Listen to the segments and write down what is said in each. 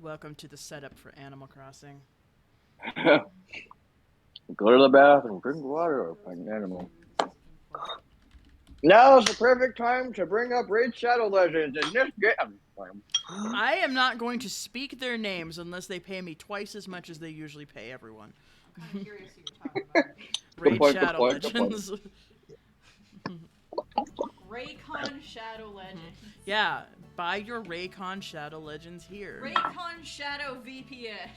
Welcome to the setup for Animal Crossing. Go to the bathroom, drink water, or find an animal. Now is the perfect time to bring up Raid Shadow Legends in this game. I am not going to speak their names unless they pay me twice as much as they usually pay everyone. I'm curious who you're talking about. Raid point, Shadow good point, good point. Legends. Raycon Shadow Legends. Yeah, buy your Raycon Shadow Legends here. Raycon Shadow VPN.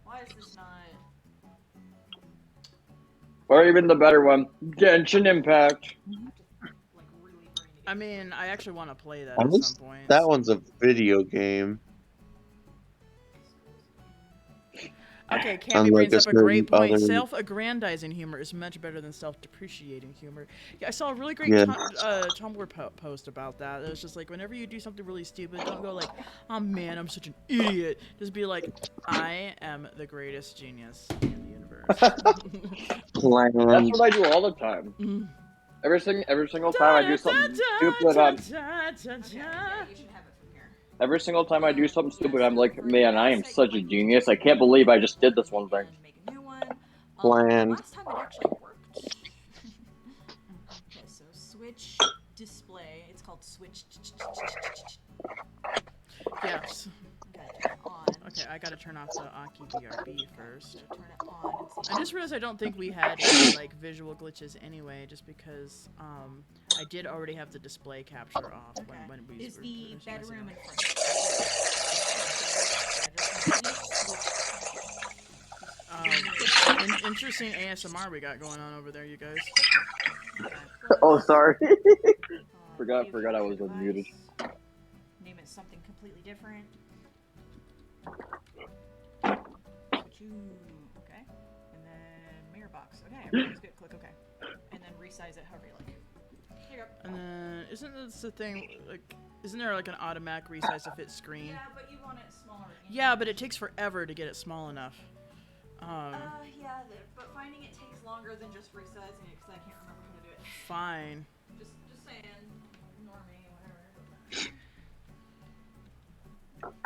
Why is this not? Or even the better one, Genshin Impact. I mean, I actually want to play that At at least some point. that one's a video game. Okay, Cammy Unlike brings a up a great certain point. other- Self-aggrandizing humor is much better than self-depreciating humor. Yeah, I saw a really great Yeah. Tumblr post about that. It was just like, whenever you do something really stupid, don't go like, oh man, I'm such an idiot. Just be like, I am the greatest genius in the universe. That's what I do all the time. Every single time I do something stupid, every single time I do something stupid, I'm like, man, I am such a genius. I can't believe I just did this one thing. Bland. Last time it actually worked. Okay, so switch display. It's called switch. Yes. Okay, on. Okay, I gotta turn off the Aki BRB first. So turn it on. I just realized I don't think we had any, like, visual glitches anyway, just because I did already have the display capture off when we Is were the finishing this bedroom out. in front Interesting ASMR we got going on over there, you guys. Oh, sorry. Forgot I was unmuted. Name it something completely different. Okay. And then mirror box. Okay, everything's good. Click OK. And then resize it however you like. There you go. And then, isn't this the thing, like, isn't there like an automatic resize to fit screen? Yeah, but you want it smaller. Yeah, but it takes forever to get it small enough. Yeah, but finding it takes longer than just resizing it because I can't remember how to do it. Fine. Just saying. Normie, whatever.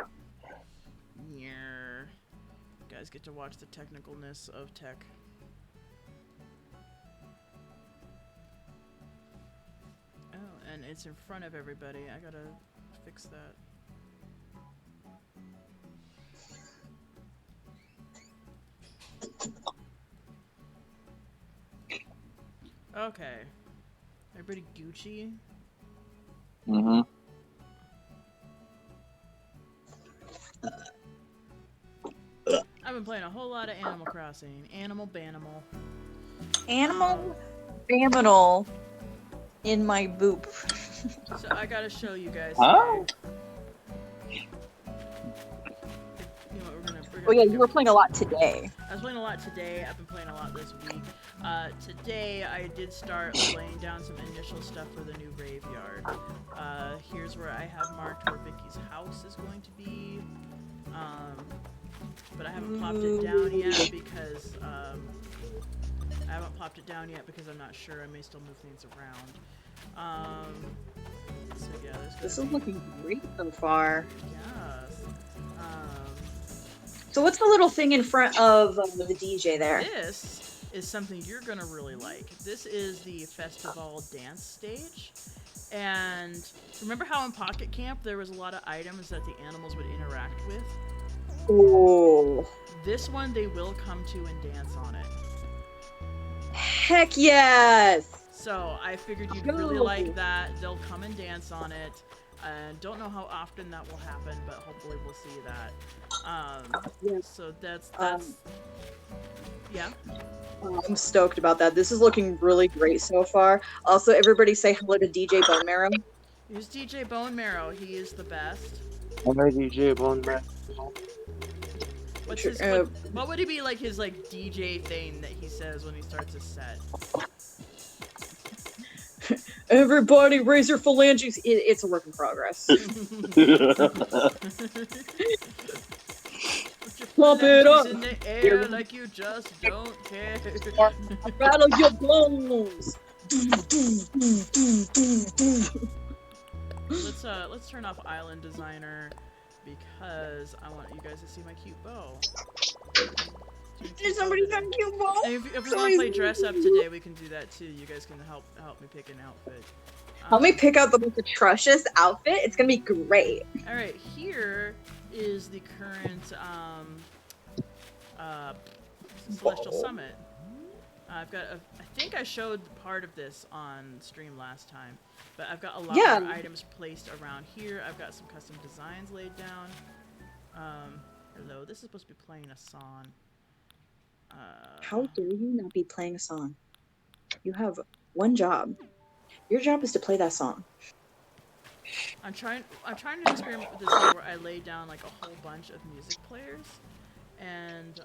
Yeah. You guys get to watch the technicalness of tech. Oh, and it's in front of everybody. I gotta fix that. Okay. Everybody Gucci? Mm-hmm. I've been playing a whole lot of Animal Crossing. Animal Banimal. Animal Banimal in my boop. So I gotta show you guys. Huh? You know what, we're gonna Oh yeah, you were playing a lot today. I was playing a lot today. I've been playing a lot this week. Today I did start laying down some initial stuff for the new graveyard. Here's where I have marked where Vicky's house is going to be. But I haven't plopped it down yet because I'm not sure. I may still move things around. So yeah, This is looking great so far. Yes. So what's the little thing in front of the DJ there? This is something you're gonna really like. This is the festival dance stage. And remember how in Pocket Camp there was a lot of items that the animals would interact with? Oh. This one they will come to and dance on it. Heck yes! So I figured you'd really like that. They'll come and dance on it. Don't know how often that will happen, but hopefully we'll see that. So that's yeah. I'm stoked about that. This is looking really great so far. Also, everybody say hello to DJ Bone Marrow. Here's DJ Bone Marrow. He is the best. Hi, DJ Bone Marrow. What's Sure, his, what would it be like his like DJ thing that he says when he starts his set? Everybody raise your phalanges. It's a work in progress. Pump it up. In the air like you just don't care. Rattle your bones. Let's turn off Island Designer because I want you guys to see my cute bow. There's somebody done cute bow. And if we want to play dress up today, we can do that too. You guys can help me pick an outfit. Help me pick out the most atrocious outfit. It's gonna be great. All right, here is the current Celestial Summit. I've got I think I showed part of this on stream last time, but I've got a lot more items placed around here. I've got some custom designs laid down. Hello, this is supposed to be playing a song. How dare you not be playing a song? You have one job. Your job is to play that song. I'm trying to experiment with this thing where I lay down like a whole bunch of music players, and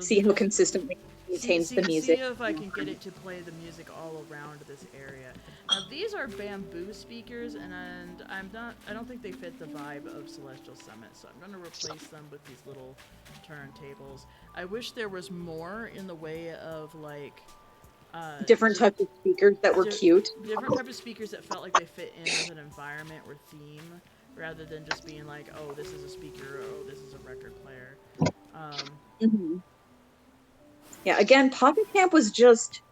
see how consistently maintains the music. See if I can get it to play the music all around this area. Now these are bamboo speakers, and I don't think they fit the vibe of Celestial Summit, so I'm gonna replace them with these little turntables. I wish there was more in the way of like different types of speakers that were cute. Different types of speakers that felt like they fit in with an environment or theme, rather than just being like, oh, this is a speaker, oh, this is a record player. Yeah, again, Pocket Camp was just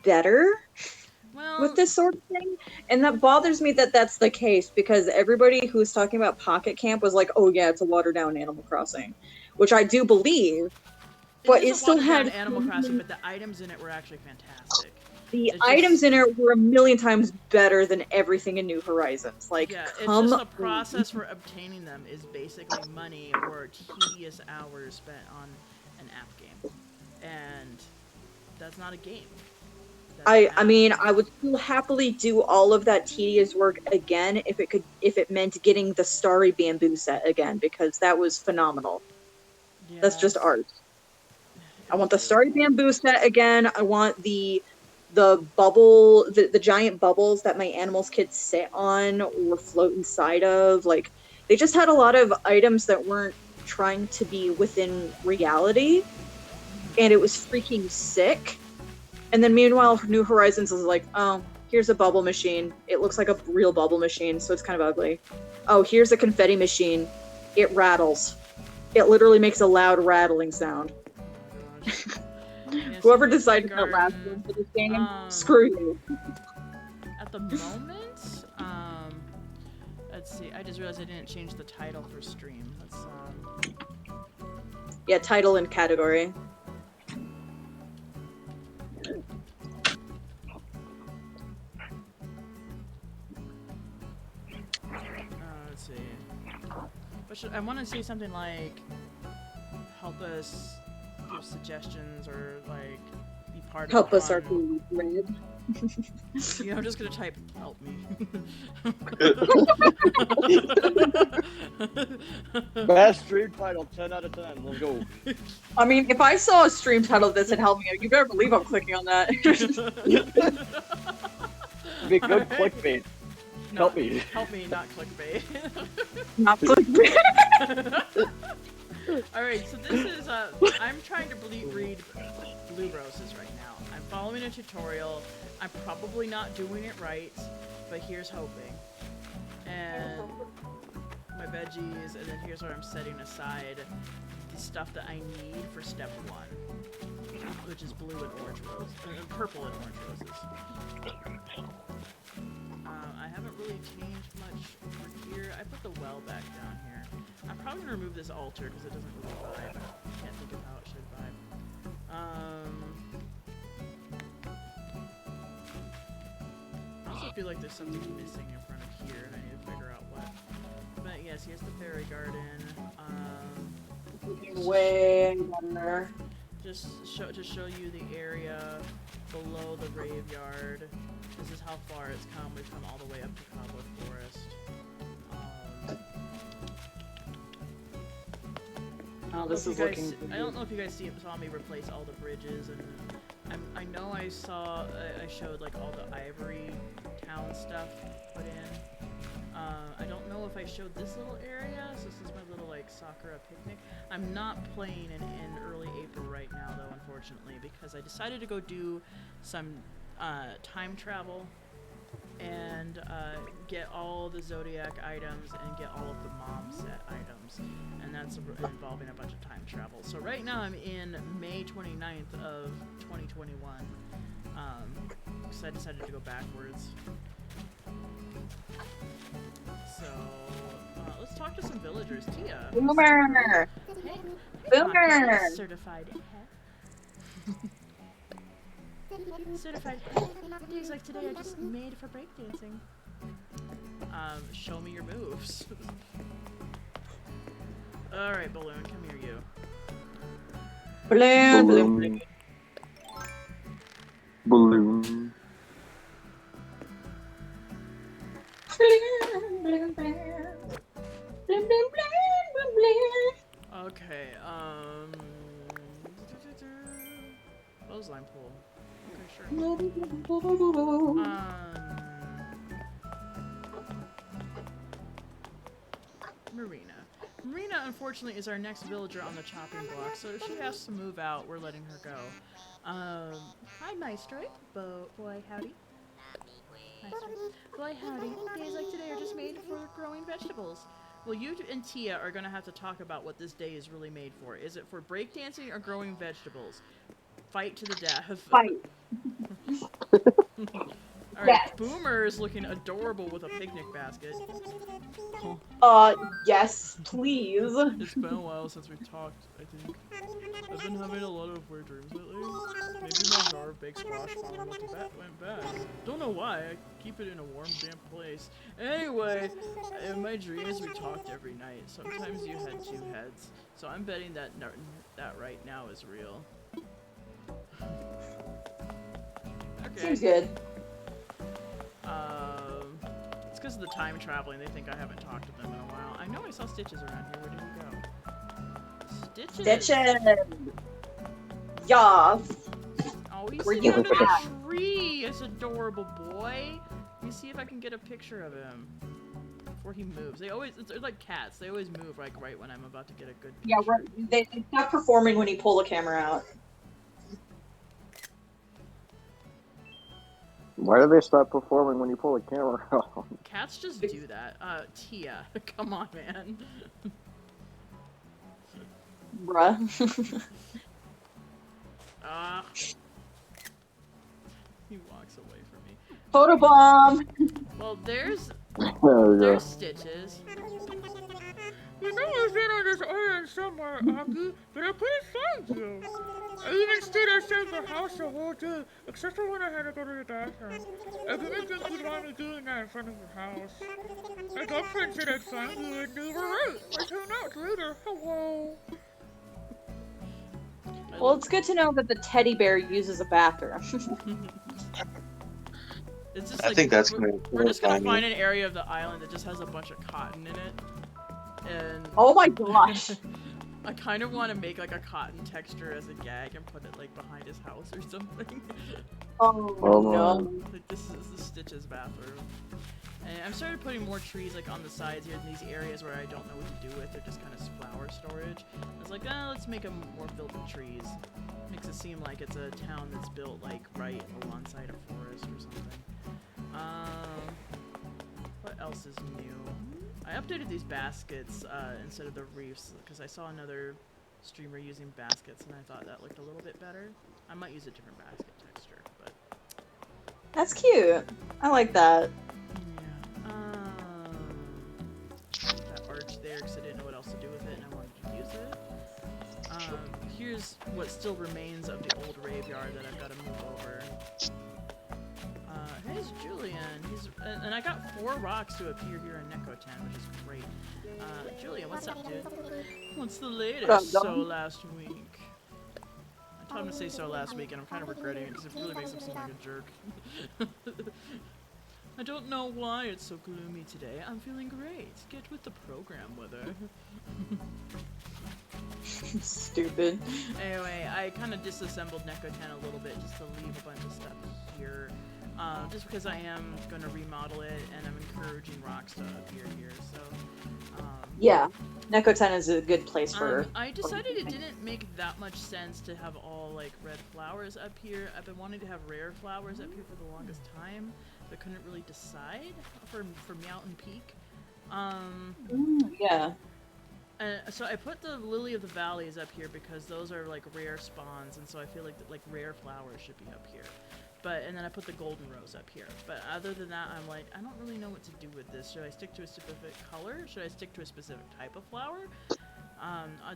better with this sort of thing. And that bothers me that that's the case, because everybody who's talking about Pocket Camp was like, oh yeah, it's a watered down Animal Crossing, which I do believe. But it still had Animal Crossing, but the items in it were actually fantastic. The items in it were a million times better than everything in New Horizons. Like, yeah, it's just the process for obtaining them is basically money or tedious hours spent on an app game, and that's not a game. I mean, I would still happily do all of that tedious work again if it meant getting the Starry Bamboo set again, because that was phenomenal. Yeah. That's just art. I want the Starry Bamboo set again. I want the bubble, the giant bubbles that my animals could sit on or float inside of. Like, they just had a lot of items that weren't trying to be within reality, and it was freaking sick. And then meanwhile, New Horizons was like, oh, here's a bubble machine. It looks like a real bubble machine, so it's kind of ugly. Oh, here's a confetti machine. It rattles. It literally makes a loud rattling sound. Yes, whoever decided that last one for this game, screw you. At the moment, let's see. I just realized I didn't change the title for stream. Let's yeah, title and category. Let's see. But I want to say something like, help us give suggestions, or like be part help of us our red. You know, I'm just gonna type help me. Best stream title, 10 out of 10. Let's go. I mean, if I saw a stream title that said help me, you better believe I'm clicking on that. Be good clickbait. Help me. Help me, not clickbait. Not clickbait. Alright, so this is, I'm trying to read Blue Roses right now. I'm following a tutorial. I'm probably not doing it right, but here's hoping. And my veggies, and then here's where I'm setting aside the stuff that I need for step 1, which is blue and orange roses, purple and orange roses. I haven't really changed much over here. I put the well back down here. I'm probably gonna remove this altar because it doesn't really vibe. I can't think of how it should vibe. I also feel like there's something missing in front of here, and I need to figure out what. But yes, here's the fairy garden. Way better. Just to show you the area below the graveyard. This is how far it's come. We've come all the way up to Cobbler Forest. Oh, this is looking. I don't know if you guys saw me replace all the bridges, and I know I showed like all the Ivory Town stuff put in. I don't know if I showed this little area. So this is my little like Sakura picnic. I'm not playing in early April right now though, unfortunately, because I decided to go do some time travel and get all the Zodiac items and get all of the mom set items, and that's involving a bunch of time travel. So right now I'm in May 29th of 2021, because I decided to go backwards. So let's talk to some villagers. Tia. Boomer. Hey, Boomer. certified het. Certified het. Days like today are just made for breakdancing. Show me your moves. Alright, Balloon, come here, you. Balloon, balloon, Balloon. Okay, clothesline pull. Okay, sure. Marina. Marina, unfortunately, is our next villager on the chopping block, so if she has to move out, we're letting her go. Hi, Maestro. Boy, howdy. Maestro. Boy, howdy. Days like today are just made for growing vegetables. Well, you and Tia are going to have to talk about what this day is really made for. Is it for breakdancing or growing vegetables? Fight to the death. Fight. Alright, Yes. Boomer is looking adorable with a picnic basket. Yes, please. It's been a while since we've talked, I think. I've been having a lot of weird dreams lately. Maybe my jar of baked squash farm went bad. Don't know why, I keep it in a warm, damp place. Anyway, in my dreams we talked every night. Sometimes you had two heads. So I'm betting that that right now is real. Okay. Seems good. It's because of the time traveling. They think I haven't talked to them in a while. I know I saw Stitches around here. Where did he go? Stitches! Stitches! Yeah. Oh, he's Where sitting you under the at? tree! It's adorable boy! Let me see if I can get a picture of him. Before he moves. They're like cats. They always move like right when I'm about to get a good picture. Yeah, they stop performing when you pull the camera out. Why do they stop performing when you pull the camera out? Cats just do that. Tia. Come on, man. Bruh. He walks away from me. Photobomb! Well, there's There we go. Stitches. You know I've been on this island somewhere, Aki, but I couldn't find you. I even stayed outside the house the whole day, except for when I had to go to the bathroom. I didn't think you'd want me doing that in front of your house. My girlfriend said I'd find you, and you were right. I turned out later. Hello. Well, it's good to know that the teddy bear uses a bathroom. It's just I think that's we're just gonna horrifying. find an area of the island that just has a bunch of cotton in it. And Oh my gosh. I kind of want to make like a cotton texture as a gag and put it like behind his house or something. Oh no. Like this is the Stitches bathroom. And I'm started putting more trees like on the sides here in these areas where I don't know what to do with. They're just kind of flower storage. I was like, let's make them more filled with trees. Makes it seem like it's a town that's built like right alongside a forest or something. What else is new? I updated these baskets instead of the reefs because I saw another streamer using baskets and I thought that looked a little bit better. I might use a different basket texture, but That's cute. I like that. yeah. That arch there because I didn't know what else to do with it and I wanted to use it. Here's what still remains of the old graveyard that I've got to move over. Here's Julian. And I got 4 rocks to appear here in Nekotan, which is great. Julian, what's up, dude? What's the latest? So last week. I told him to say so last week, and I'm kind of regretting it because it really makes him seem like a jerk. I don't know why it's so gloomy today. I'm feeling great. Get with the program, Wither. Stupid. Anyway, I kind of disassembled Nekotan a little bit just to leave a bunch of stuff here. Just because I am going to remodel it and I'm encouraging rocks to appear here, so... Yeah, Nekotan is a good place for... I decided it didn't make that much sense to have all, like, red flowers up here. I've been wanting to have rare flowers up here for the longest time, I couldn't really decide for Mountain Peak. Yeah. So I put the Lily of the Valleys up here because those are like rare spawns, and so I feel like rare flowers should be up here. And then I put the golden rose up here. But other than that, I'm like, I don't really know what to do with this. Should I stick to a specific color? Should I stick to a specific type of flower?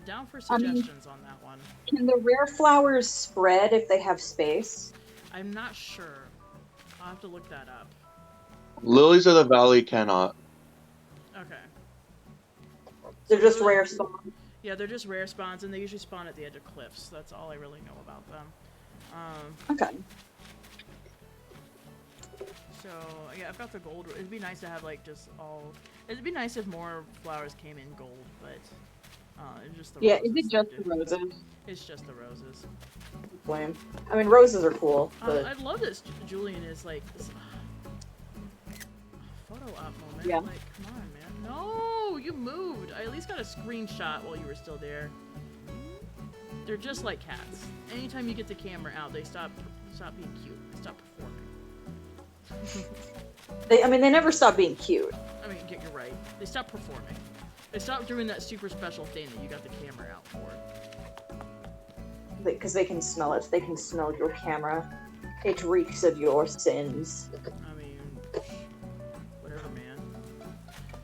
Down for suggestions on that one. Can the rare flowers spread if they have space? I'm not sure. I'll have to look that up. Lilies of the Valley cannot. Okay. They're just rare spawns. Yeah, they're just rare spawns, and they usually spawn at the edge of cliffs. That's all I really know about them. Okay. So, yeah, I've got the gold. It'd be nice to have, like, just all... It'd be nice if more flowers came in gold, but... it's just the Yeah, roses. is it just the roses? It's just the roses. Blame. I mean, roses are cool, but... I love this. Julian is, like, this... photo op moment. Yeah. Like, come on, man. No! You moved! I at least got a screenshot while you were still there. They're just like cats. Anytime you get the camera out, they stop being cute. They stop performing. They never stop being cute. I mean, you're right. They stop performing. They stop doing that super special thing that you got the camera out for. Because they can smell it. They can smell your camera. It reeks of your sins. I mean, whatever, man.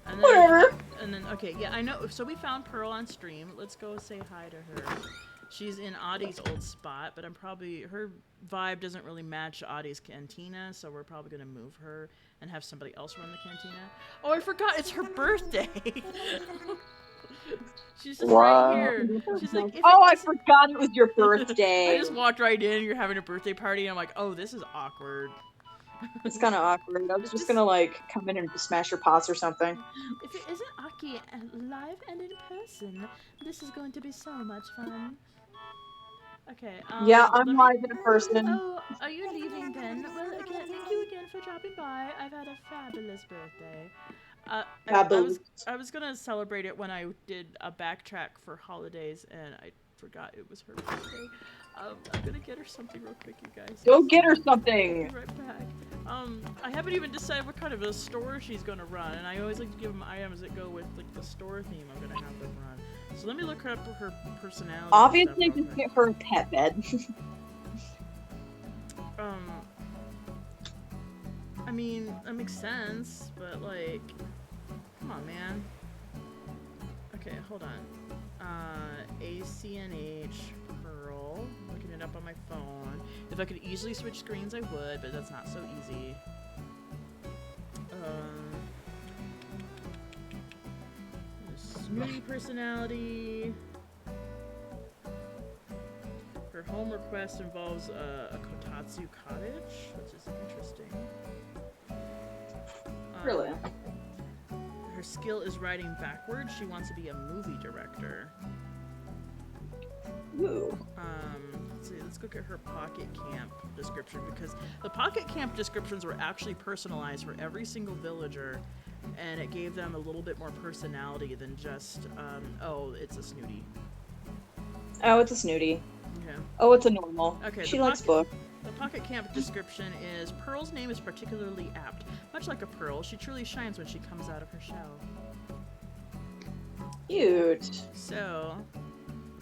And then, Whatever. And then, okay, yeah, I know. So we found Pearl on stream. Let's go say hi to her. She's in Audie's old spot, but her vibe doesn't really match Audie's cantina, so we're probably going to move her and have somebody else run the cantina. Oh, I forgot, it's her birthday! She's just right here. She's like, I forgot it was your birthday. I just walked right in, you're having a birthday party, and I'm like, oh, this is awkward. It's kind of awkward. I was just gonna, like, come in and smash your pots or something. If it isn't Aki live and in person, this is going to be so much fun. Okay, yeah, I'm live in person. Oh, are you leaving then? Well, again, thank you again for dropping by. I've had a fabulous birthday. I was gonna celebrate it when I did a backtrack for holidays, and I forgot it was her birthday. I'm gonna get her something real quick, you guys. Go get her something! I'll be right back. I haven't even decided what kind of a store she's gonna run, and I always like to give them items that go with, like, the store theme I'm gonna have them run. So let me look her up for her personality. Obviously, just get her a pet bed. I mean, that makes sense, but, like, come on, man. Okay, hold on. ACNH Pearl. Looking it up on my phone. If I could easily switch screens, I would, but that's not so easy. Snooty personality. Her home request involves a Kotatsu cottage, which is interesting. Really? Her skill is writing backwards. She wants to be a movie director. Ooh. Let's see. Let's look at her Pocket Camp description, because the Pocket Camp descriptions were actually personalized for every single villager, and it gave them a little bit more personality than just, oh, it's a snooty. Oh, it's a snooty. Okay. Oh, it's a normal. Okay. She likes books. The Pocket Camp description is, Pearl's name is particularly apt. Much like a pearl, she truly shines when she comes out of her shell. Cute. So,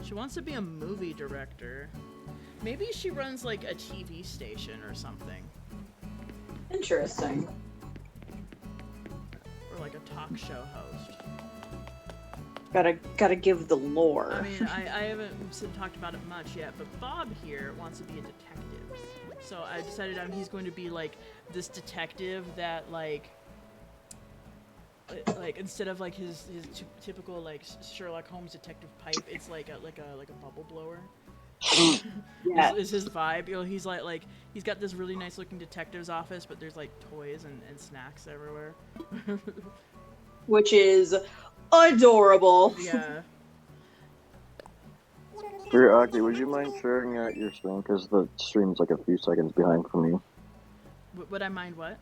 she wants to be a movie director. Maybe she runs, like, a TV station or something. Interesting. Or, like, a talk show host. Gotta give the lore. I mean, I haven't talked about it much yet, but Bob here wants to be a detective. So I decided he's going to be, like, this detective that, like instead of, like, his typical, like, Sherlock Holmes detective pipe, it's like a bubble blower. Yeah. Is his vibe. You know, he's like he's got this really nice looking detective's office, but there's, like, toys and snacks everywhere. Which is adorable. Yeah. Dear Aki, would you mind sharing your screen? Because the stream's like a few seconds behind from you. Would I mind what?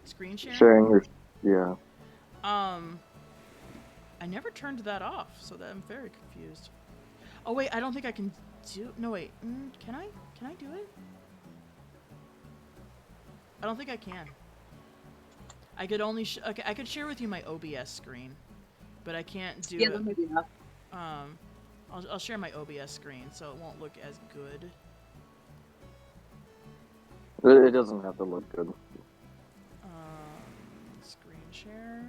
Screen sharing? Sharing your... yeah. I never turned that off, so that I'm very confused. Oh wait, I don't think I can do... No wait, can I? Can I do it? I don't think I can. I could only okay, I could share with you my OBS screen, but I can't do Yeah, it. that may be enough. I'll share my OBS screen so it won't look as good. It doesn't have to look good. Screen share.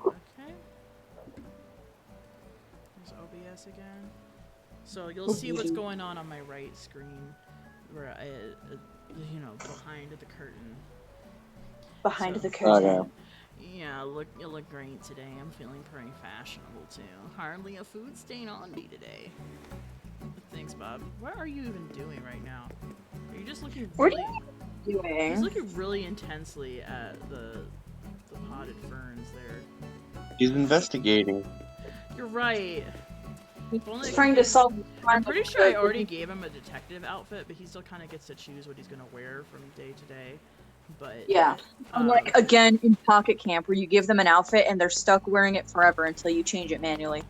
Okay. There's OBS again. So you'll see what's going on my right screen, where I, you know, behind the curtain. Behind So- the curtain. Okay. Yeah, you look great today. I'm feeling pretty fashionable too. Hardly a food stain on me today. Thanks, Bob. What are you even doing right now? Are you just looking What are really... you doing? He's looking really intensely at the potted ferns there. He's investigating. You're right. He's trying to solve the crime. I'm pretty sure I already gave him a detective outfit, but he still kind of gets to choose what he's gonna wear from day to day. But Yeah. Like, again, in Pocket Camp, where you give them an outfit and they're stuck wearing it forever until you change it manually.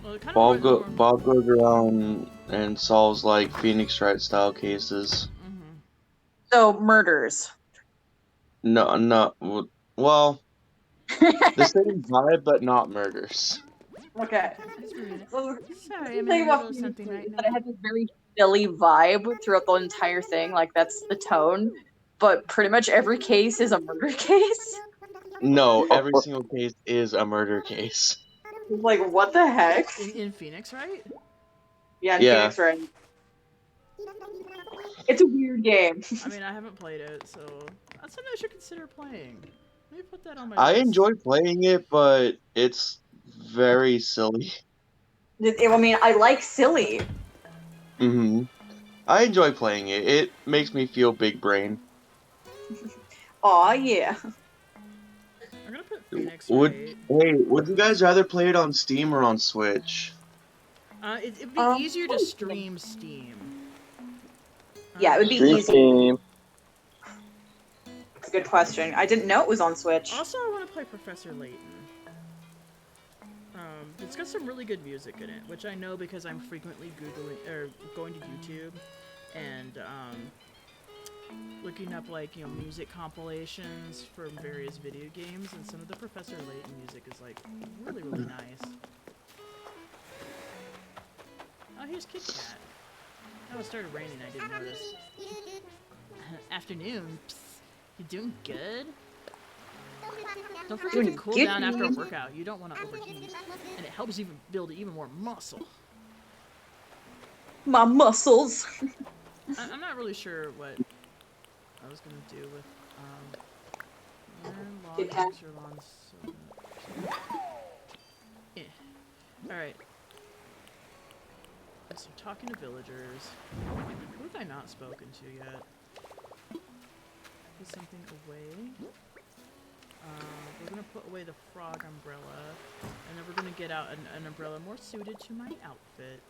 Well, it kind of Bob goes around and solves like Phoenix Wright style cases. So, murders. No, well, the same vibe, but not murders. Okay. Sorry, I'm in the middle of something right now. It has this very silly vibe throughout the entire thing, like that's the tone. But pretty much every case is a murder case. No, every single case is a murder case. Like, what the heck? In Phoenix, right? Yeah, in Yeah. Phoenix, right? It's a weird game. I mean, I haven't played it, so that's something I should consider playing. Let me put that on my I list. enjoy playing it, but it's very silly. I mean, I like silly. I enjoy playing it. It makes me feel big brain. Aw, yeah. I'm gonna put Phoenix Would you guys rather play it on Steam or on Switch? It'd be easier to stream Steam. Yeah, it would be easy. Steam. That's a good question. I didn't know it was on Switch. Also, I want to play Professor Layton. It's got some really good music in it, which I know because I'm frequently going to YouTube and looking up like music compilations from various video games, and some of the Professor Layton music is like really nice. Oh, here's Kit Kat. Oh, it started raining. I didn't notice. Afternoon. Psst. You doing good? Don't forget to cool down after a workout. You don't want to overheat, and it helps even build even more muscle. My muscles. I'm not really sure what I was gonna do with All right. So talking to villagers. Who have I not spoken to yet? Put something away. We're gonna put away the frog umbrella, and then we're gonna get out an umbrella more suited to my outfit.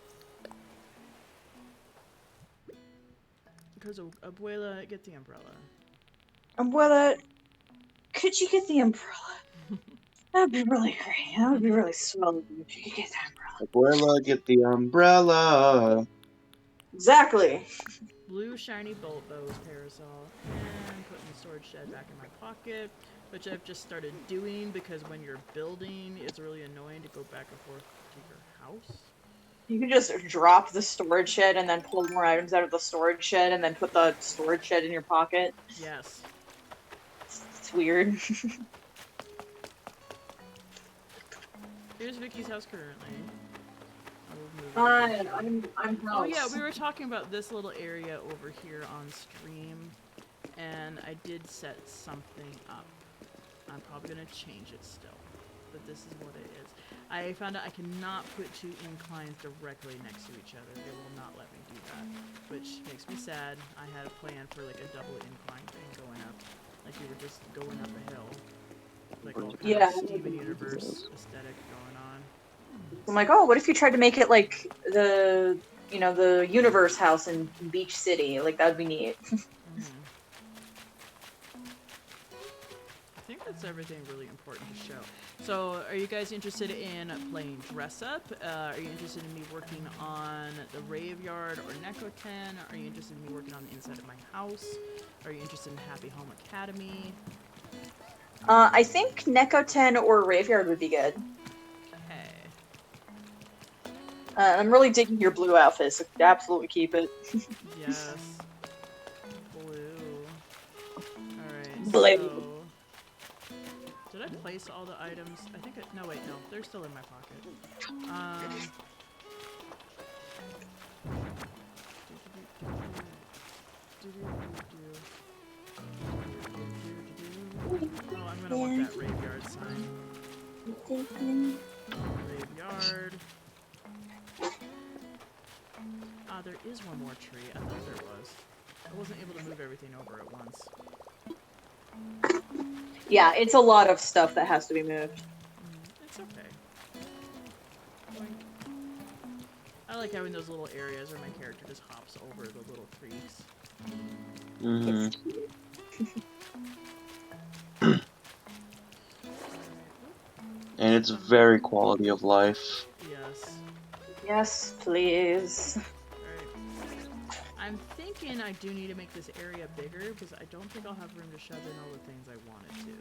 Because Abuela, get the umbrella. Abuela, could you get the umbrella? That'd be really great. That would be really swell if you could get that umbrella. Abuela, get the umbrella. Exactly. Blue shiny bolt bows parasol, and putting the storage shed back in my pocket, which I've just started doing because when you're building, it's really annoying to go back and forth to your house. You can just drop the storage shed and then pull more items out of the storage shed and then put the storage shed in your pocket. Yes. It's weird. Here's Vicky's house currently. I'm Oh yeah, we were talking about this little area over here on stream, and I did set something up. I'm probably gonna change it still, but this is what it is. I found out I cannot put two inclines directly next to each other. They will not let me do that, which makes me sad. I had a plan for like a double incline thing going up, like you were just going up a hill, like all kind of Steven Universe aesthetic going on. I'm like, oh, what if you tried to make it like the universe house in Beach City? Like, that would be neat. I think that's everything really important to show. So, are you guys interested in playing dress up? Are you interested in me working on the graveyard or Nekoten? Are you interested in me working on the inside of my house? Are you interested in Happy Home Academy? I think Nekoten or Graveyard would be good. Okay. I'm really digging your blue outfit, so absolutely keep it. Yes. Blue. Alright, Blue. so... Did I place all the items? I think no, wait, no. They're still in my pocket. Oh, I'm gonna want that graveyard sign. Graveyard. Ah, there is one more tree. I thought there was. I wasn't able to move everything over at once. Yeah, it's a lot of stuff that has to be moved. It's okay. Boink. I like having those little areas where my character just hops over the little creeks. Mm-hmm. And it's very quality of life. Yes. Yes, please. Alright. I'm thinking I do need to make this area bigger because I don't think I'll have room to shove in all the things I wanted to.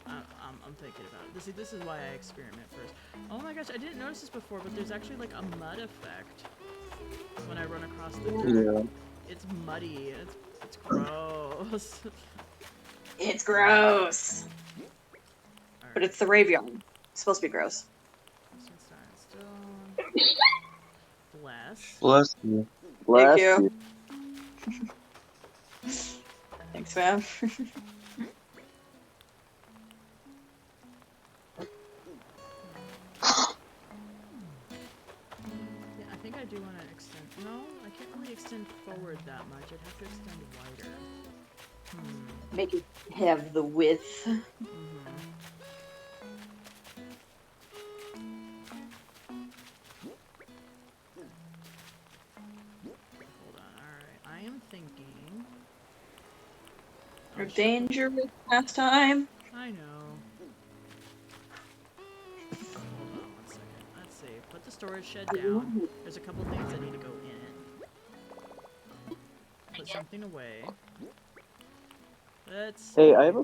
I'm thinking about it. This is why I experiment first. Oh my gosh, I didn't notice this before, but there's actually like a mud effect when I run across the dirt. Yeah. It's muddy. It's gross. It's gross. Alright. But it's the graveyard. It's supposed to be gross. Stone. Bless. Bless you. Bless you. you. Thanks, man. Yeah, I think I do want to extend. No, I can't really extend forward that much. I'd have to extend wider. Make it have the width. Hold on. Alright. I am thinking. Or dangerous pastime. I know. Hold on 1 second. Let's see. Put the storage shed down. There's a couple things that need to go in it. Put something away. Let's. Hey, I have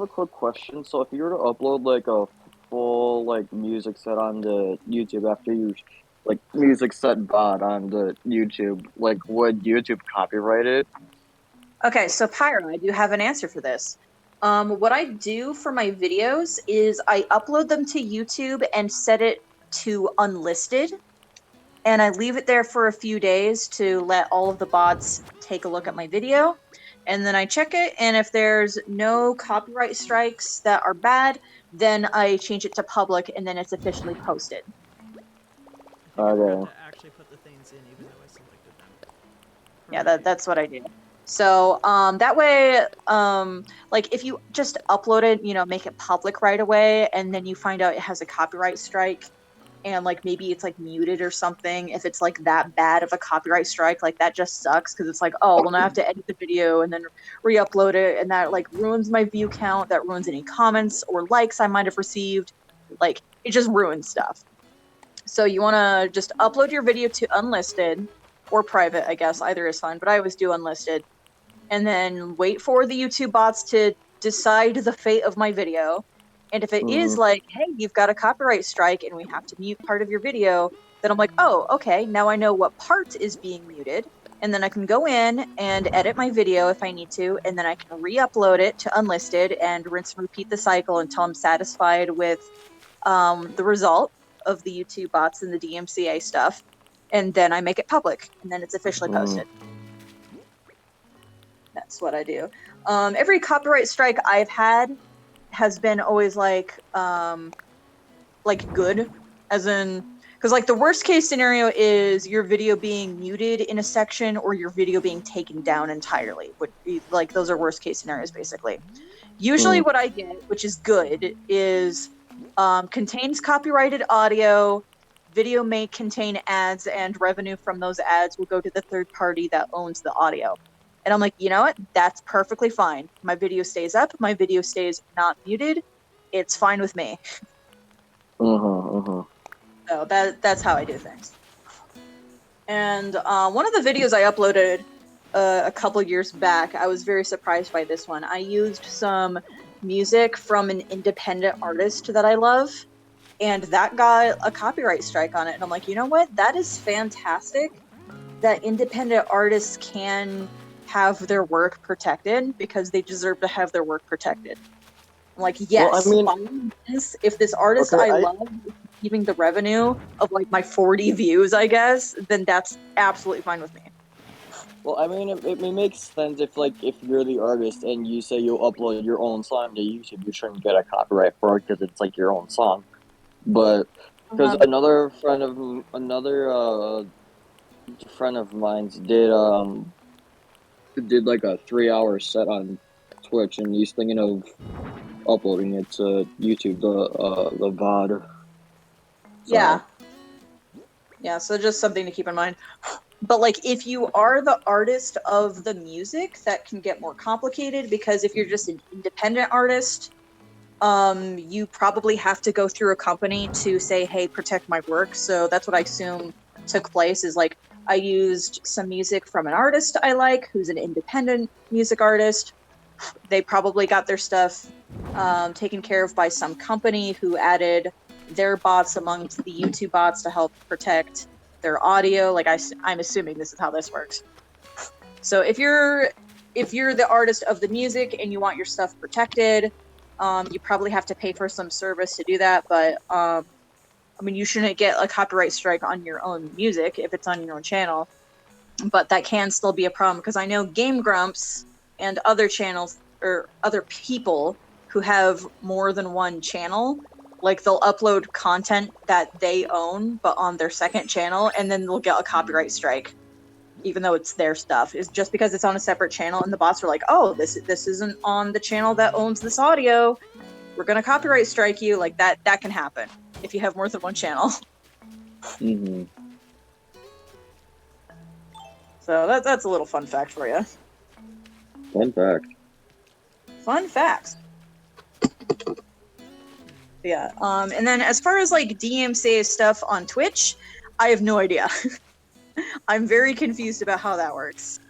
a quick question. So if you were to upload like a full like music set onto YouTube after you like music set bot onto YouTube, like would YouTube copyright it? Okay, so Pyro, I do have an answer for this. What I do for my videos is I upload them to YouTube and set it to unlisted. And I leave it there for a few days to let all of the bots take a look at my video. And then I check it, and if there's no copyright strikes that are bad, then I change it to public, and then it's officially posted. I forgot to actually put the things in, even though I selected them. Yeah, that's what I do. So that way, like if you just upload it, make it public right away, and then you find out it has a copyright strike, and like maybe it's like muted or something. If it's like that bad of a copyright strike, like that just sucks because it's like, oh, well now I have to edit the video and then re-upload it, and that like ruins my view count. That ruins any comments or likes I might have received. Like it just ruins stuff. So you want to just upload your video to unlisted or private, I guess. Either is fine, but I always do unlisted. And then wait for the YouTube bots to decide the fate of my video. And if it is like, hey, you've got a copyright strike and we have to mute part of your video, then I'm like, oh, okay, now I know what part is being muted. And then I can go in and edit my video if I need to, and then I can re-upload it to unlisted and rinse and repeat the cycle until I'm satisfied with the result of the YouTube bots and the DMCA stuff. And then I make it public, and then it's officially posted. That's what I do. Every copyright strike I've had has been always like good, as in, because like the worst case scenario is your video being muted in a section or your video being taken down entirely. Would be like, those are worst case scenarios basically. Usually what I get, which is good, is contains copyrighted audio, video may contain ads, and revenue from those ads will go to the third party that owns the audio. And I'm like, you know what? That's perfectly fine. My video stays up. My video stays not muted. It's fine with me. So that's how I do things. And one of the videos I uploaded a couple years back, I was very surprised by this one. I used some music from an independent artist that I love, and that got a copyright strike on it. And I'm like, you know what? That is fantastic that independent artists can have their work protected, because they deserve to have their work protected. I'm like, yes, Well, I mean, if this artist okay, I love is receiving the revenue of like my 40 views, I guess, then that's absolutely fine with me. well, I mean, it makes sense if you're the artist and you say you'll upload your own song to YouTube, you shouldn't get a copyright for it because it's like your own song. But because another friend of mine's did like a 3-hour set on Twitch, and he's thinking of uploading it to YouTube, the VOD. So. Yeah, so just something to keep in mind. But like, if you are the artist of the music, that can get more complicated, because if you're just an independent artist, you probably have to go through a company to say, hey, protect my work. So that's what I assume took place, is like, I used some music from an artist I like, who's an independent music artist. They probably got their stuff taken care of by some company who added their bots amongst the YouTube bots to help protect their audio. Like, I'm assuming this is how this works. So if you're the artist of the music and you want your stuff protected, you probably have to pay for some service to do that. But I mean, you shouldn't get a copyright strike on your own music if it's on your own channel. But that can still be a problem, because I know Game Grumps and other channels or other people who have more than one channel, like, they'll upload content that they own but on their second channel, and then they'll get a copyright strike even though it's their stuff. It's just because it's on a separate channel, and the bots are like, oh, this isn't on the channel that owns this audio, we're gonna copyright strike you. Like, that can happen if you have more than one channel. So that's a little fun fact for you. Fun fact. Fun facts. Yeah. And then as far as like DMCA stuff on Twitch, I have no idea. I'm very confused about how that works.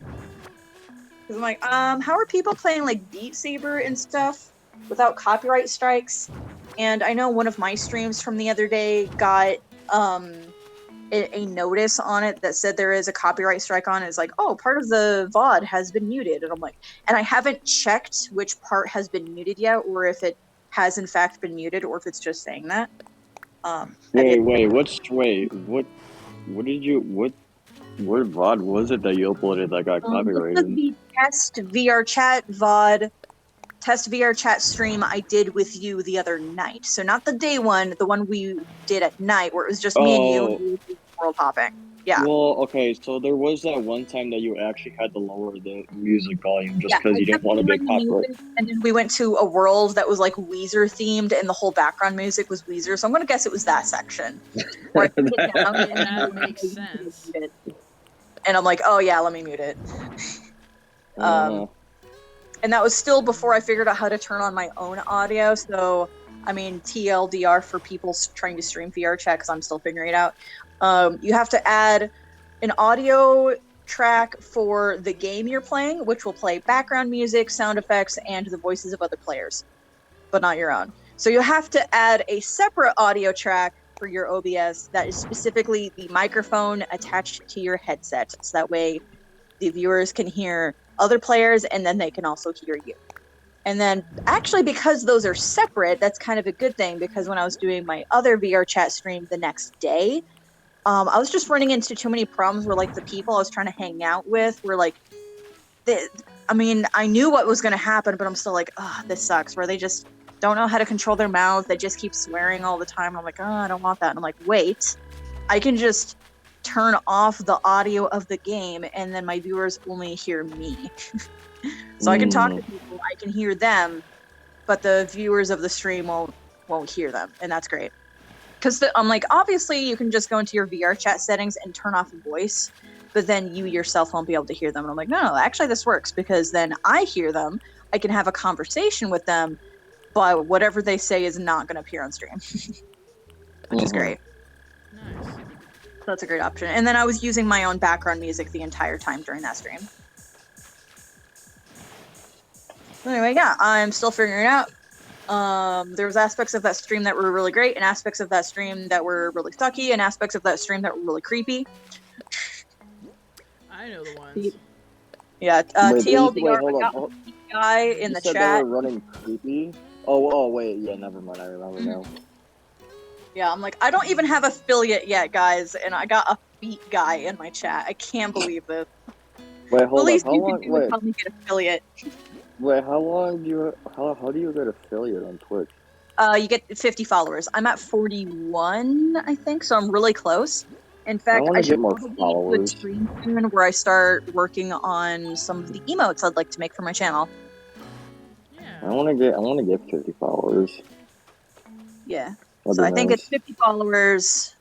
Because I'm like, how are people playing like Beat Saber and stuff without copyright strikes? And I know one of my streams from the other day got a notice on it that said there is a copyright strike on it. It's like, oh, part of the VOD has been muted. And I'm like, and I haven't checked which part has been muted yet, or if it has in fact been muted, or if it's just saying that. What VOD was it that you uploaded that got copyrighted? The test VR chat VOD, test VR chat stream I did with you the other night. So not the day one, the one we did at night, where it was just me and you world hopping. Yeah. Well, okay, so there was that one time that you actually had to lower the music volume just because you didn't want to get copyrighted. And then we went to a world that was like Weezer themed, and the whole background music was Weezer. So I'm gonna guess it was that section. Where I sit down and That makes sense. And I'm like, oh yeah, let me mute it. And that was still before I figured out how to turn on my own audio. So, I mean, TLDR for people trying to stream VR chat, because I'm still figuring it out. You have to add an audio track for the game you're playing, which will play background music, sound effects, and the voices of other players, but not your own. So you have to add a separate audio track for your OBS that is specifically the microphone attached to your headset. So that way the viewers can hear other players, and then they can also hear you. And then, actually, because those are separate, that's kind of a good thing, because when I was doing my other VR chat stream the next day, I was just running into too many problems where, like, the people I was trying to hang out with were, like, I knew what was going to happen, but I'm still like, oh, this sucks, where they just don't know how to control their mouths. They just keep swearing all the time. I'm like, oh, I don't want that. And I'm like, wait, I can just turn off the audio of the game, and then my viewers only hear me. So I can talk to people, I can hear them, but the viewers of the stream won't hear them, and that's great. Because I'm like, obviously you can just go into your VR chat settings and turn off voice, but then you yourself won't be able to hear them. And I'm like, no, actually this works because then I hear them, I can have a conversation with them, but whatever they say is not going to appear on stream, which is great. Nice. That's a great option. And then I was using my own background music the entire time during that stream. Anyway, yeah, I'm still figuring it out. There was aspects of that stream that were really great, and aspects of that stream that were really sucky, and aspects of that stream that were really creepy. I know the ones. Yeah, Wait, TLDR, hold I got on. a guy in You the said chat. they were running creepy? Oh, wait, yeah, never mind, I remember now. Yeah, I'm like, I don't even have affiliate yet, guys, and I got a beat guy in my chat. I can't believe this. Wait, The hold up, least how you long, can do is help me get affiliate. wait, how do you get affiliate on Twitch? You get 50 followers. I'm at 41, I think, so I'm really close. In fact, wanna I get should more probably followers. do a stream soon where I start working on some of the emotes I'd like to make for my channel. Yeah. I wanna get 50 followers. Yeah. That'd So be I think nice. it's 50 followers.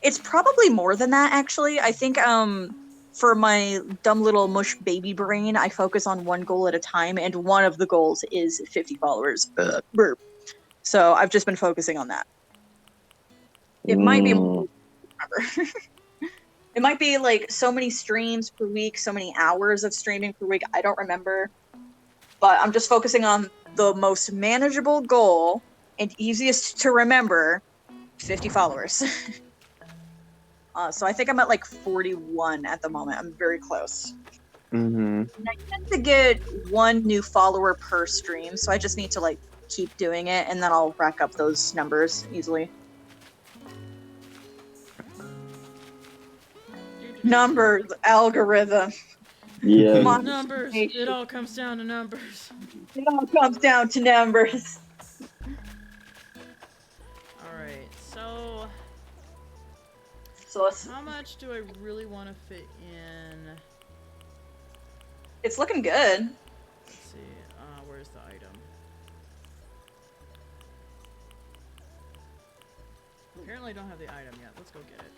It's probably more than that, actually. I think, for my dumb little mush baby brain, I focus on one goal at a time, and one of the goals is 50 followers. Burp. So I've just been focusing on that. It might be more. It might be like so many streams per week, so many hours of streaming per week. I don't remember. But I'm just focusing on the most manageable goal and easiest to remember, 50 followers. So I think I'm at like 41 at the moment. I'm very close. Mm-hmm. And I tend to get one new follower per stream, so I just need to like keep doing it, and then I'll rack up those numbers easily. Numbers, algorithm. Yeah. Numbers. It all comes down to numbers. It all comes down to numbers. Alright, so So how much do I really want to fit in? it's looking good. Let's see, where's the item? Apparently I don't have the item yet. Let's go get it.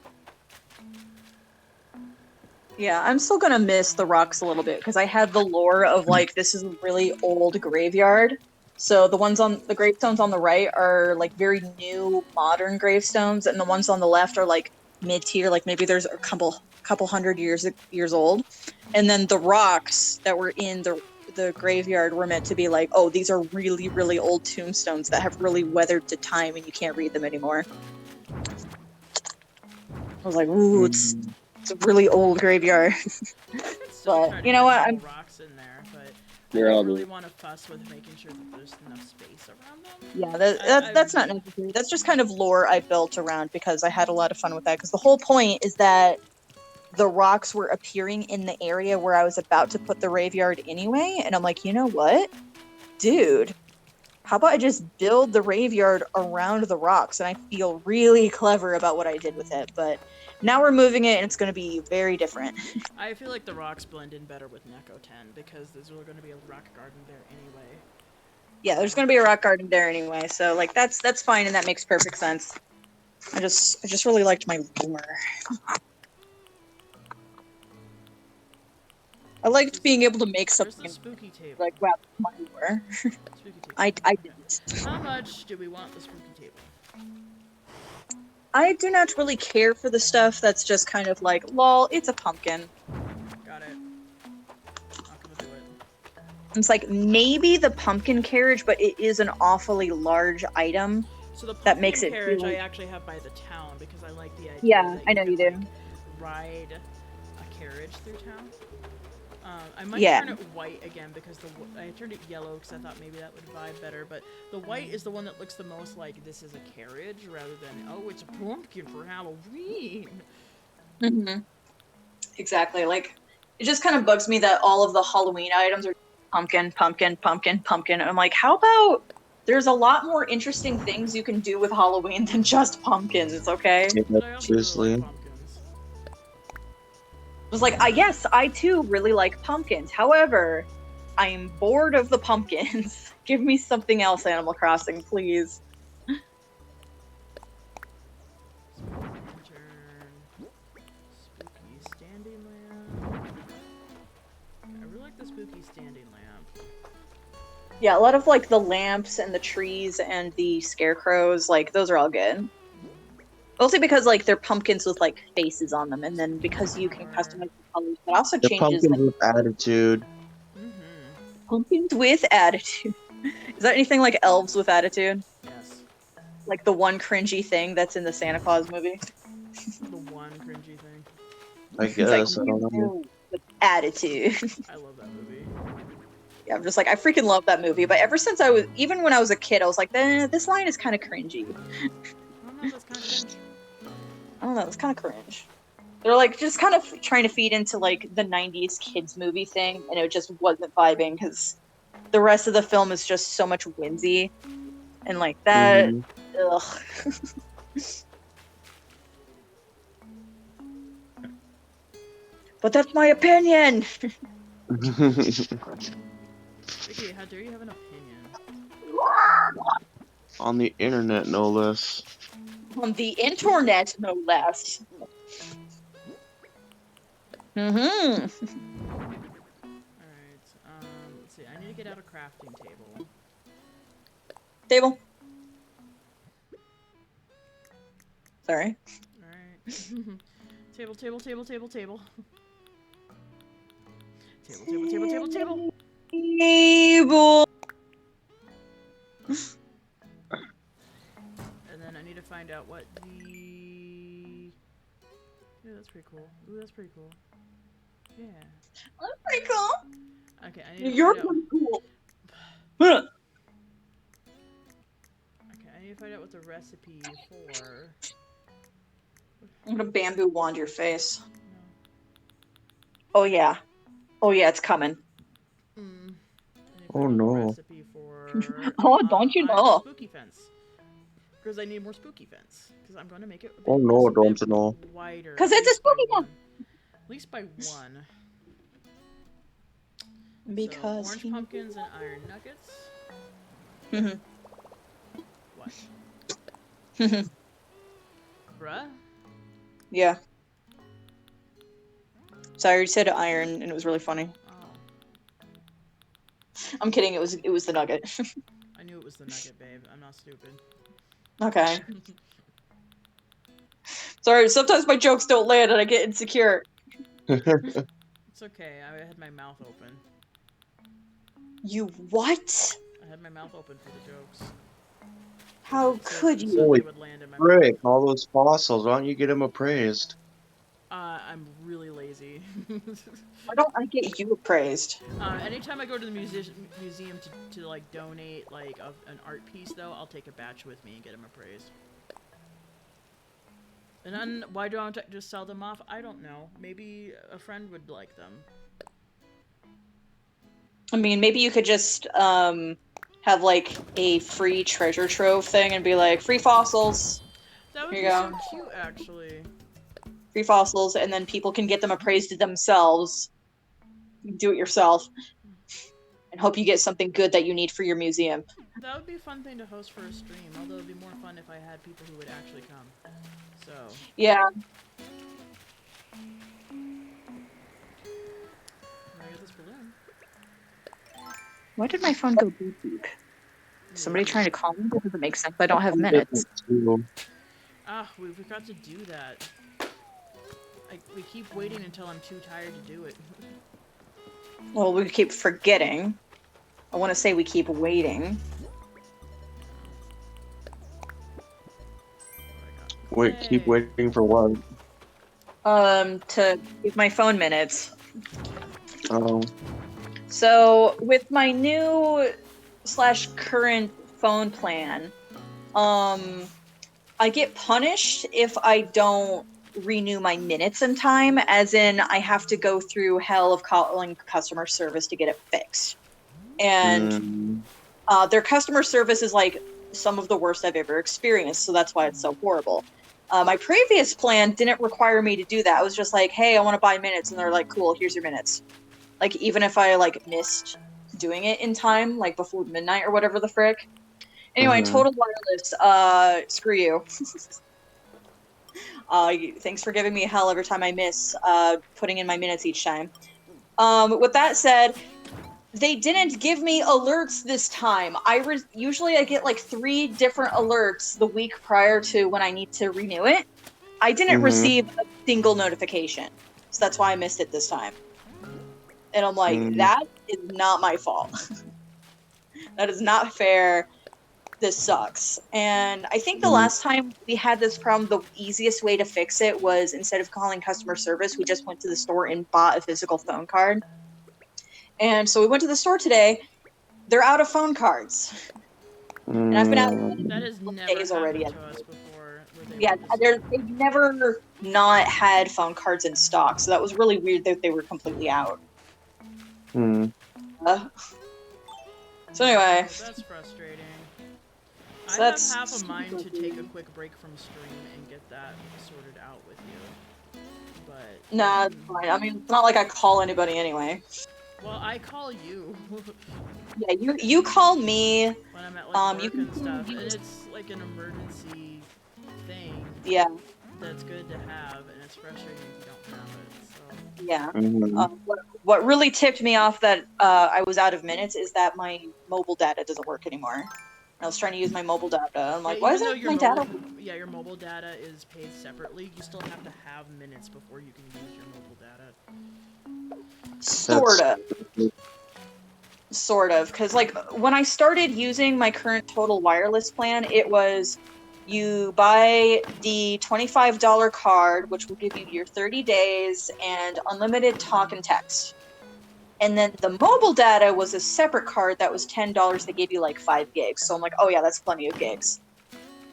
Yeah, I'm still gonna miss the rocks a little bit because I had the lore of like this is a really old graveyard. So the ones on the gravestones on the right are like very new, modern gravestones, and the ones on the left are like mid-tier, like maybe there's a couple hundred years old. And then the rocks that were in the graveyard were meant to be like, oh, these are really, really old tombstones that have really weathered to time, and you can't read them anymore. I was like, ooh, it's a really old graveyard. But you know what? I'm rocks in there, but Yeah, I I'll don't do really it. want to fuss with making sure that there's enough space around them. yeah, that's not necessary. That's just kind of lore I built around because I had a lot of fun with that. Because the whole point is that the rocks were appearing in the area where I was about to put the graveyard anyway, and I'm like, you know what, dude? How about I just build the graveyard around the rocks? And I feel really clever about what I did with it. But now we're moving it, and it's going to be very different. I feel like the rocks blend in better with Neko 10 because there's really going to be a rock garden there anyway. Yeah, there's going to be a rock garden there anyway, so like that's fine, and that makes perfect sense. I just really liked my lore. I liked being able to make Where's the something spooky table? like, wow, my lore. Spooky table. I didn't. How much do we want the spooky table? I do not really care for the stuff that's just kind of like, lol, it's a pumpkin. Got it. Not gonna do it. It's like, maybe the pumpkin carriage, but it is an awfully large item. So the pumpkin That makes it carriage feel- I actually have by the town because I like the idea Yeah, that I know you can, do. like, ride a carriage through town. I might Yeah. turn it white again because I turned it yellow because I thought maybe that would vibe better, but the white is the one that looks the most like this is a carriage rather than, oh, it's a pumpkin for Halloween. Mm-hmm. Exactly. Like, it just kind of bugs me that all of the Halloween items are pumpkin, pumpkin, pumpkin, pumpkin. And I'm like, how about there's a lot more interesting things you can do with Halloween than just pumpkins, okay? But I also really Seriously. like pumpkins. It was like, yes, I too really like pumpkins. However, I am bored of the pumpkins. Give me something else, Animal Crossing, please. Lantern. Spooky spooky standing lamp. Yeah, a lot of like the lamps and the trees and the scarecrows, like those are all good. Mostly because like they're pumpkins with like faces on them, and then because you can customize the colors, it also The changes pumpkins like with attitude. pumpkins with attitude. Is that anything like elves with attitude? Yes. Like the one cringy thing that's in the Santa Claus movie? The one cringy thing. I It's like guess. I don't know. you with attitude. I love that movie. Yeah, I'm just like I freaking love that movie. But ever since even when I was a kid, I was like, this line is kind of cringy. I don't know, that's kind of cringe. I don't know, it's kind of cringe. They're like just kind of trying to feed into like the '90s kids movie thing, and it just wasn't vibing because the rest of the film is just so much whimsy and like that. Mhm. Ugh. But that's my opinion. Vicky, how dare you have an opinion? On the internet, no less. On the internet, no less. Mm-hmm. Alright, let's see. I need to get out a crafting table. Table. Sorry. Alright. Table, table, table, table, table. Table, table, table, table, table. Table. And then I need to find out what the... Ooh, that's pretty cool. Ooh, that's pretty cool. Yeah. That's pretty cool. Okay, I need to You're find out... pretty cool. Okay, I need to find out what the recipe for... I'm gonna bamboo wand your face. No. Oh yeah. Oh yeah, it's coming. I need to Oh, find out the no. recipe for... Oh, don't you know? Spooky fence. Because I need more spooky fence. Because I'm going to make it a bit, Oh, no, just a bit don't you know. wider. 'Cause at it's a least by spooky one. fence. At least by one. Because so, orange he- pumpkins and iron nuggets. Mhm. What? Bruh? Yeah. Sorry, you said iron, and it was really funny. Oh. I'm kidding. It was the nugget. I knew it was the nugget, babe. I'm not stupid. Okay. Sorry. Sometimes my jokes don't land, and I get insecure. It's okay. I had my mouth open. You what? I had my mouth open for the jokes. How could So you? they Holy would land in my Frick, all those fossils. Why don't you get him appraised? I'm really lazy. Why don't I get you appraised? Anytime I go to the museum to like donate like an art piece, though, I'll take a batch with me and get them appraised. And then why don't I just sell them off? I don't know. Maybe a friend would like them. I mean, maybe you could just have like a free treasure trove thing and be like free fossils, That would Here be you so go. cute, actually. free fossils, and then people can get them appraised themselves. Do it yourself, and hope you get something good that you need for your museum. That would be a fun thing to host for a stream. Although it'd be more fun if I had people who would actually come. So. Yeah. I get this balloon. Why did my phone go beep beep? Somebody trying to call me? That doesn't make sense. I don't have minutes. Ah, we forgot to do that. We keep waiting until I'm too tired to do it. Well, we keep forgetting. I want to say we keep waiting. Wait, keep waiting for what? To keep my phone minutes. Oh. So, with my new / current phone plan, I get punished if I don't renew my minutes in time, as in I have to go through hell of calling customer service to get it fixed. And their customer service is like some of the worst I've ever experienced, so that's why it's so horrible. My previous plan didn't require me to do that. I was just like, hey, I want to buy minutes, and they're like, cool, here's your minutes. Like, even if I like missed doing it in time, like before midnight or whatever the frick. Anyway, Total Wireless, screw you. Thanks for giving me hell every time I miss putting in my minutes each time. With that said, they didn't give me alerts this time. Usually I get like 3 different alerts the week prior to when I need to renew it. I didn't receive a single notification, so that's why I missed it this time. And I'm like, that is not my fault. That is not fair. This sucks. And I think the last time we had this problem, the easiest way to fix it was instead of calling customer service, we just went to the store and bought a physical phone card. And so we went to the store today. They're out of phone cards. And I've been out That has never days happened already. to us before. Yeah, they've never not had phone cards in stock, so that was really weird that they were completely out. So anyway. That's frustrating. So I that's have half a mind to take a quick break from stream and get that sorted out with you. But nah, it's fine. I mean, it's not like I call anybody anyway. well, I call you. Yeah, you call me. When I'm at like work and stuff, and it's like an emergency thing. Yeah. That's good to have, and it's frustrating if you don't have it. So. Yeah. What really tipped me off that I was out of minutes is that my mobile data doesn't work anymore. I was trying to use my mobile data. I'm like, why is that my data? Yeah, your mobile data is paid separately. You still have to have minutes before you can use your mobile data. Sort of, because like when I started using my current Total Wireless plan, it was you buy the $25 card, which will give you your 30 days and unlimited talk and text. And then the mobile data was a separate card that was $10 that gave you like 5 gigs. So I'm like, oh yeah, that's plenty of gigs.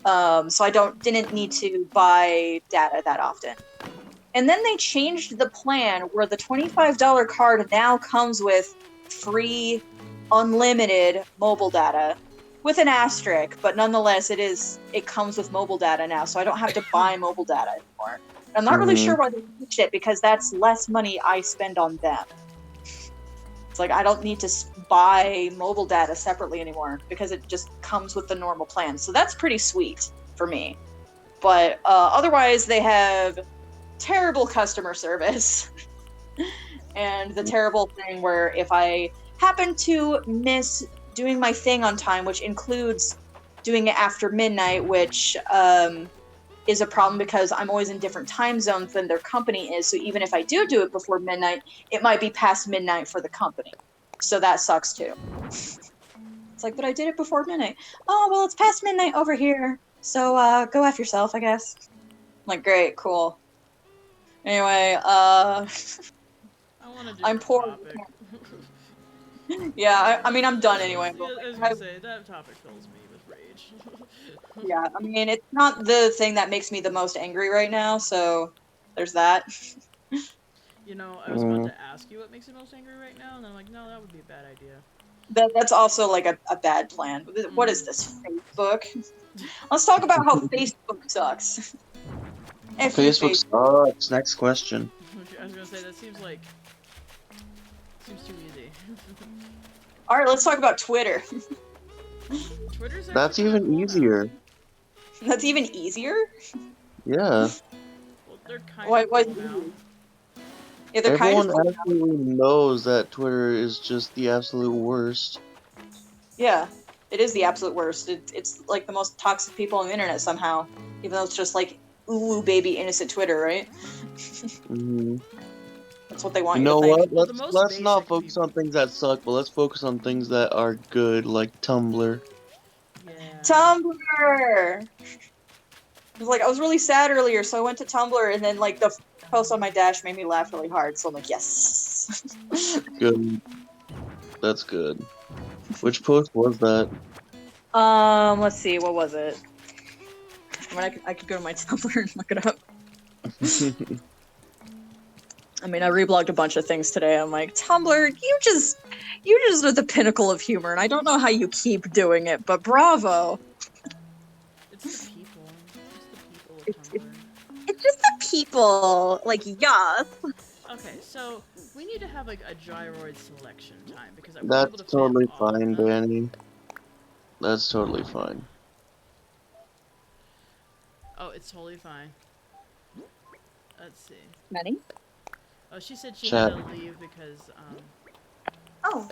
So I didn't need to buy data that often. And then they changed the plan where the $25 card now comes with free unlimited mobile data with an asterisk, but nonetheless it comes with mobile data now, so I don't have to buy mobile data anymore. And I'm not really sure why they switched it, because that's less money I spend on them. It's like I don't need to buy mobile data separately anymore because it just comes with the normal plan. So that's pretty sweet for me. But otherwise they have terrible customer service. And the terrible thing where if I happen to miss doing my thing on time, which includes doing it after midnight, which is a problem because I'm always in different time zones than their company is. So even if I do it before midnight, it might be past midnight for the company. So that sucks too. It's like, but I did it before midnight. Oh, well, it's past midnight over here. So go F yourself, I guess. I'm like, great, cool. Anyway, I'm poor. Yeah, I mean, I'm done anyway. Yeah, I was gonna say, that topic fills me with rage. Yeah, I mean, it's not the thing that makes me the most angry right now, so there's that. You know, I was about to ask you what makes you most angry right now, and I'm like, no, that would be a bad idea. That's also, like, a bad plan. What is this, Facebook? Let's talk about how Facebook sucks. Facebook sucks. Next question. I was gonna say, that seems too easy. Alright, let's talk about Twitter. That's even easier. That's even easier? Yeah. Well, they're kind of cool now. Yeah, they're Everyone kind of absolutely knows that Twitter is just the absolute worst. Yeah, it is the absolute worst. It's like the most toxic people on the internet somehow, even though it's just like, ooh, baby, innocent Twitter, right? That's what they want you know to think. what? Let's not focus on things that suck, but let's focus on things that are good, like Tumblr. Yeah. Tumblr! I was really sad earlier, so I went to Tumblr, and then, like, the post on my dash made me laugh really hard, so I'm like, yes! Good. That's good. Which post was that? Let's see, what was it? I mean, I could go to my Tumblr and look it up. I mean, I reblogged a bunch of things today. I'm like, Tumblr, you just are the pinnacle of humor, and I don't know how you keep doing it, but bravo. It's the people. It's the people of Tumblr. It's just the people. Like, yes. Okay, so we need to have like a gyroid selection time because That's totally fine, Danny. That's totally fine. Oh, it's totally fine. Let's see. Ready? Oh, she said she had to leave because Oh.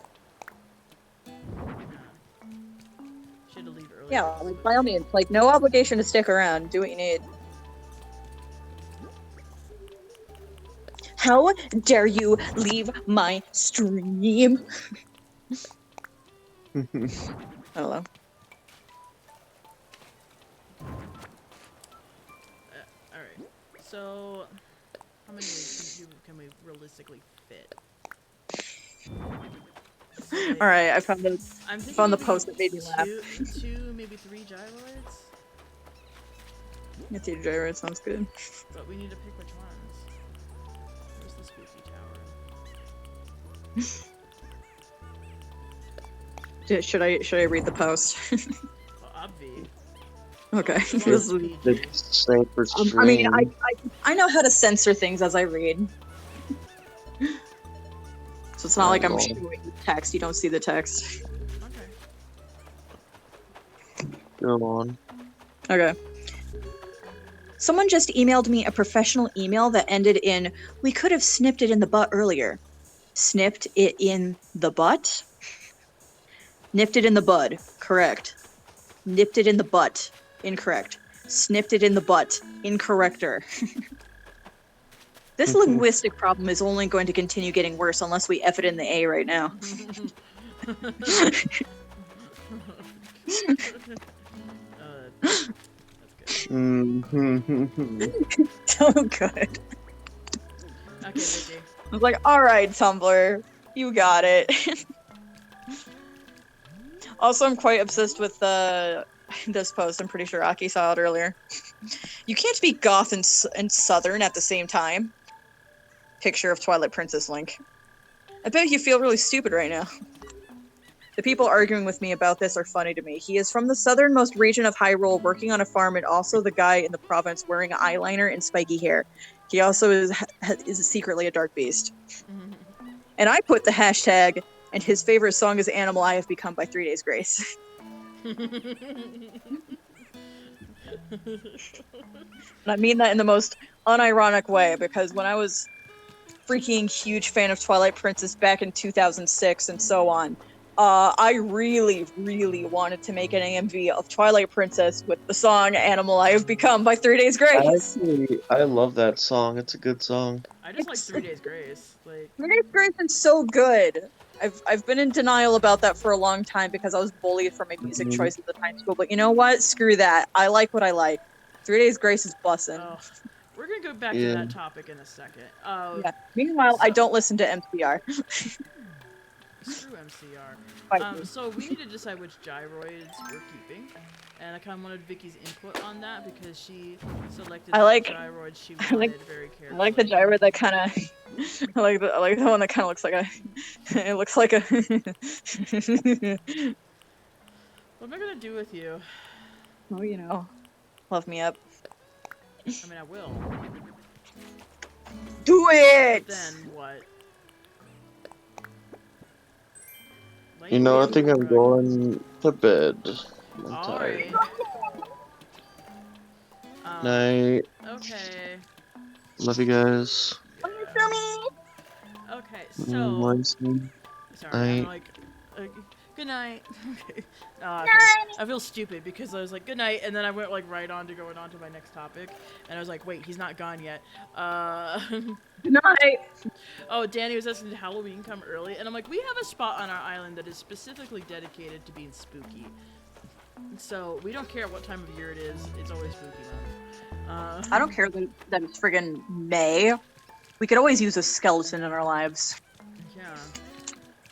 Yeah, like, by all means, like, no obligation to stick around. Do what you need. How dare you leave my stream? I don't know. Alright. So, how many can we realistically fit? So, like, Alright, I found the I'm thinking found the maybe post that made me laugh. two, maybe 3 gyroids? Yeah, Teeter Gyroid sounds good. But we need to pick which ones. Where's the spooky tower? Should I read the post? Well, obvi. Okay. As long This as is- it's PG. It's safe for stream. I mean, I know how to censor things as I read. So it's not like I'm Oh. showing you text. You don't see the text. Okay. Go on. Okay. Someone just emailed me a professional email that ended in, "We could have snipped it in the butt earlier." Snipped it in the butt? Nipped it in the bud. Correct. Nipped it in the butt. Incorrect. Snipped it in the butt. Incorrector. This linguistic problem is only going to continue getting worse unless we F it in the A right now. That's good. So good. Okay, Vicky. I was like, alright, Tumblr, you got it. Also, I'm quite obsessed with this post. I'm pretty sure Aki saw it earlier. You can't be goth and southern at the same time. Picture of Twilight Princess link. I bet you feel really stupid right now. The people arguing with me about this are funny to me. He is from the southernmost region of Hyrule, working on a farm, and also the guy in the province wearing eyeliner and spiky hair. He also is secretly a dark beast. And I put the hashtag, and his favorite song is Animal I Have Become by 3 Days Grace. And I mean that in the most unironic way, because when I was freaking huge fan of Twilight Princess back in 2006 and so on, I really, really wanted to make an AMV of Twilight Princess with the song Animal I Have Become by 3 Days Grace. I love that song. It's a good song. I just like 3 Days Grace. Like 3 Days Grace is so good. I've been in denial about that for a long time because I was bullied for my music choice at the time school, but you know what? Screw that. I like what I like. 3 Days Grace is bussin'. Oh, we're gonna go back to Yeah. that topic in a second. Yeah. Meanwhile, I don't listen to MCR. Screw MCR. Fight me. So we need to decide which gyroids we're keeping, and I kind of wanted Vicky's input on that because she selected I like- the gyroids she I like- wanted very carefully. I like the gyro that kind of. I like the one that kind of looks like a. It looks like a. What am I gonna do with you? Oh, you know, love me up. I mean, I will. Do it. Then what? You know, I Lightning think I'm rug. going to bed. I'm Alright. tired. Night. Okay. Love you guys. Okay, Mm, so. mine's me. Sorry, I'm Night. like, good night. Okay. I feel stupid because I was like, good night, and then I went like right on to going on to my next topic, and I was like, wait, he's not gone yet. Good night. Oh, Danny was asking, did Halloween come early? And I'm like, we have a spot on our island that is specifically dedicated to being spooky. So we don't care what time of year it is, it's always spooky month. I don't care that it's friggin' May. We could always use a skeleton in our lives. Yeah.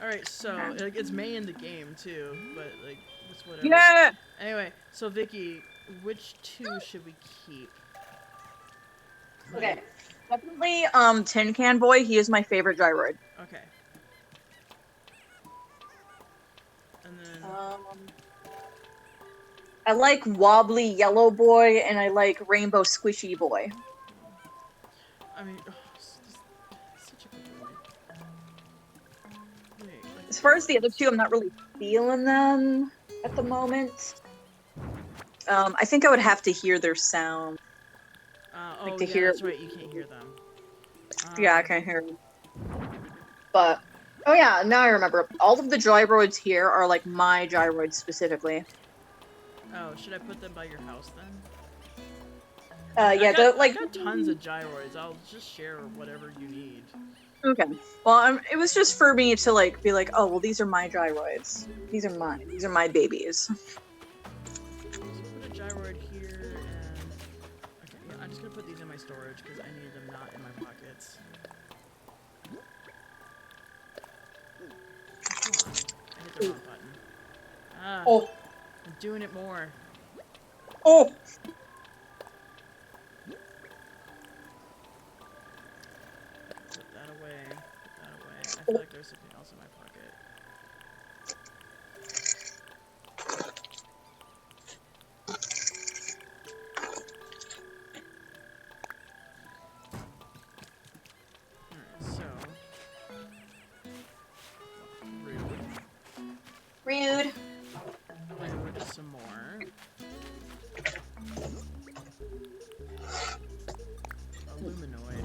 Alright, so, like, it's May in the game, too, but, like, it's whatever. Yeah. Anyway, so Vicky, which 2 should we keep? Okay. Definitely, Tin Can Boy. He is my favorite gyroid. Okay. And then, I like Wobbly Yellow Boy, and I like Rainbow Squishy Boy. I mean, it's such a good boy. Wait, like, As far as the other two, I'm not really feeling them at the moment. I think I would have to hear their sound. oh, to yeah, hear- that's right, you can't hear them. Yeah, I can't hear them. But, oh yeah, now I remember. All of the gyroids here are like my gyroids specifically. Oh, should I put them by your house then? Yeah, I got tons of gyroids. I'll just share whatever you need. Okay. Well, it was just for me to like be like, oh, well, these are my gyroids. These are mine. These are my babies. So put a gyroid here, and okay, yeah, I'm just gonna put these in my storage because I need them not in my pockets. Come on, I hit the wrong button. Ah, Oh, I'm doing it more. oh. Put that away. Put that away. I feel like there's something else in my pocket. Alright, so. Rude. Rude. Rude, some more. A luminoid.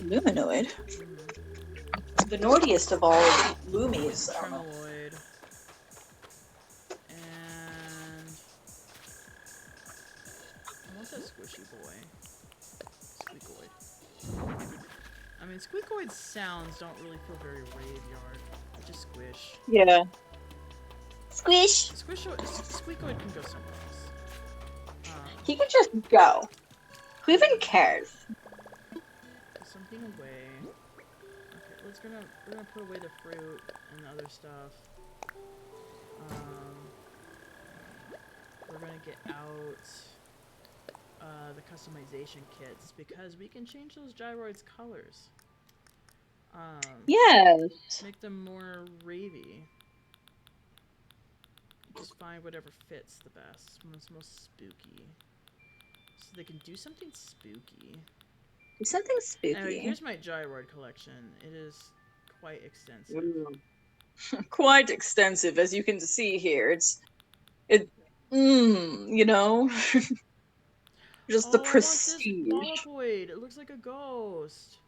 Luminoid. Mhm. The naughtiest of all loomies. I don't know. Tremoloid. And I want that squishy boy. Squeakoid. I mean, squeakoid sounds don't really feel very graveyard. Just squish. Yeah. Squish. Squeakoid can go somewhere else. He could just go. Who even cares? Put something away. Okay, we're gonna put away the fruit and the other stuff. We're gonna get out the customization kits because we can change those gyroids' colors. Yes. Make them more ravey. Just find whatever fits the best. What's most spooky. So they can do something spooky. Do something spooky. Anyway, here's my gyroid collection. It is quite extensive. Quite extensive, as you can see here. You know, just the prestige. I want this Mollipoid. It looks like a ghost.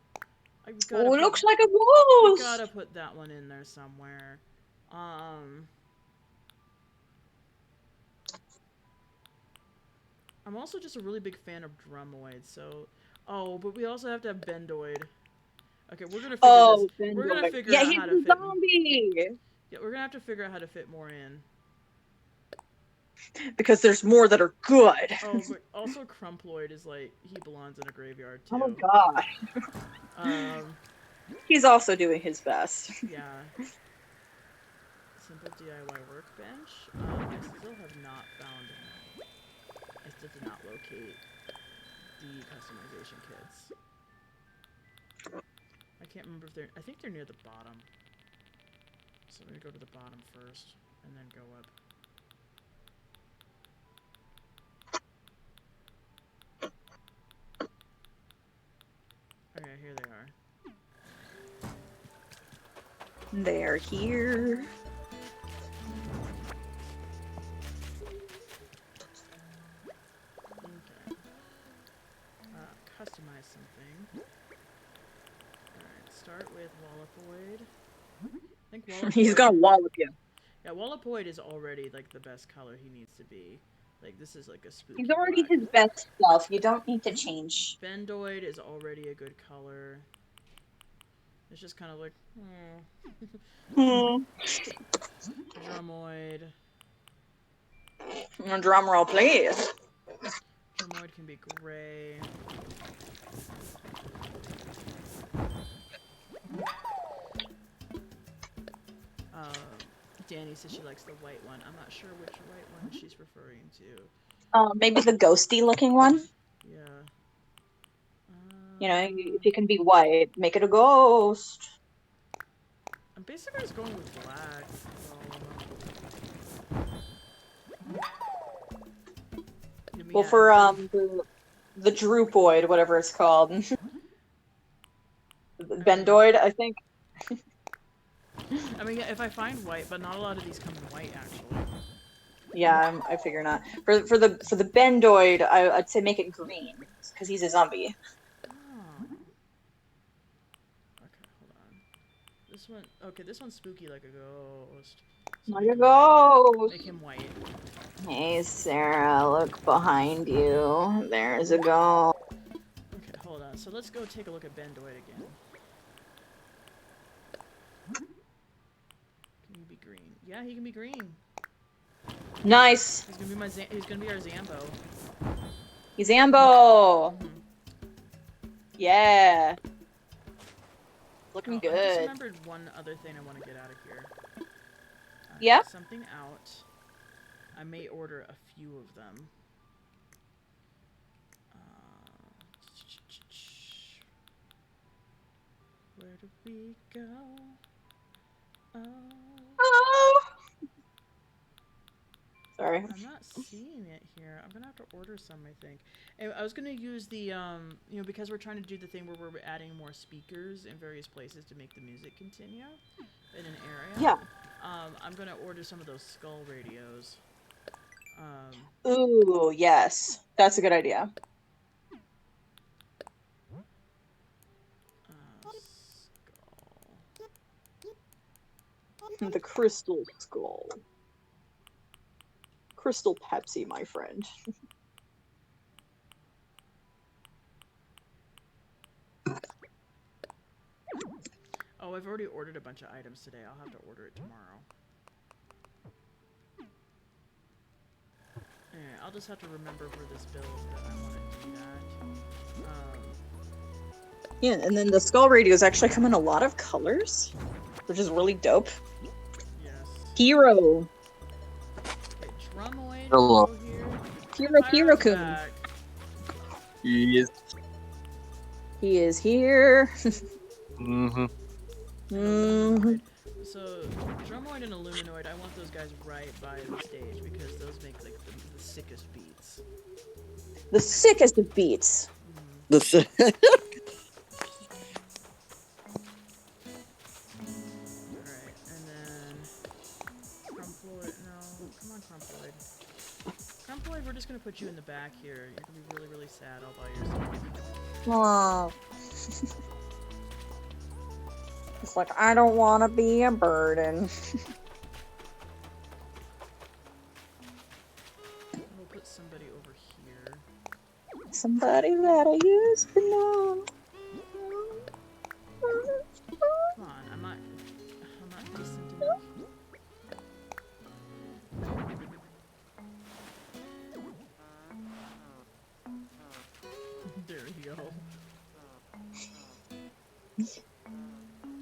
Oh, it looks like a ghost. We gotta put that one in there somewhere. I'm also just a really big fan of Drumoid, so... Oh, but we also have to have Bendoid. Okay, we're gonna figure this... Bendoid. We're gonna figure out how to he's a fit... zombie! Yeah, we're gonna have to figure out how to fit more in. Because there's more that are good. Oh, but also Crumploid is like... He belongs in a graveyard, too. Oh, God. He's also doing his best. Yeah. Simple DIY workbench. I still have not found... I still did not locate the customization kits. I can't remember if they're... I think they're near the bottom. So I'm gonna go to the bottom first, and then go up. Okay, here they are. They're here. Okay. Customize something. Alright, start with Wallopoid. I think Wallopoid... He's gonna wallop you. Yeah, Wallopoid is already, like, the best color he needs to be. Like, this is, like, a spooky He's already black. his best self. You don't need to change. Bendoid is already a good color. It's just kind of like, Drumoid. Drum roll, please. Drumoid can be gray. Danny says she likes the white one. I'm not sure which white one she's referring to. Maybe the ghosty looking one. Yeah. You know, if you can be white, make it a ghost. I'm basically just going with black. Well, for the Droopoid, whatever it's called, Bendoid, I think. I mean, yeah, if I find white, but not a lot of these come in white, actually. Yeah, I figure not. For the Bendoid, I'd say make it green, because he's a zombie. Oh. Okay, hold on. This one, okay, this one's spooky like a ghost. So Like make a him white. ghost. Make him white. Hey, Sarah, look behind you. There's a ghost. Okay, hold on. So let's go take a look at Bendoid again. Can he be green? Yeah, he can be green. Nice. He's gonna be he's gonna be our Zambo. He's Ambo. Mhm. Yeah. Looking Oh, I just good. remembered one other thing I want to get out of here. Yeah? Something out. I may order a few of them. Where do we go? Oh. Oh. Sorry. I'm not seeing it here. I'm gonna have to order some, I think. And I was gonna use the, you know, because we're trying to do the thing where we're adding more speakers in various places to make the music continue in an area. Yeah. I'm gonna order some of those skull radios. Ooh, yes. That's a good idea. Skull. The crystal skull. Crystal Pepsi, my friend. Oh, I've already ordered a bunch of items today. I'll have to order it tomorrow. Yeah, I'll just have to remember for this build that I want to do that. Yeah, and then the skull radios actually come in a lot of colors, which is really dope. Yes. Hero. Okay, Drumoid. Hello. Go here. Hero Pyro's Kun. back. Yes. He is here. Mm-hmm. Mhm. So, Drumoid and Illuminoid, I want those guys right by the stage because those make like the sickest beats. The sickest of beats. This. Alright, and then Crumploid, no, come on Crumploid. Crumploid, we're just gonna put you in the back here. You're gonna be really, really sad all by yourself. Aw. It's like, I don't want to be a burden. We'll put somebody over here. Somebody that I used to know. Come on, I'm not decent enough. There we go.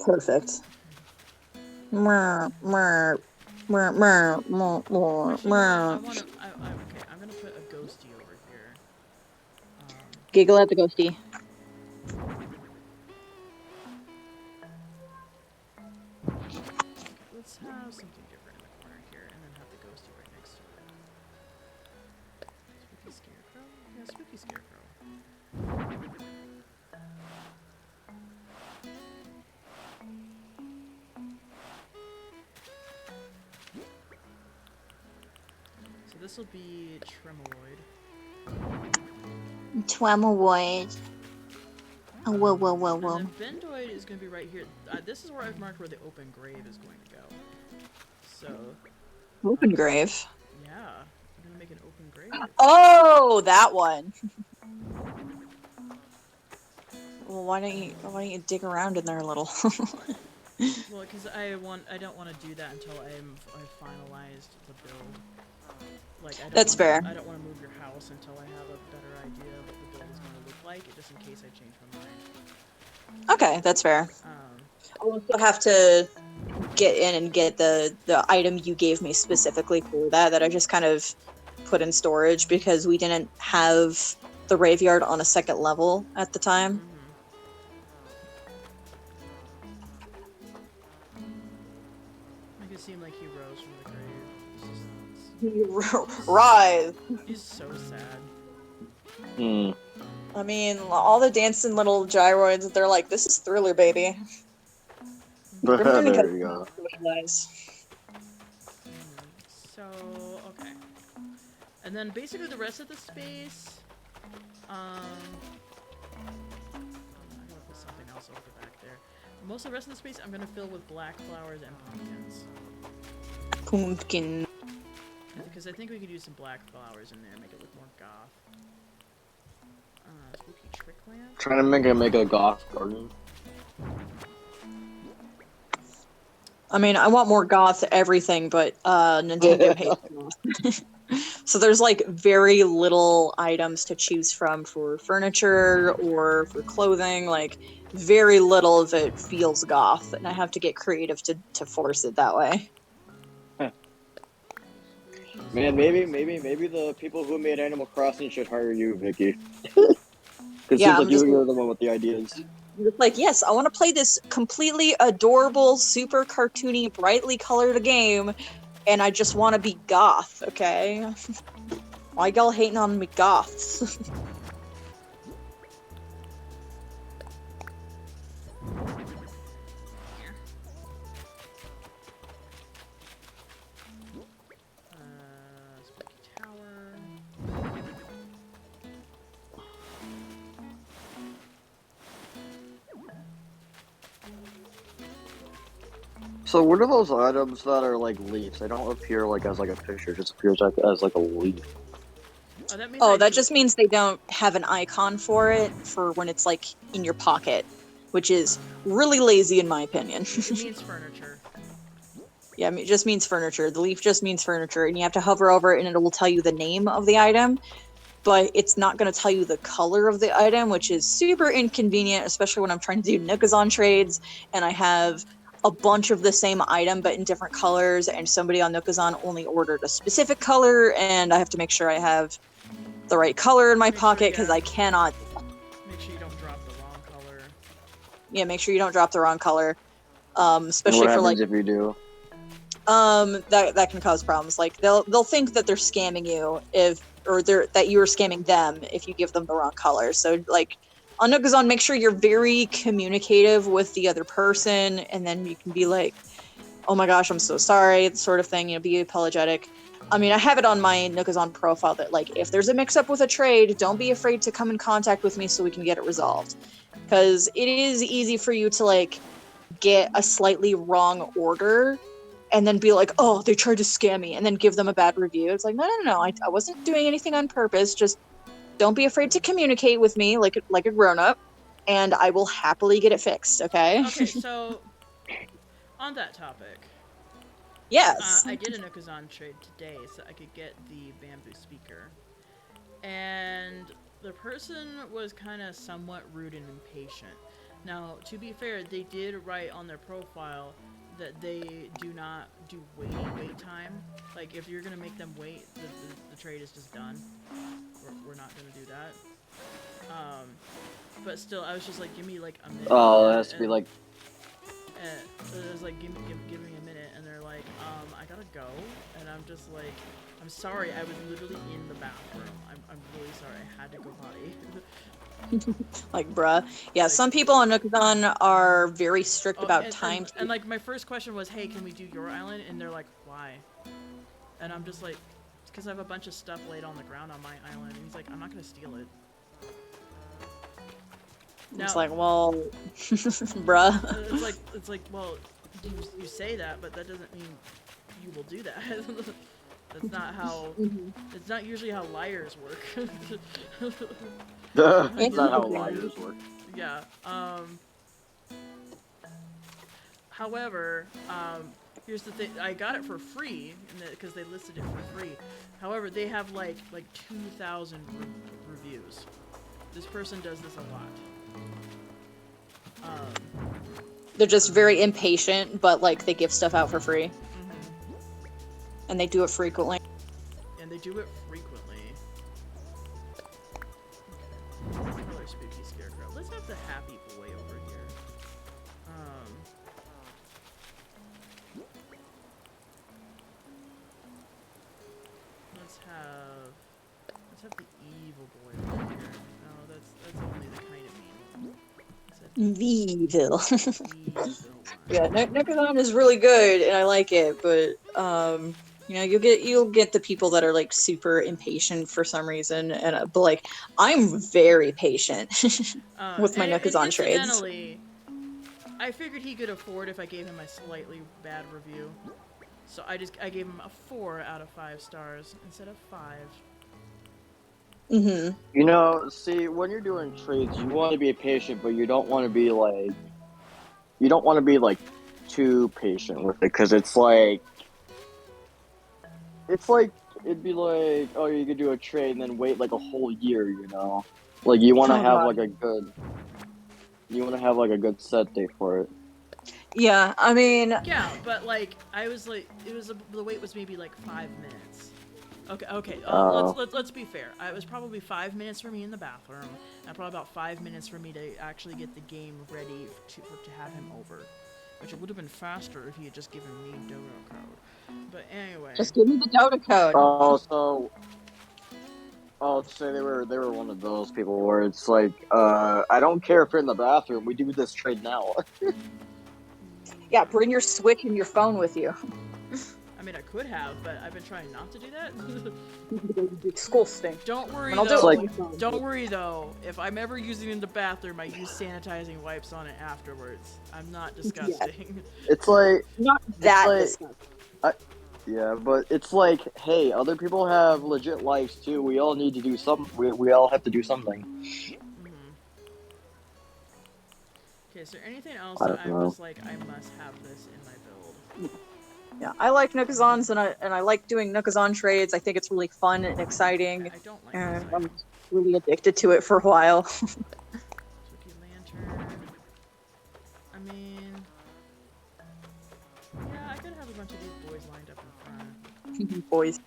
Perfect. Mer, mer, mer, mer, mer, mer, Actually, mer. okay, I'm gonna put a ghosty over here. Giggle at the ghosty. Let's have something different in the corner here, and then have the ghosty right next to it. Spooky Scarecrow? Yeah, Spooky Scarecrow. So this will be Tremoid. Twamoid. Oh, whoa, whoa, whoa, whoa. And then Bendoid is going to be right here. This is where I've marked where the open grave is going to go. So, Open grave. yeah, I'm going to make an open grave. Oh, that one. Well, why don't you dig around in there a little? Well, because I don't want to do that until I've finalized the build. Like, That's fair. I don't want to move your house until I have a better idea of what the build is going to look like, just in case I change my mind. Okay, that's fair. I'll also have to get in and get the item you gave me specifically for that I just kind of put in storage because we didn't have the graveyard on a second level at the time. Make it seem like he rose from the grave. Rise. He's so sad. Hmm. I mean, all the dancing little gyroids, they're like, this is Thriller, baby. There you go. So, okay. And then basically the rest of the space, I gotta put something else over back there. most of the rest of the space I'm gonna fill with black flowers and pumpkins. Pumpkin. Because I think we could use some black flowers in there, make it look more goth. Spooky trick lamp. Trying to make a goth garden. I mean, I want more goth everything, but Nintendo hates goth. So there's like very little items to choose from for furniture or for clothing. Like very little of it feels goth, and I have to get creative to force it that way. Man, maybe the people who made Animal Crossing should hire you, Vicky. Because Yeah, seems like you're the one with the ideas. It's like, yes, I want to play this completely adorable, super cartoony, brightly colored game, and I just want to be goth, okay? Why y'all hating on me goths? Spooky tower. So what are those items that are like leaves? They don't appear like as like a picture, it just appears like as like a leaf. Oh, that means Oh, that just means they don't have an icon for it for when it's like in your pocket, which is really lazy in my opinion. It means furniture. Yeah, it just means furniture. The leaf just means furniture, and you have to hover over it and it will tell you the name of the item, but it's not going to tell you the color of the item, which is super inconvenient, especially when I'm trying to do Nookazon trades, and I have a bunch of the same item but in different colors, and somebody on Nookazon only ordered a specific color, and I have to make sure I have the right color in my pocket because I cannot. Make sure you don't drop the wrong color. Yeah, make sure you don't drop the wrong color. Especially And what for like happens if you do? that can cause problems. Like they'll think that they're scamming you that you are scamming them if you give them the wrong color. So like on Nookazon, make sure you're very communicative with the other person, and then you can be like, "Oh my gosh, I'm so sorry," sort of thing. You know, be apologetic. I mean, I have it on my Nookazon profile that like if there's a mix-up with a trade, don't be afraid to come in contact with me so we can get it resolved. Because it is easy for you to like get a slightly wrong order and then be like, oh, they tried to scam me, and then give them a bad review. It's like, no, I wasn't doing anything on purpose. Just don't be afraid to communicate with me like a grown-up, and I will happily get it fixed, okay? Okay, so on that topic, Yes. I did a Nookazon trade today so I could get the bamboo speaker, and the person was kind of somewhat rude and impatient. Now, to be fair, they did write on their profile that they do not do wait time. Like, if you're gonna make them wait, the trade is just done. We're not gonna do that. But still, I was just like, give me like a minute. Oh, it has to be like. It was like, give me a minute, and they're like, I gotta go, and I'm just like, I'm sorry, I was literally in the bathroom. I'm really sorry, I had to go potty. Like, bruh. Yeah, some people on Nookazon are very strict about time. And like, my first question was, hey, can we do your island? And they're like, why? And I'm just like, it's because I have a bunch of stuff laid on the ground on my island. And he's like, I'm not gonna steal it. It's like, well, bruh. It's like, well, you say that, but that doesn't mean you will do that. That's not how. It's not usually how liars work. That's not how liars work. Yeah. However, here's the thing. I got it for free because they listed it for free. However, they have like 2,000 reviews. This person does this a lot. They're just very impatient, but like they give stuff out for free. And they do it frequently. And they do it frequently. Okay. Another spooky scarecrow. Let's have the happy boy over here. Let's have the evil boy over here. No, that's only the kind of mean. Evil. Evil. Yeah, Nookazon is really good, and I like it, but you know, you'll get the people that are like super impatient for some reason, and but like I'm very patient with my Nookazon trades. Incidentally, I figured he could afford if I gave him a slightly bad review. So I gave him a 4 out of 5 stars instead of 5. Mm-hmm. You know, see, when you're doing trades, you want to be patient, but you don't want to be like, too patient with it, because it'd be like, oh, you could do a trade and then wait like a whole year, you know? Like, you want to Oh, have God. like a good set date for it. Yeah, I mean, Yeah, but like I was like, the wait was maybe like 5 minutes. Okay. Let's be fair. It was probably 5 minutes for me in the bathroom, and probably about 5 minutes for me to actually get the game ready to have him over, which it would have been faster if he had just given me dodo code. But anyway. just give me the Dota code. So they were one of those people where it's like, I don't care if you're in the bathroom, we do this trade now. Yeah, bring your Switch and your phone with you. I mean, I could have, but I've been trying not to do that. School stink. Don't worry And I'll though. do it. Don't worry though. If I'm ever using it in the bathroom, I use sanitizing wipes on it afterwards. I'm not disgusting. It's like, Not that like- disgusting. yeah, but it's like, hey, other people have legit lives too. We all need to do something. We all have to do something. Okay, is there anything else I that don't I'm know. just like, I must have this in my build? Yeah, I like Nookazons, and I like doing Nookazon trades. I think it's really fun and exciting, I don't like and this. I'm really addicted to it for a while. Spooky Lantern. I mean, yeah, I could have a bunch of these boys lined up in front. Boys.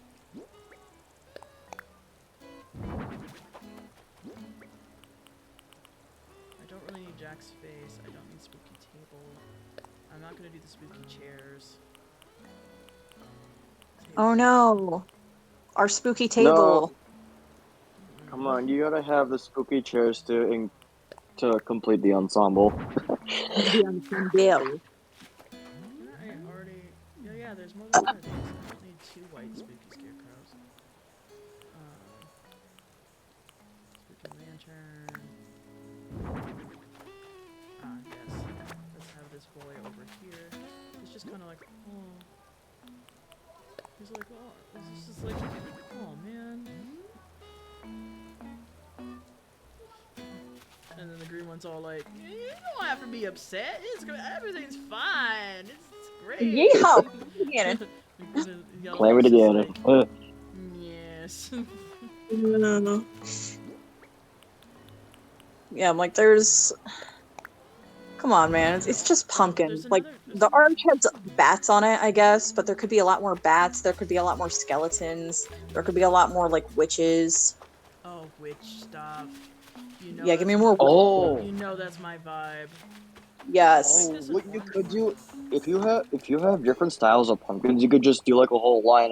I don't really need Jack's face. I don't need spooky table. I'm not gonna do the spooky chairs. Oh no, our spooky table. Come on, you gotta have the spooky chairs to complete the ensemble. Yeah. I already. Yeah, there's more than one of these. I don't need 2 white spooky scarecrows. Spooky lantern. Yes. Let's have this boy over here. He's just kind of like, oh. He's like, oh. He's just like, oh man. And then the green one's all like, you don't have to be upset. Everything's fine. It's great. Yeah. Play with together. Yes. Yeah, I'm like, there's. Come on, man. It's just pumpkin. There's Like, another- the arch has bats on it, I guess, but there could be a lot more bats. There could be a lot more skeletons. There could be a lot more, like, witches. Oh, witch stuff. You know Yeah, give me that's- more. Oh, You know that's my vibe. Yes. oh, what you could do if you have different styles of pumpkins, you could just do like a whole line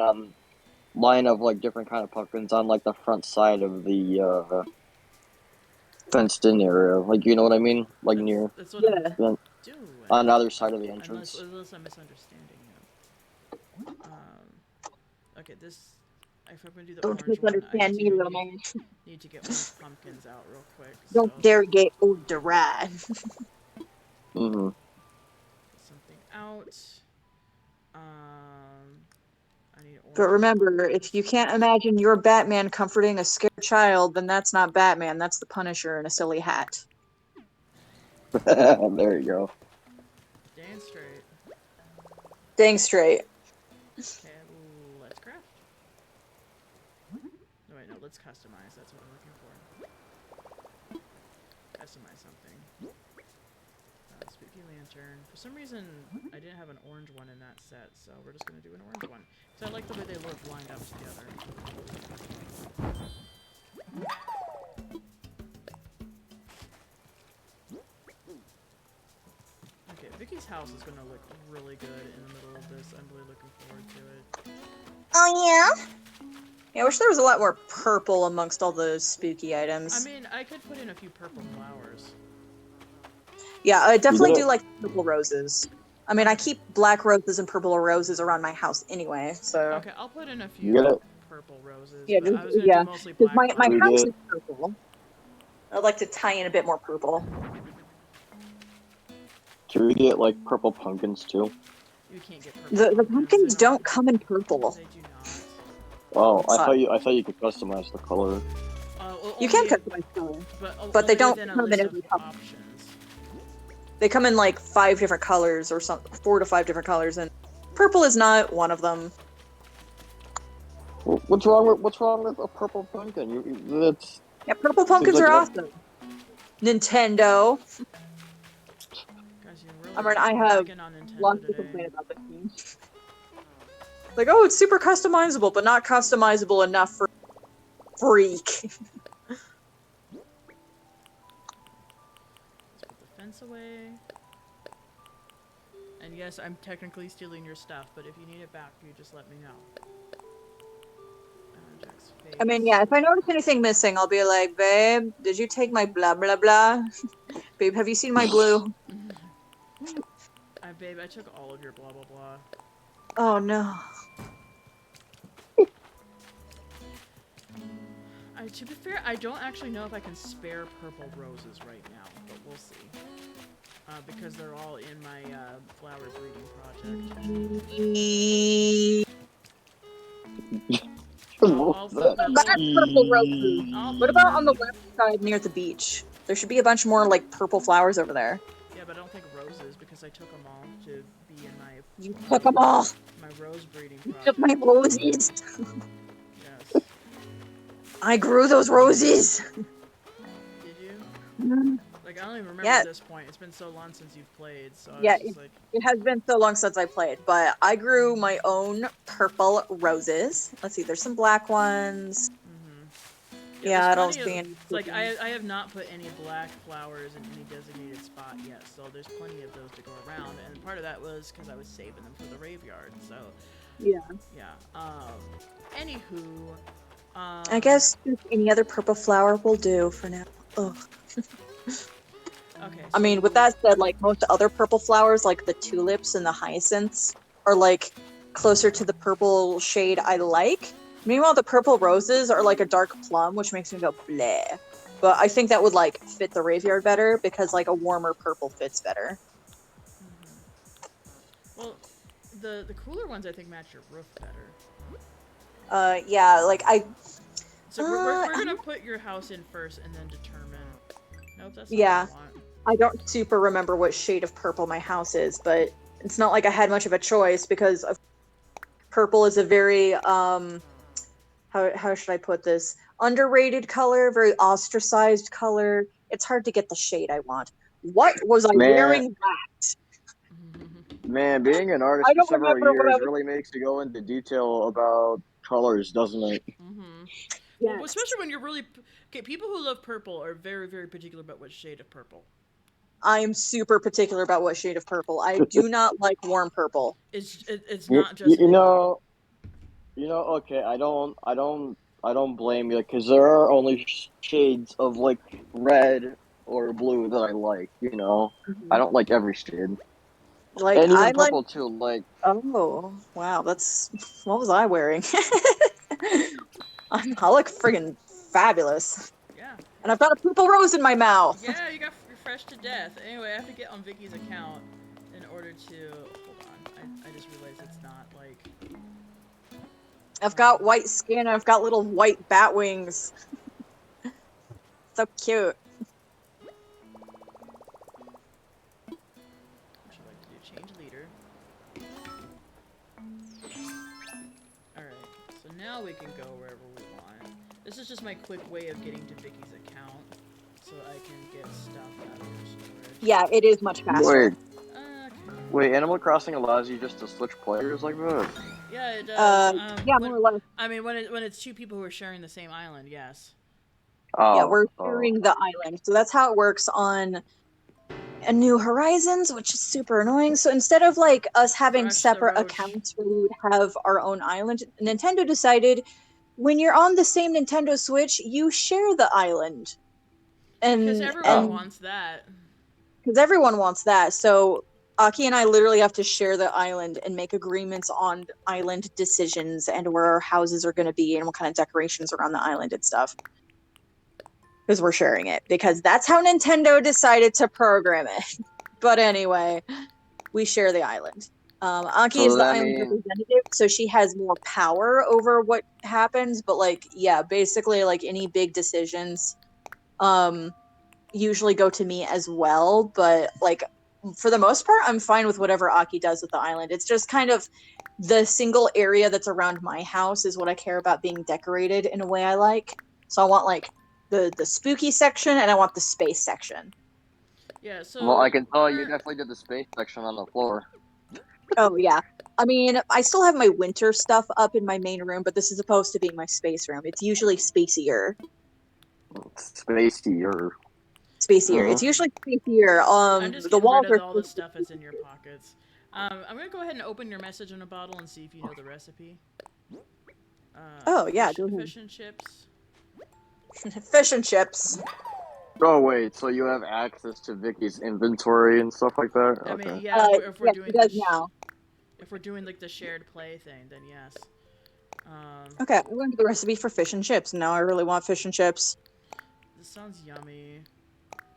of like different kind of pumpkins on like the front side of the fenced in area. Like, you know what I mean? Like near That's what Yeah. I'm doing. on the other side of the entrance. Unless I'm misunderstanding you. Okay, this. If I'm gonna do the Don't orange one, misunderstand me, little man. need to get one of the pumpkins out real quick. Don't so dare get old to ride. Mm-hmm. get something out. I need orange. But remember, if you can't imagine your Batman comforting a scared child, then that's not Batman. That's the Punisher in a silly hat. There you go. Dang straight. Dang straight. Okay, let's craft. No, wait, no, let's customize. That's what I'm looking for. Customize something. Spooky lantern. For some reason, I didn't have an orange one in that set, so we're just gonna do an orange one. Because I like the way they look lined up together. Okay, Vicky's house is gonna look really good in the middle of this. I'm really looking forward to it. Oh, yeah? Yeah, I wish there was a lot more purple amongst all those spooky items. I mean, I could put in a few purple flowers. Yeah, I definitely Yeah. do like purple roses. I mean, I keep black roses and purple roses around my house anyway, so... Okay, I'll put in a few You gotta- purple roses. Yeah, but I was gonna yeah, do mostly Because black. my We house did. is purple. I'd like to tie in a bit more purple. Should we get like purple pumpkins too? You can't get purple The pumpkins They don't come in purple. They do not. Oh, I Sorry. thought you could customize the color. You can Only- customize color. but they only don't within a come in list every of color. options. They come in like 5 different colors or something, 4 to 5 different colors, and purple is not one of them. What's wrong with a purple pumpkin? That's Yeah, purple pumpkins like are that- awesome. Nintendo. Guys, you're really I mean, I have picking on Nintendo Lots to today. complain about this game. Like, oh, it's super customizable, but not customizable enough for freak. Let's put the fence away. And yes, I'm technically stealing your stuff, but if you need it back, you just let me know. Jack's I mean, face. yeah, if I notice anything missing, I'll be like, babe, did you take my blah blah blah? Babe, have you seen my blue? Babe, I took all of your blah blah blah. Oh no. To be fair, I don't actually know if I can spare purple roses right now, but we'll see. Because they're all in my flower breeding project. What's that? That's purple roses. I'll What put about on the them- left side near the beach? There should be a bunch more like purple flowers over there. Yeah, but I don't think roses because I took them all to be in my You took them all. my rose breeding You project. took my roses. Yes. I grew those roses. Did you? Mm. Like I don't even remember Yeah. at this point. It's been so long since you've played, so I Yeah, was just like, It has been so long since I played, but I grew my own purple roses. Let's see, there's some black ones. Yeah, there's I don't plenty see of- any. Like I have not put any black flowers in any designated spot yet, so there's plenty of those to go around. And part of that was because I was saving them for the graveyard. So Yeah. yeah. Anywho. I guess any other purple flower will do for now. Ugh. Okay. I mean, with that said, like most other purple flowers, like the tulips and the hyacinths, are like closer to the purple shade I like. Meanwhile, the purple roses are like a dark plum, which makes me go bleh. But I think that would like fit the graveyard better because like a warmer purple fits better. Well, the cooler ones I think match your roof better. Yeah, like So we're gonna put your house in first and then determine. Nope, that's not Yeah. what I want. I don't super remember what shade of purple my house is, but it's not like I had much of a choice because purple is a very how should I put this? Underrated color, very ostracized color. It's hard to get the shade I want. What was I Man. wearing that? Man, being an artist I for don't several remember what I years was- really makes you go into detail about colors, doesn't it? Well, Yes. especially when you're really okay. People who love purple are very, very particular about what shade of purple. I am super particular about what shade of purple. I do not like warm purple. It's You, not just you know, okay, I don't blame you because there are only shades of like red or blue that I like. You know, I don't like every shade, Like and even I like. purple too. Like, Oh wow, that's what was I wearing? I look friggin' fabulous, yeah, and I've got a purple rose in my mouth. yeah. You're fresh to death. Anyway, I have to get on Vicky's account in order to hold on. I just realized it's not like. I've got white skin. I've got little white bat wings. So cute. What should I like to do? Change leader. Alright, so now we can go wherever we want. This is just my quick way of getting to Vicky's account, so I can get stuff out of her storage. Yeah, it is much faster. wait, Animal Crossing allows you just to switch players like that? Yeah, it does. Yeah, more or less. I mean, when it's two people who are sharing the same island, yes. Yeah, Oh, we're sharing the island, so that's how it works on a New Horizons, which is super annoying. So instead of like us having Crush the separate roach. accounts where we would have our own island, Nintendo decided when you're on the same Nintendo Switch, you share the island. Because And everyone wants that. because everyone wants that. So Aki and I literally have to share the island and make agreements on island decisions and where our houses are going to be and what kind of decorations are on the island and stuff. Because we're sharing it. Because that's how Nintendo decided to program it. But anyway, we share the island. Aki So is the I island mean, representative, so she has more power over what happens. But like, yeah, basically, like any big decisions, usually go to me as well. But like, for the most part, I'm fine with whatever Aki does with the island. It's just kind of the single area that's around my house is what I care about being decorated in a way I like. So I want like the spooky section, and I want the space section. Yeah, so well, I can tell you definitely did the space section on the floor. Oh yeah. I mean, I still have my winter stuff up in my main room, but this is supposed to be my space room. It's usually spacier. Spacey or Spacier. It's usually spacier. I'm just The getting walls rid of are all the stuff that's in your pockets. I'm gonna go ahead and open your message in a bottle and see if you know the recipe. Oh, yeah, go ahead. Fish and chips. fish and chips. Oh wait, so you have access to Vicky's inventory and stuff like that? I mean, Okay. yeah, if we're Yes, doing he does the now. if we're doing like the shared play thing, then yes. Okay, I went to the recipe for fish and chips. Now I really want fish and chips. This sounds yummy.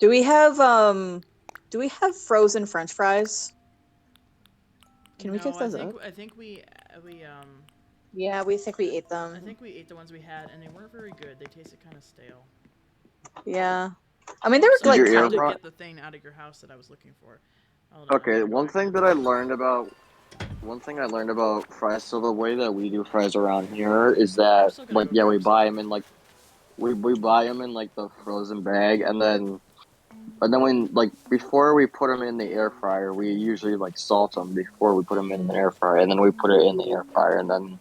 Do we have frozen French fries? Can we No, give those up? I think we Yeah, we think we ate them. I think we ate the ones we had, and they weren't very good. They tasted kind of stale. Yeah. I mean, they were So like Did you kind air of. fry- get the thing out of your house that I was looking for. Hold on, Okay, I'll go one back thing and that look. I learned about fries, so the way that we do fries around here is that, still gonna like, go yeah, we grab buy some. them in, like, we buy them in, like, the frozen bag, and then when, like, before we put them in the air fryer, we usually, like, salt them before we put them in the air fryer, and then we put it in the air fryer, and then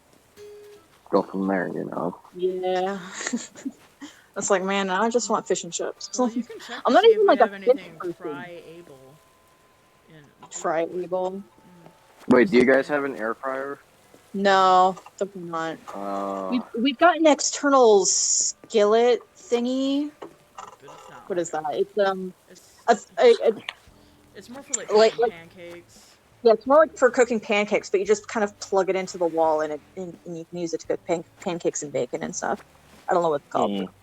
go from there, you know? Yeah. It's like, man, I just want fish and chips. Well, you can check I'm to not see if even we like a have fish anything person. fry-able. Fry able. Wait, do you guys have an air fryer? No, definitely not. We've got an external skillet thingy. But it's not What like is that? It's, it's more for like like pancakes. yeah, it's more like for cooking pancakes, but you just kind of plug it into the wall and you can use it to cook pancakes and bacon and stuff. I don't know what it's called. But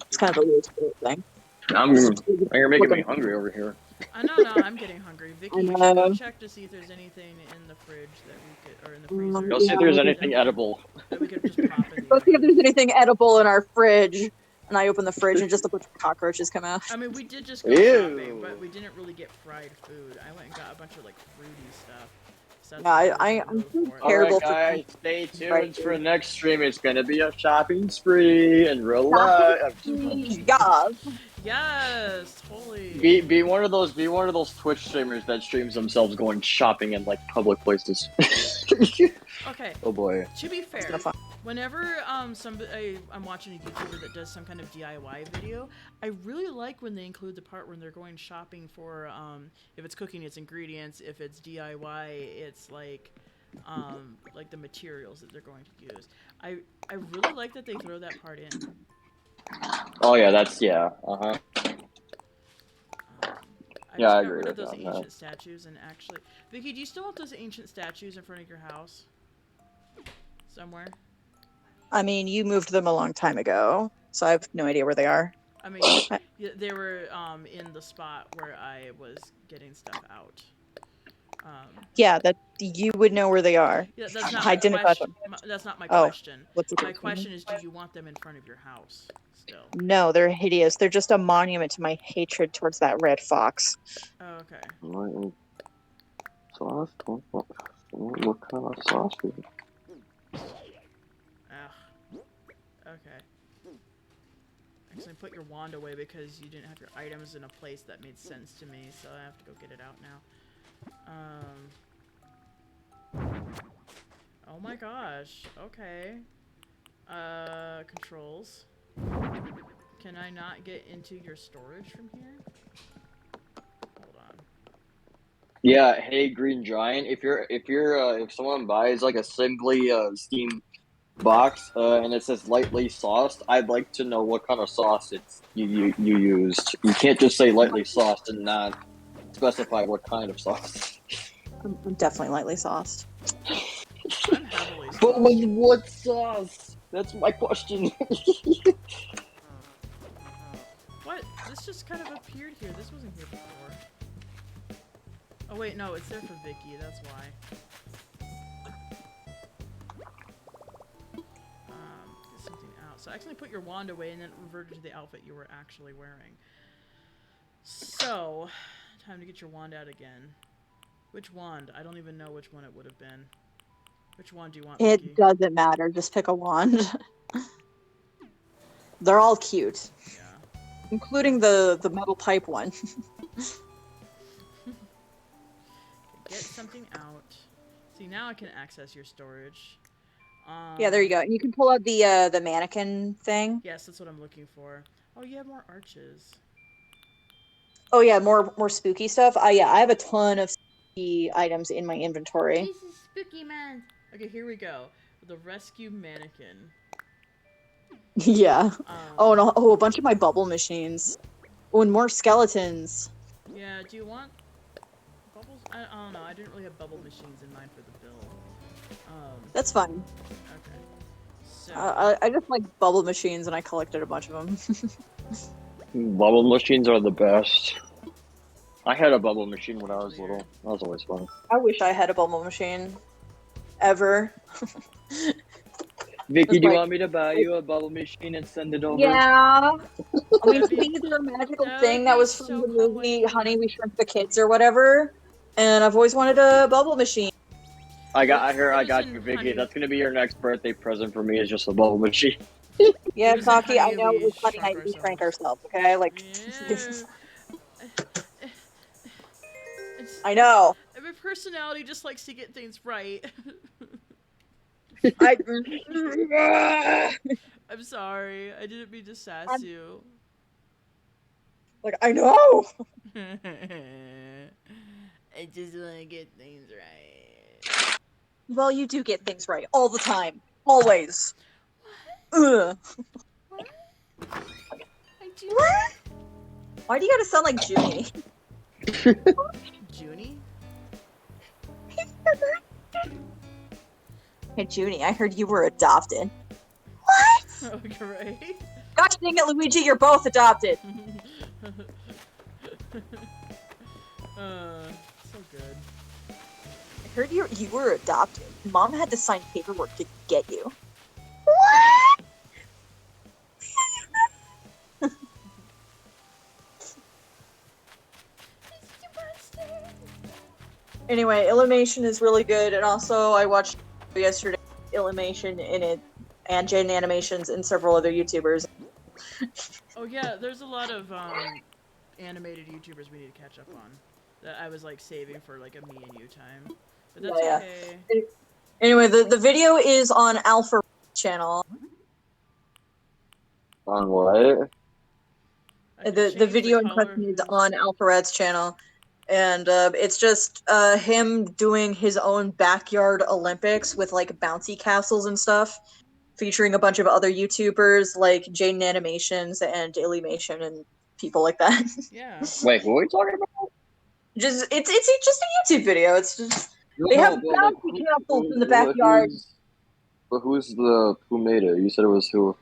it's kind of a weird skillet thing. You're making me hungry over here. I know, no, I'm getting hungry. Vicky, you should go check to see if there's anything in the fridge that we could, or in the freezer. Go see if there's anything edible. That we could just pop in the Let's see if oven. there's anything edible in our fridge. And I open the fridge and just a bunch of cockroaches come out. I mean, we did just go shopping, but we didn't really get fried food. I went and got a bunch of like fruity stuff. So I'm terrible. Alright, guys, stay tuned for the next stream. It's gonna be a shopping spree and real life. Yeah. Yes, totally. Be one of those Twitch streamers that streams themselves going shopping in like public places. Okay. Oh boy. To be fair, whenever I'm watching a YouTuber that does some kind of DIY video, I really like when they include the part when they're going shopping for if it's cooking, it's ingredients. If it's DIY, it's like the materials that they're going to use. I really like that they throw that part in. Oh yeah, that's yeah. I Yeah, just I got agree rid of with those that. ancient statues and actually, Vicky, do you still have those ancient statues in front of your house? Somewhere? I mean, you moved them a long time ago, so I have no idea where they are. I mean, they were in the spot where I was getting stuff out. Yeah, that you would know where they are. Yeah, that's not I my didn't question. That's not my question. What's the My question is, do you want them in front of your house still? No, they're hideous. They're just a monument to my hatred towards that red fox. Oh, okay. Sauce? What kind of sauce is it? Ugh. Okay. Actually, put your wand away because you didn't have your items in a place that made sense to me, so I have to go get it out now. Oh my gosh. Okay. Controls. Can I not get into your storage from here? Hold on. Yeah, hey Green Giant, if someone buys like a Simply Steam box and it says lightly sauced, I'd like to know what kind of sauce you used. You can't just say lightly sauced and not specify what kind of sauce. I'm definitely lightly sauced. I'm heavily sauced. But with what sauce? That's my question. What? This just kind of appeared here. This wasn't here before. Oh wait, no, it's there for Vicky, that's why. Get something out. So actually put your wand away and then revert to the outfit you were actually wearing. So, time to get your wand out again. Which wand? I don't even know which one it would have been. Which wand do you want, Vicky? It doesn't matter. Just pick a wand. They're all cute. Yeah. Including the metal pipe one. Get something out. See, now I can access your storage. Yeah, there you go. And you can pull out the mannequin thing. Yes, that's what I'm looking for. Oh, you have more arches. Oh yeah, more spooky stuff. Yeah, I have a ton of spooky items in my inventory. This is spooky man. Okay, here we go. The rescue mannequin. Yeah. Oh, and a bunch of my bubble machines. Oh, and more skeletons. Yeah, do you want bubbles? I don't know. I didn't really have bubble machines in mind for the build. That's fine. Okay. So. I just like bubble machines, and I collected a bunch of them. Bubble machines are the best. I had a bubble machine when I was little. That was always fun. I wish I had a bubble machine. Ever. Vicky, do you want me to buy you a bubble machine and send it over? Yeah. I mean, these are a magical thing that was from so the movie Honey, We Shrunk the Kids or whatever. And I've always wanted a bubble machine. I got you, Vicky. Honey. That's gonna be your next birthday present for me. Is just a bubble machine. Yeah, Isn't Taki, I Honey, know We it was Honey, Shrunk we shrank ourselves, okay? Like, Yeah. I know. My personality just likes to get things right. I'm sorry. I didn't mean to sass you. Like, I know. I just want to get things right. Well, you do get things right all the time, always. Ugh. What? I do. What? Why do you gotta sound like Junie? Junie? Hey, Junie, I heard you were adopted. What? Oh, great. Gosh dang it, Luigi, you're both adopted. So good. I heard you were adopted. Mom had to sign paperwork to get you. What? Anyway, Illimation is really good, and also I watched yesterday Illimation in it, and Jaden Animations, and several other YouTubers. Oh yeah, there's a lot of animated YouTubers we need to catch up on. That I was like saving for like a me and you time. But that's okay. Anyway, the video is on Alpha channel. On what? The video in question is on Alpharad's channel, and it's just him doing his own backyard Olympics with like bouncy castles and stuff, featuring a bunch of other YouTubers like Jaden Animations and Illymation and people like that. Yeah. Wait, who are we talking about? It's just a YouTube video. It's just they have bouncy castles in the backyard. But who made it? You said it was who?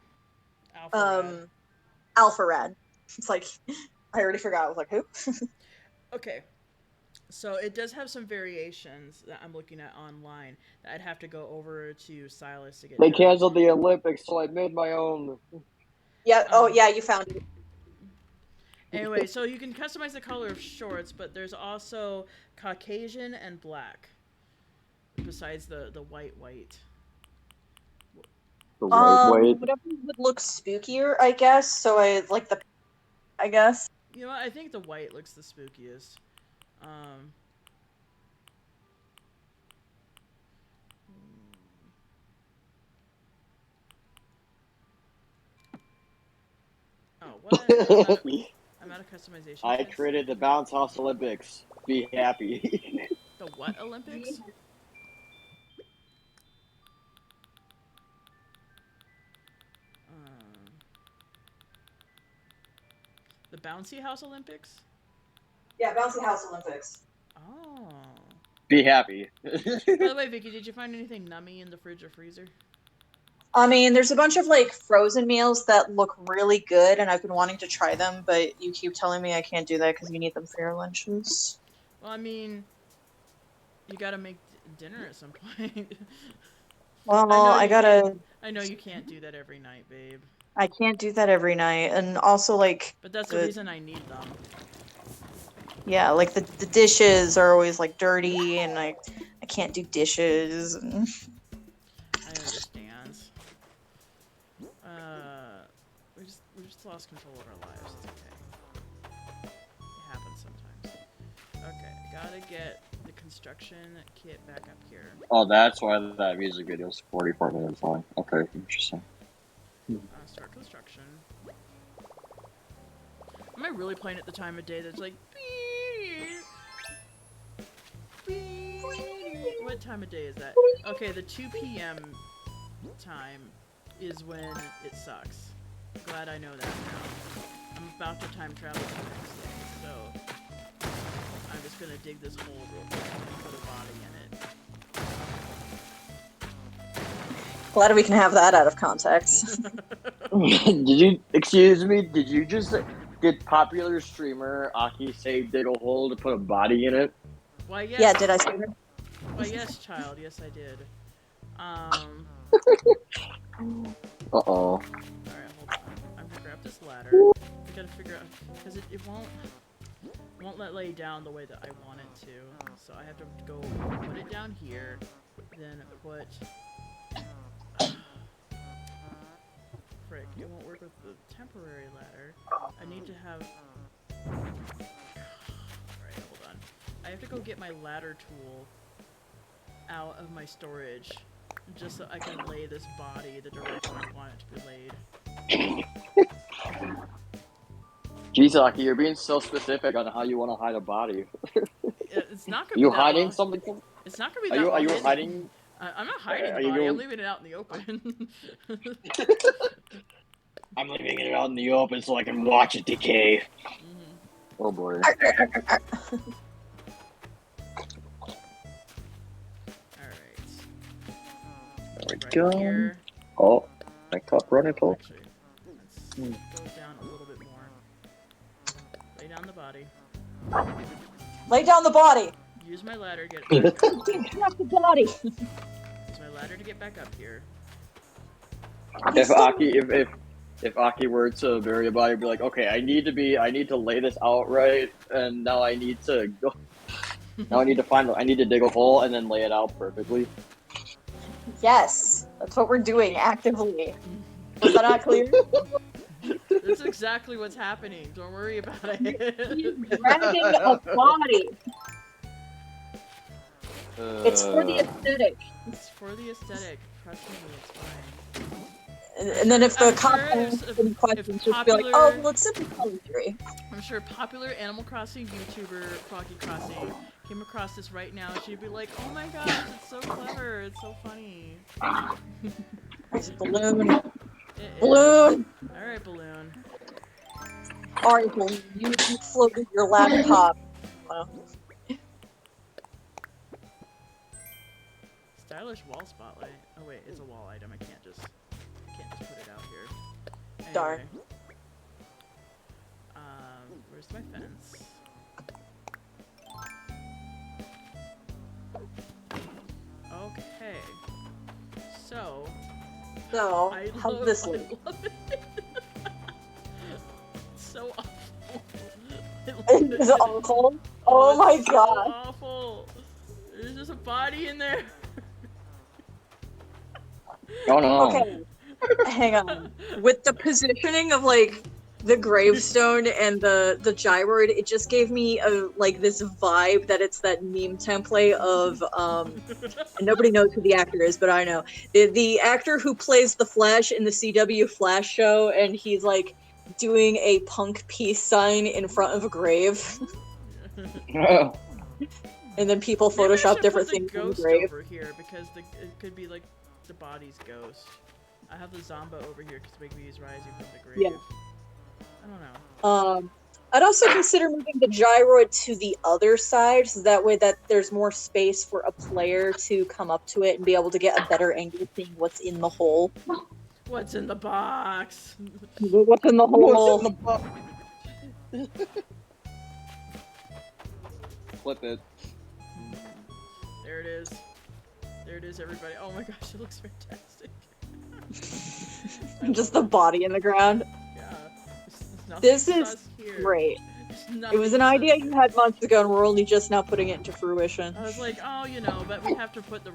Alpharad. It's like I already forgot. I was like, who? Okay. So it does have some variations that I'm looking at online that I'd have to go over to Silas to get. They canceled the Olympics, so I made my own. Yeah. Oh, yeah. You found it. Anyway, so you can customize the color of shorts, but there's also Caucasian and black. Besides the white. The white. Whatever would look spookier, I guess. So I like the. I guess. You know what? I think the white looks the spookiest. Oh, what? I'm out of customization. I created the Bounce House Olympics. Be happy. The what Olympics? The Bouncy House Olympics? Yeah, Bouncy House Olympics. Oh. Be happy. By the way, Vicky, did you find anything nummy in the fridge or freezer? I mean, there's a bunch of like frozen meals that look really good, and I've been wanting to try them, but you keep telling me I can't do that because you need them for your lunches. Well, I mean, You gotta make dinner at some point. Well, I know you can't do that every night, babe. I can't do that every night, and also like. But that's the reason I need them. Yeah, like the dishes are always like dirty, and I can't do dishes. And... I understand. We just lost control of our lives. It's okay. It happens sometimes. Okay, gotta get the construction kit back up here. Oh, that's why that music video is 44 minutes long. Okay, interesting. Start construction. Am I really playing at the time of day that's like beep, what time of day is that? Okay, the 2 p.m. time is when it sucks. Glad I know that now. I'm about to time travel to the next day, so I'm just gonna dig this hole real quick and put a body in it. Glad we can have that out of context. Excuse me, did popular streamer Aki say dig a hole to put a body in it? Why, yes. Yeah, did I say that? Why, yes, child. Yes, I did. Uh-oh. Alright, hold on. I'm gonna grab this ladder. I gotta figure out, because it won't let lay down the way that I want it to. So I have to go put it down here, then put... Frick, it won't work with the temporary ladder. I need to have... Alright, hold on. I have to go get my ladder tool out of my storage, just so I can lay this body the direction I want it to be laid. Jeez, Aki, you're being so specific on how you want to hide a body. It's not gonna be You that hiding well. something? It's not gonna be that Are you hidden. hiding? I'm not hiding Are the you body, I'm going- leaving it out in the open. I'm leaving it out in the open so I can watch it decay. Oh boy. Alright. Go. Here. Oh, my cup running full. Actually, let's go down a little bit more. Lay down the body. Lay down the body. Use my ladder to get it. Drop the body. Use my ladder to get back up here. If Aki were to bury a body, be like, okay, I need to lay this out right, and now I need to go. Now I need to dig a hole and then lay it out perfectly. Yes, that's what we're doing actively. Was that not clear? That's exactly what's happening. Don't worry about it. Dragging a body. It's for the aesthetic. It's for the aesthetic. Trust me, it's fine. And then if the I'm cop sure asks if any questions, just be like, popular- oh, well, it's simply poetry. I'm sure popular Animal Crossing YouTuber Froggy Crossing came across this right now. She'd be like, "Oh my gosh, it's so clever! It's so funny." It's balloon. It is. Balloon. All right, balloon. Alright, balloon. You floated your laptop. Well, Stylish wall spotlight. Oh wait, it's a wall item. I can't just put it out here. Anyway. Darn. Where's my fence? Okay. So I how love, this I look? love it. It's so awful. I love Is it awful? Oh my it's so god. awful. There's just a body in there. Oh no. Okay, hang on. With the positioning of like the gravestone and the gyroid, it just gave me this vibe that it's that meme template of and nobody knows who the actor is, but I know the actor who plays the Flash in the CW Flash show, and he's like doing a punk peace sign in front of a grave, and then people Maybe I Photoshop should different put the things in the ghost grave. over here because it could be like the body's ghost. I have the Zomba over here because Wiggly is rising from the grave. Yeah. I don't know. I'd also consider moving the gyroid to the other side, so that way that there's more space for a player to come up to it and be able to get a better angle seeing what's in the hole. What's in the box? What's in the hole? Flip it. There it is. There it is, everybody. Oh my gosh, it looks fantastic. Just the body in the ground. Yeah. This is great. It was an idea you had months ago, and we're only just now putting it into fruition. I was like, oh, you know, but we have to put the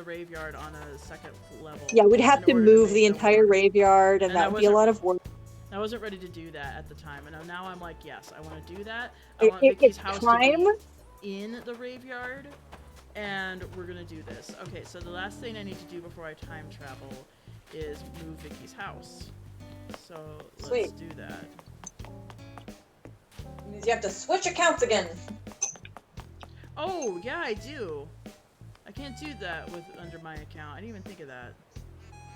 graveyard on a second level. Yeah, we'd have to move the entire graveyard, and that would be a lot of work. I wasn't ready to do that at the time, and now I'm like, yes, I want to do that. I want Vicky's house to be in the graveyard, and we're gonna do this. Okay, so the last thing I need to do before I time travel is move Vicky's house. So let's do that. Means you have to switch accounts again. Oh yeah, I do. I can't do that under my account. I didn't even think of that.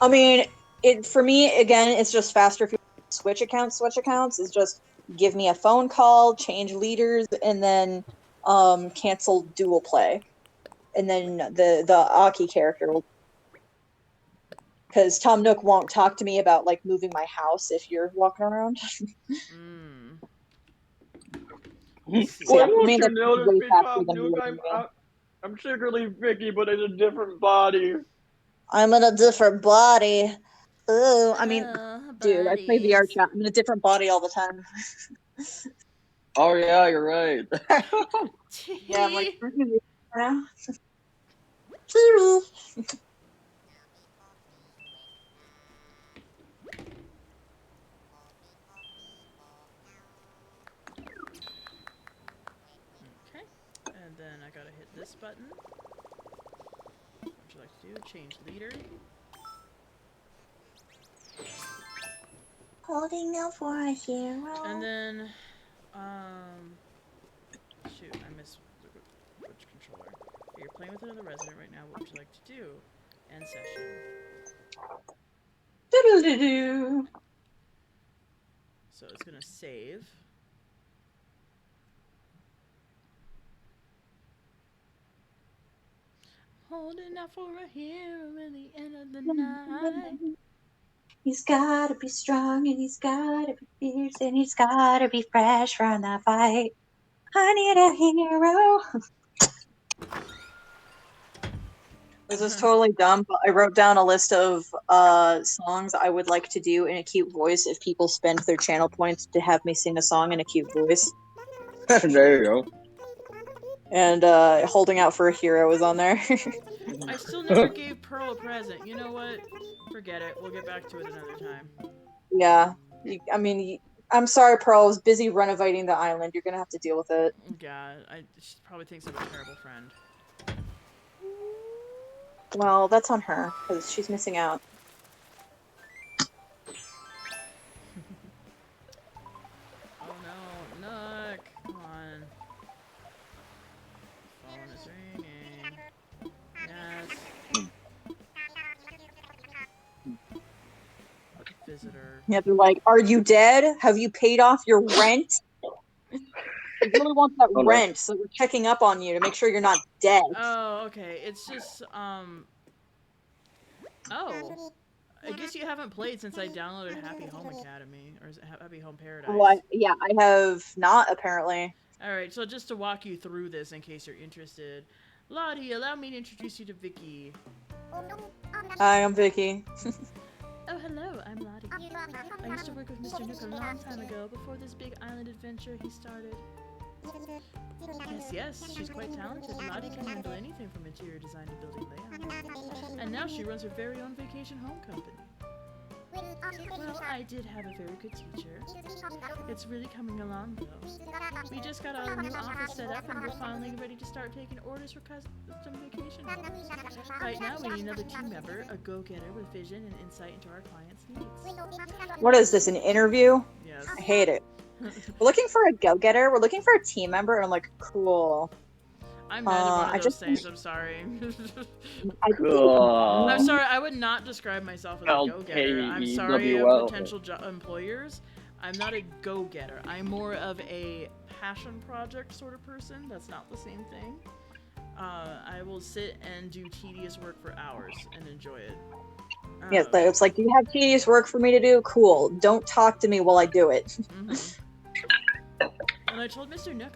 I mean, for me again, it's just faster if you switch accounts. Switch accounts is just give me a phone call, change leaders, and then cancel dual play, and then the Aki character will. Because Tom Nook won't talk to me about like moving my house if you're walking around. Well, I want you to notice me, Tom Nook. I'm secretly Vicky, but in a different body. I'm in a different body. Ooh, I mean, dude, I play VR chat. I'm in a different body all the time. Oh yeah, you're right. Yeah, I'm like, now. And then I gotta hit this button. What would you like to do? Change leader. Holding out for a hero. And then, shoot, I missed which controller. Okay, you're playing with another resident right now. What would you like to do? End session. Doodle-doo-doo. So it's gonna save. Holding out for a hero at the end of the night. He's gotta be strong, and he's gotta be fierce, and he's gotta be fresh from the fight. I need a hero. This is totally dumb, but I wrote down a list of songs I would like to do in a cute voice if people spend their channel points to have me sing a song in a cute voice. There you go. And Holding Out for a Hero is on there. I still never gave Pearl a present. You know what? Forget it. We'll get back to it another time. Yeah. I mean, I'm sorry, Pearl. I was busy renovating the island. You're gonna have to deal with it. God, she probably thinks I'm a terrible friend. Well, that's on her, because she's missing out. Oh no, Nook! Come on. Phone is ringing. Yes. Visitor. Yeah, they're like, are you dead? Have you paid off your rent? We really want that rent, so we're checking up on you to make sure you're not dead. Oh, okay. It's just, oh. I guess you haven't played since I downloaded Happy Home Academy, or is it Happy Home Paradise? Well, yeah, I have not, apparently. Alright, so just to walk you through this in case you're interested. Lottie, allow me to introduce you to Vicky. Hi, I'm Vicky. Oh, hello, I'm Lottie. I used to work with Mr. Nook a long time ago, before this big island adventure he started. Yes, she's quite talented. Lottie can handle anything from interior design to building layout. And now she runs her very own vacation home company. Well, I did have a very good teacher. It's really coming along, though. We just got our new office set up and we're finally ready to start taking orders for custom vacation homes. Right now, we need another team member, a go-getter with vision and insight into our clients' needs. What is this, an interview? Yes. I hate it. We're looking for a go-getter. We're looking for a team member, and I'm like, cool. I'm neither one of those things, I'm sorry. Cool. I'm sorry, I would not describe myself as a go-getter. I'm sorry, potential employers. I'm not a go-getter. I'm more of a passion project sort of person. That's not the same thing. I will sit and do tedious work for hours and enjoy it. Yeah, it's like, you have tedious work for me to do? Cool. Don't talk to me while I do it. When I told Mr. Nook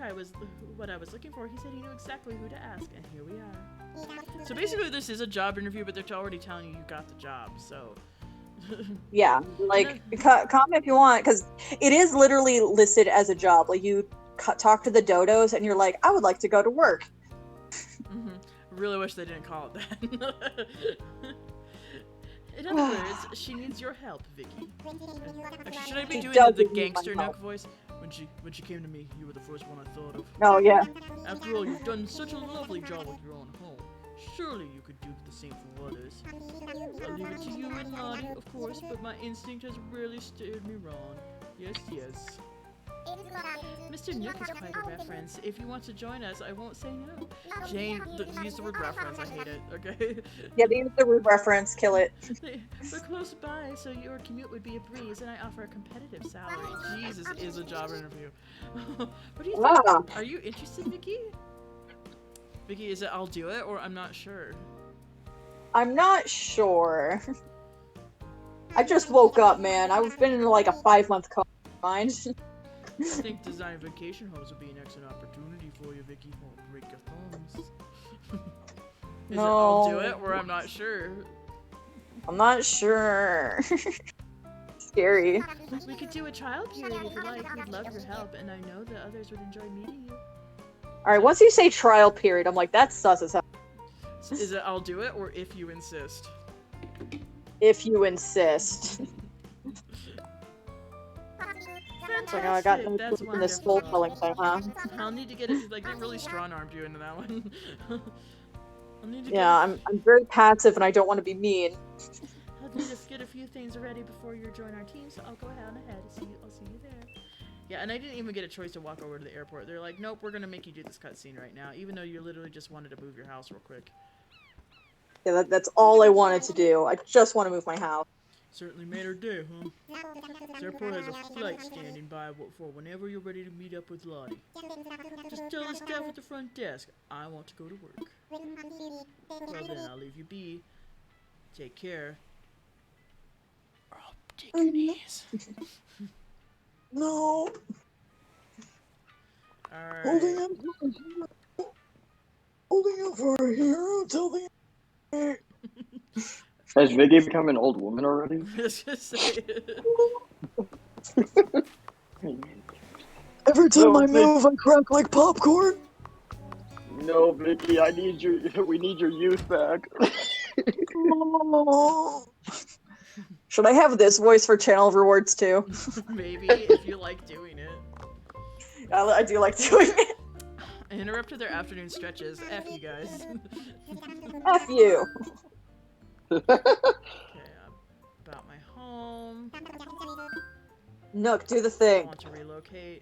what I was looking for, he said he knew exactly who to ask, and here we are. So basically, this is a job interview, but they're already telling you got the job, so... Yeah, like, comment if you want, because it is literally listed as a job. Like, you talk to the dodos, and you're like, I would like to go to work. Mm-hmm. Really wish they didn't call it that. In other words, she needs your help, Vicky. Actually, should I be doing the gangster Nook voice? When she came to me, you were the first one I thought of. Oh, yeah. After all, you've done such a lovely job with your own home. Surely you could do the same for others. I'll leave it to you and Lottie, of course, but my instinct has really steered me wrong. Yes, yes. Mr. Nook is quite a reference. If you want to join us, I won't say no. Jane, use the word reference. I hate it. Okay. Yeah, use the word reference. Kill it. We're close by, so your commute would be a breeze, and I offer a competitive salary. Jesus, is a job interview. What do you think? Ah. Are you interested, Vicky? Vicky, is it I'll do it, or I'm not sure? I'm not sure. I just woke up, man. I've been in like a 5-month mind. I think design vacation homes would be an excellent opportunity for you, Vicky. Won't break your thumbs. Is it I'll do it, or I'm not sure? I'm not sure. Scary. We could do a trial period if you like. We'd love your help, and I know that others would enjoy meeting you. Alright, once you say trial period, I'm like, that's sus as hell. So is it I'll do it, or if you insist? If you insist. Fantastic. Like, oh, I got no That's clue in this soul telling thing, huh? I'll need to get it. Like, they really strong-armed you into that one. I'll need to Yeah, I'm very passive and I don't want to be mean. I'll need to get a few things ready before you join our team, so I'll go ahead. I'll see you there. Yeah, and I didn't even get a choice to walk over to the airport. They're like, nope, we're gonna make you do this cutscene right now, even though you literally just wanted to move your house real quick. Yeah, that's all I wanted to do. I just want to move my house. Certainly made her day, huh? This airport has a flight standing by for whenever you're ready to meet up with Lottie. Just tell the staff at the front desk, I want to go to work. Well then, I'll leave you be. Take care. Or I'll take your knees. No. Alright. Holding up for a hero till the end. Has Vicky become an old woman already? Just say it. Every time I move, I crack like popcorn. No, Vicky, we need your youth back. Should I have this voice for channel rewards too? Maybe, if you like doing it. I do like doing it. I interrupted their afternoon stretches. F you guys. F you. Okay, about my home. Nook, do the I thing. want to relocate.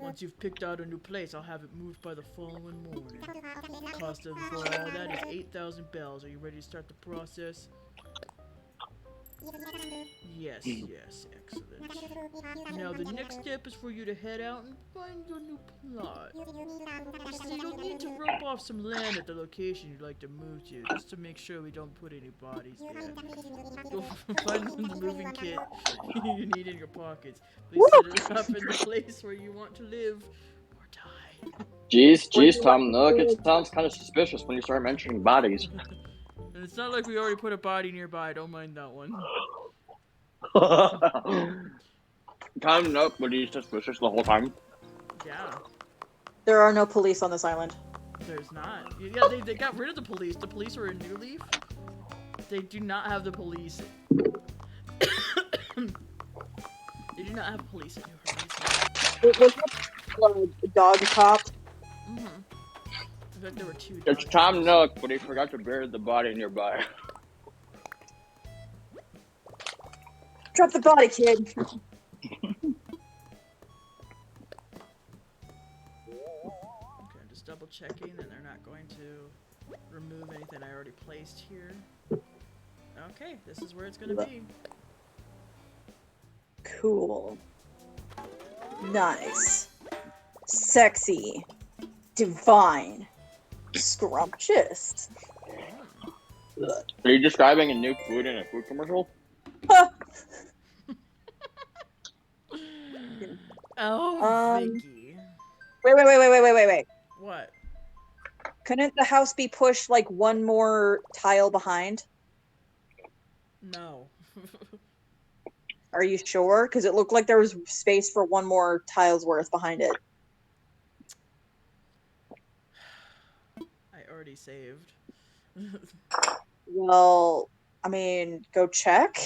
Once you've picked out a new place, I'll have it moved by the following morning. Cost of all that is 8,000 bells. Are you ready to start the process? Yes, excellent. Now the next step is for you to head out and find your new plot. So you'll need to rope off some land at the location you'd like to move to, just to make sure we don't put any bodies there. You'll find the moving kit you need in your pockets. Please set it up in the place where you want to live or die. Jeez, Tom Nook, it sounds kind of suspicious when you start mentioning bodies. And it's not like we already put a body nearby, don't mind that one. Tom Nook, but he's suspicious the whole time. Yeah. There are no police on this island. There's not. Yeah, they got rid of the police. The police were in New Leaf. They do not have the police. They do not have police in New Horizons. It was a dog cop. Mm-hmm. I bet there were two It's dogs. Tom Nook, but he forgot to bury the body nearby. Drop the body, kid. Okay, I'm just double checking that they're not going to remove anything I already placed here. Okay, this is where it's gonna be. Cool. Nice. Sexy. Divine. Scrumptious. Are you describing a new food in a food commercial? Vicky. Wait. What? Couldn't the house be pushed like one more tile behind? No. Are you sure? Because it looked like there was space for one more tile's worth behind it. I already saved. Well, I mean, go check.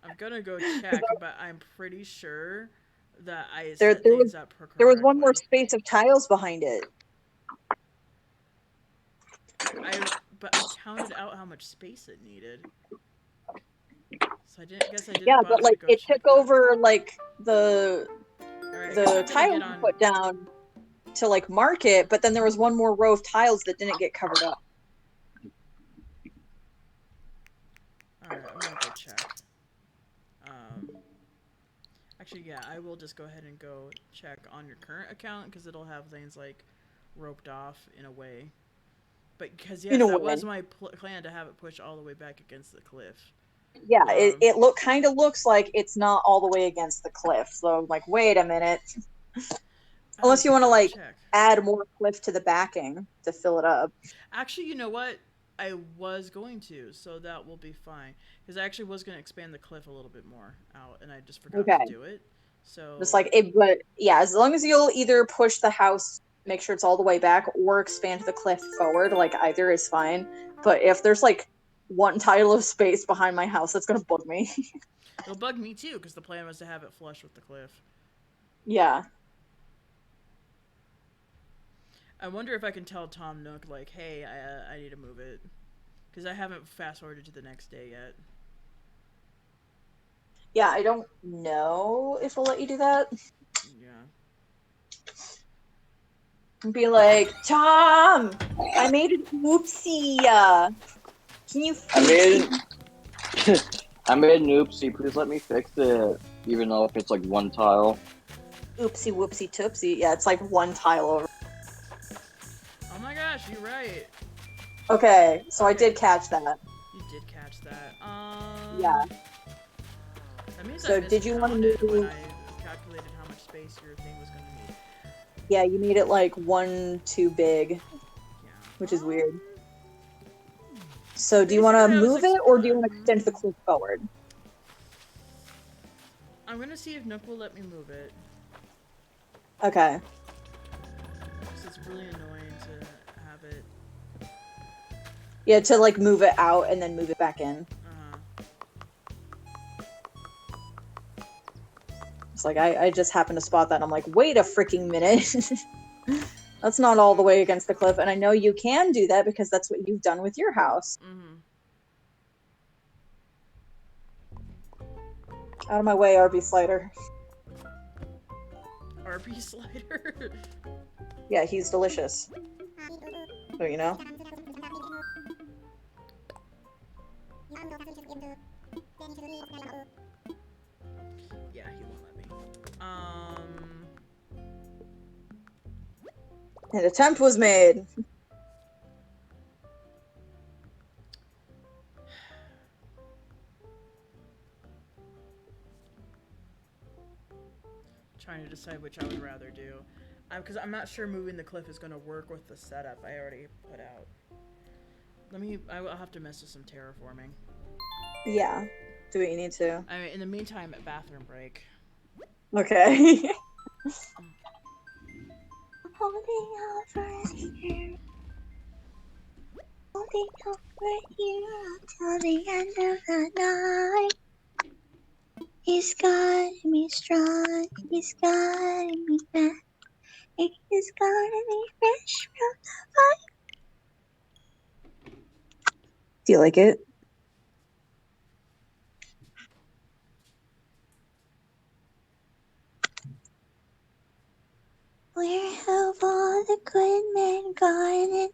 I'm gonna go check, but I'm pretty sure that I There set things was up correctly. There was one more space of tiles behind it. But I counted out how much space it needed. So I didn't Yeah, bother but like to go it check took that. over like the Alright, the tile you put down to like mark it, but then there was one more row of tiles that didn't get covered up. Alright, I'm gonna go check. Actually, yeah, I will just go ahead and go check on your current account because it'll have things like roped off in a way. But because yes, that was my plan to have it push all the way back against the cliff. Yeah, it kind of looks like it's not all the way against the cliff. So I'm like, wait a minute. Unless you want to like add more cliff to the backing to fill it up. Actually, you know what? I was going to, so that will be fine. Because I actually was going to expand the cliff a little bit more out, and I just forgot to do it. So just like it, but yeah, as long as you'll either push the house, make sure it's all the way back, or expand the cliff forward, like either is fine. But if there's like one tile of space behind my house, that's gonna bug me. It'll bug me too, because the plan was to have it flush with the cliff. Yeah. I wonder if I can tell Tom Nook, like, hey, I need to move it. Because I haven't fast-forwarded to the next day yet. Yeah, I don't know if we'll let you do that. Yeah. Be like, Tom, I made an oopsie. Can you fix it? I made an oopsie. Please let me fix it. Even though if it's like one tile. Oopsie whoopsie toopsie. Yeah, it's like one tile over. Oh my gosh, you're right. Okay, so I did catch that. You did catch that. Yeah. That means so I did you want to move? When I calculated how much space your thing was going to need. Yeah, you made it like one too big, Yeah. which is weird. So do you want to move it, or do you want to extend the cliff forward? I'm gonna see if Nook will let me move it. Okay. Because it's really annoying to have it. Yeah, to like move it out and then move it back in. It's like I just happened to spot that and I'm like, wait a freaking minute. That's not all the way against the cliff, and I know you can do that because that's what you've done with your house. Out of my way, RB Slider. RB Slider? Yeah, he's delicious. So you know? Yeah, he won't let me. An attempt was made. Trying to decide which I would rather do. Because I'm not sure moving the cliff is going to work with the setup I already put out. I'll have to mess with some terraforming. Yeah. Do what you need to. In the meantime, at bathroom break. Okay. Holding over here. Holding over here until the end of the night. He's got me strong, he's got me back. He's got me fresh from the fight. Do you like it? Where have all the good men gone, and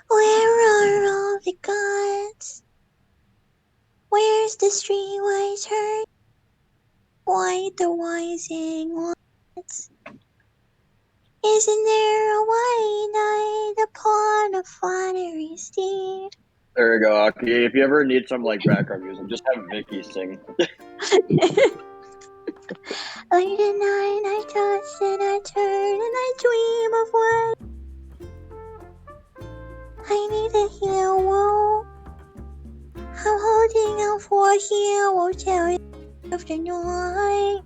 where are all the gods? Where's the streetwise herd? Why the wising ones? Isn't there a white knight upon a fiery steed? There you go, Aki. If you ever need some like background music, just have Vicky sing. Late at night, I toss and I turn and I dream of what I need a hero. I'm holding out for a hero till the end of the night.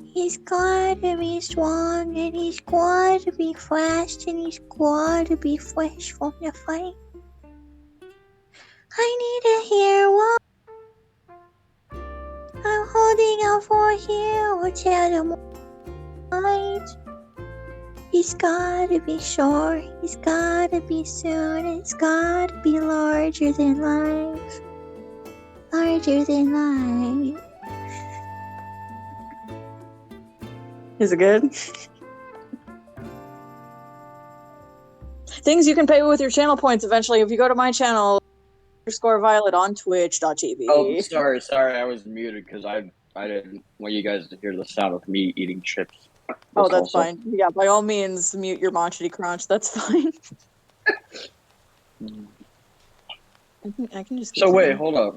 He's gotta be strong and he's gotta be fast and he's gotta be fresh from the fight. I need a hero. I'm holding out for a hero till the night. He's gotta be short, he's gotta be soon, it's gotta be larger than life. Larger than life. Is it good? Things you can pay with your channel points eventually if you go to my channel, _Violet on twitch.tv. Oh, sorry, I was muted because I didn't want you guys to hear the sound of me eating chips. Oh, that's fine. Yeah, by all means, mute your Monchity Crunch. That's fine. I can just. So wait, hold up.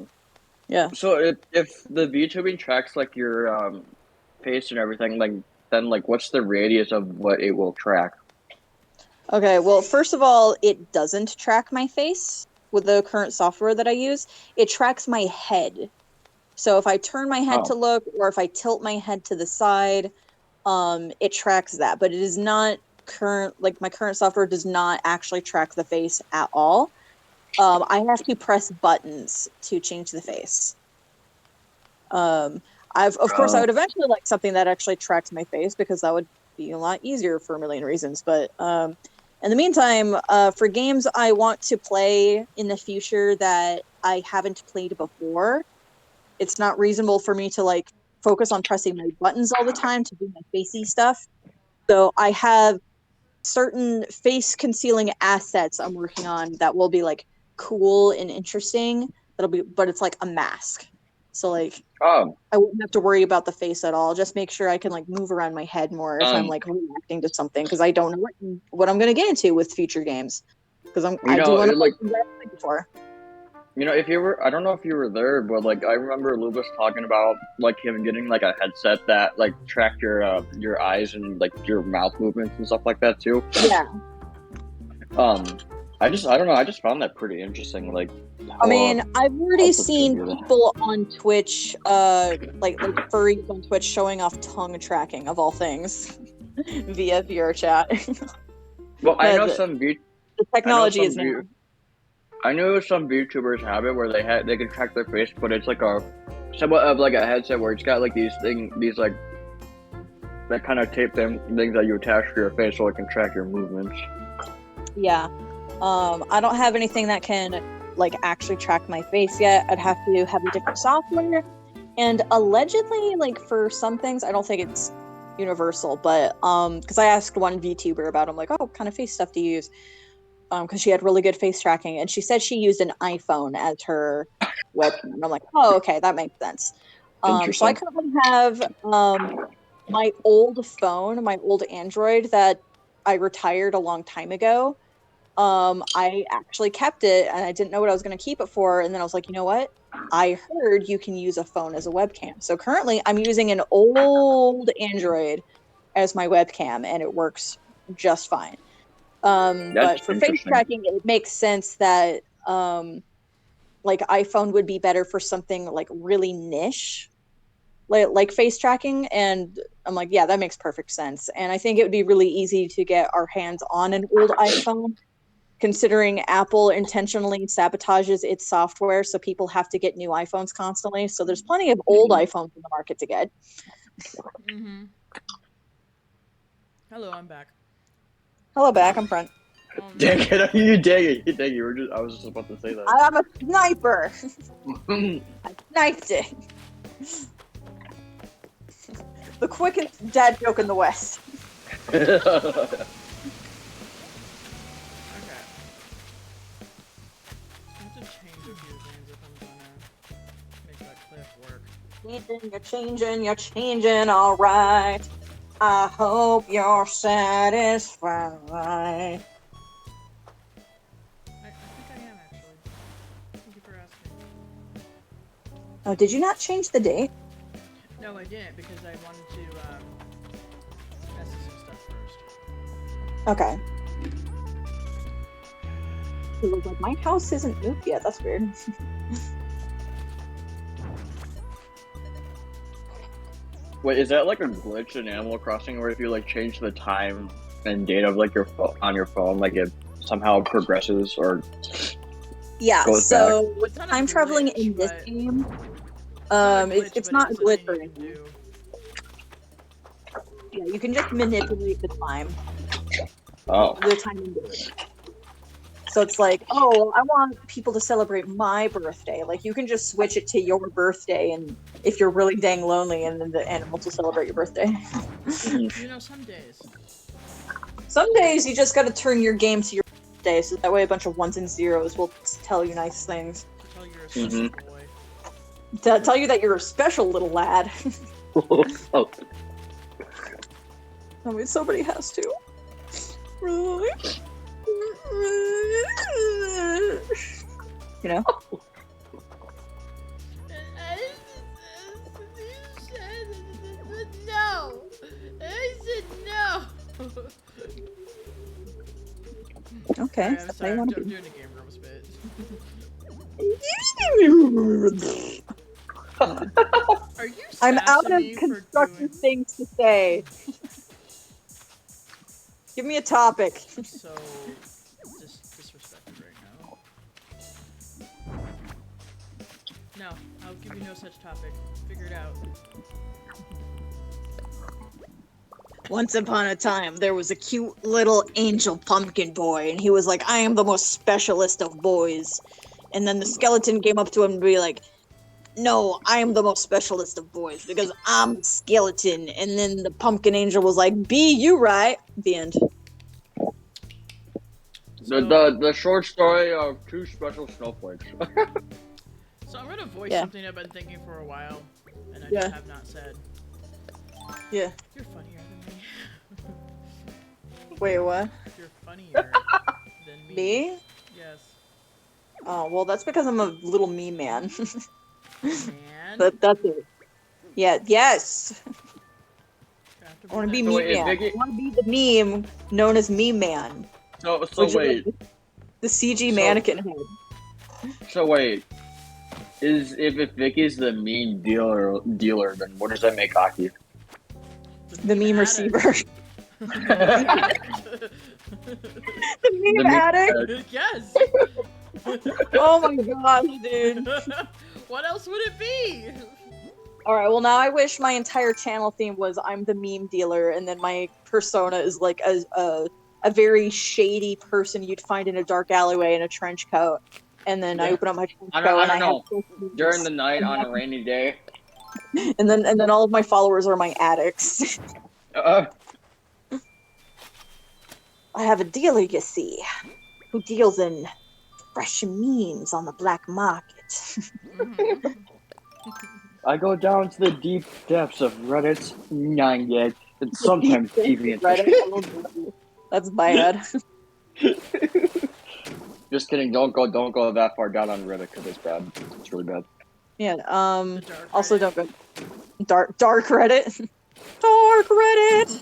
Yeah. So if the VTubing tracks like your face and everything, like then like what's the radius of what it will track? Okay, well, first of all, it doesn't track my face with the current software that I use. It tracks my head. So if I turn my head to look, or if I tilt my head to the side, it tracks that. But it is not my current software does not actually track the face at all. I have to press buttons to change the face. Of course, I would eventually like something that actually tracks my face because that would be a lot easier for a million reasons. But in the meantime, for games I want to play in the future that I haven't played before, it's not reasonable for me to like focus on pressing my buttons all the time to do my facey stuff. So I have certain face concealing assets I'm working on that will be like cool and interesting. But it's like a mask. So like I wouldn't have to worry about the face at all. Just make sure I can like move around my head more if I'm like reacting to something because I don't know what I'm gonna get into with future games. Because I do want to like before. You know, I don't know if you were there, but like I remember Lucas talking about like him getting like a headset that like tracked your eyes and like your mouth movements and stuff like that too. Yeah. I don't know. I just found that pretty interesting. Like, I mean, I've already seen people on Twitch, like furries on Twitch, showing off tongue tracking of all things via VR chat. Well, I know the technology is new. I know some VTubers have it where they can track their face, but it's like somewhat of like a headset where it's got like these like that kind of tape things that you attach to your face so it can track your movements. Yeah. I don't have anything that can like actually track my face yet. I'd have to have a different software. And allegedly, like for some things, I don't think it's universal, but because I asked one VTuber about it, I'm like, oh, what kind of face stuff do you use? Because she had really good face tracking, and she said she used an iPhone as her webcam. And I'm like, oh, okay, that makes sense. So I currently have my old phone, my old Android that I retired a long time ago. I actually kept it, and I didn't know what I was going to keep it for. And then I was like, you know what? I heard you can use a phone as a webcam. So currently, I'm using an old Android as my webcam, and it works just fine. But for face tracking, it makes sense that like iPhone would be better for something like really niche, like face tracking. And I'm like, yeah, that makes perfect sense. And I think it would be really easy to get our hands on an old iPhone, considering Apple intentionally sabotages its software, so people have to get new iPhones constantly. So there's plenty of old iPhones in the market to get. Mm-hmm. Hello, I'm back. Hello, back. I'm front. Dang it! You dang it! I was just about to say that. I'm a sniper. I sniped it. The quickest dad joke in the West. Okay. I have to change a few things if I'm gonna make that clip work. You're changing, all right. I hope you're satisfied. I think I am, actually. Thank you for asking. Oh, did you not change the date? No, I didn't because I wanted to test some stuff first. Okay. It was like, my house isn't moved yet. That's weird. Wait, is that like a glitch in Animal Crossing where if you like change the time and date of like your on your phone, like it somehow progresses or Yeah, goes so back? with It's not a time traveling glitch, in this but- game, it's but not a it's glitch thing or you can anything. do. Yeah, you can just manipulate the time. Oh. The time and date. So it's like, oh, I want people to celebrate my birthday. Like, you can just switch it to your birthday, and if you're really dang lonely, and then the animals will celebrate your birthday. You know, some days. Some days you just gotta turn your game to your birthday, so that way a bunch of ones and zeros will tell you nice things. Tell you're a special boy. To tell you that you're a special little lad. Oh. I mean, somebody has to. Really? You know? No! I said no! Okay. I'm that's sorry, how I'm you wanna doing a Game Grumps bit. Are you I'm out of sassing me for constructive doing things to say. Give me a topic. so disrespected right now? No, I'll give you no such topic. Figure it out. Once upon a time, there was a cute little angel pumpkin boy, and he was like, I am the most specialist of boys. And then the skeleton came up to him and be like, no, I am the most specialist of boys because I'm a skeleton. And then the pumpkin angel was like, be you right? The end. The short story of two special snowflakes. So I'm gonna voice Yeah. something I've been thinking for a while, and I Yeah. just have not said. Yeah. You're funnier than me. Wait, what? You're funnier than me. Me? Yes. Oh, well, that's because I'm a little me man. Man. That's it. Yeah, yes. Have to I want to be that. So me wait, man. Vicky- I want to be the meme known as me man. So Which is wait. like the CG So- mannequin head. So wait. If Vicky's the mean dealer, then what does that make Aki? The meme addict. receiver. The The meme addict. Yes. Oh my gosh, dude. What else would it be? Alright, well now I wish my entire channel theme was I'm the meme dealer, and then my persona is like a very shady person you'd find in a dark alleyway in a trench coat. And then I Yeah. open up my trench I coat don't and I know. have During the night on a rainy day. and then all of my followers are my addicts. I have a dealer, you see, who deals in fresh memes on the black market. I go down to the deep depths of Reddit's 9gag and sometimes deviant. Reddit, I will do. That's bad. Just kidding. Don't go that far down on Reddit because it's bad. It's really bad. Yeah. The dark Also, Reddit. don't go dark Reddit. Dark Reddit.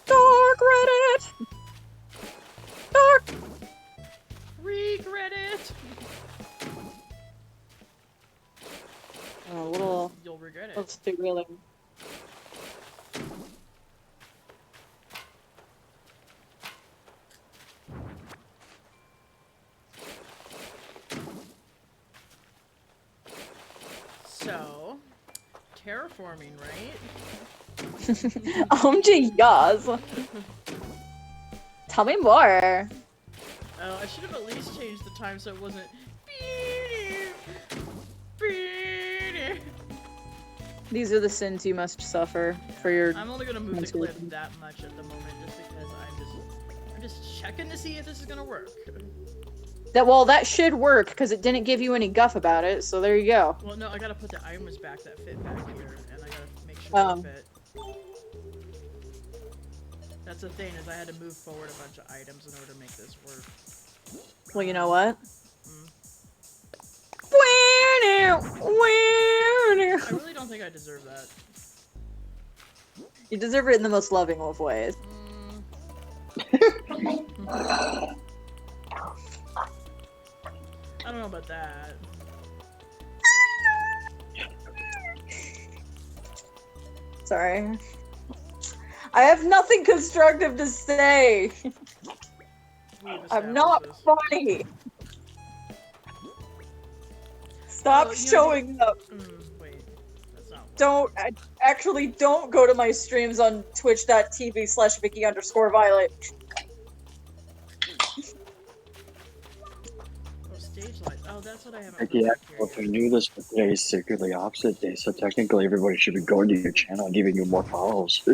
Dark Reddit. Dark. Regret it. A little. You'll regret it. Let's do really. So, terraforming, right? Yes. Tell me more. Oh, I should have at least changed the time so it wasn't. These are the sins you must suffer for your. I'm only gonna move the mental- clip that much at the moment, just because I'm just checking to see if this is gonna work. That should work because it didn't give you any guff about it. So there you go. Well, no, I gotta put the items back that fit back here, and I gotta make sure Oh. they fit. That's the thing, is I had to move forward a bunch of items in order to make this work. Well, you know what? Mm. don't think I deserve that. You deserve it in the most loving of ways. I don't know about that. Sorry. I have nothing constructive to say. We've I'm not established funny. Stop you know, showing up. wait. That's not. Don't go to my streams on twitch.tv/Vicky_Violet. Oh, stage lights. Oh, that's what I haven't Vicky, put back here well, if yet. I knew this, but today is secretly opposite day, so technically everybody should be going to your channel and giving you more follows.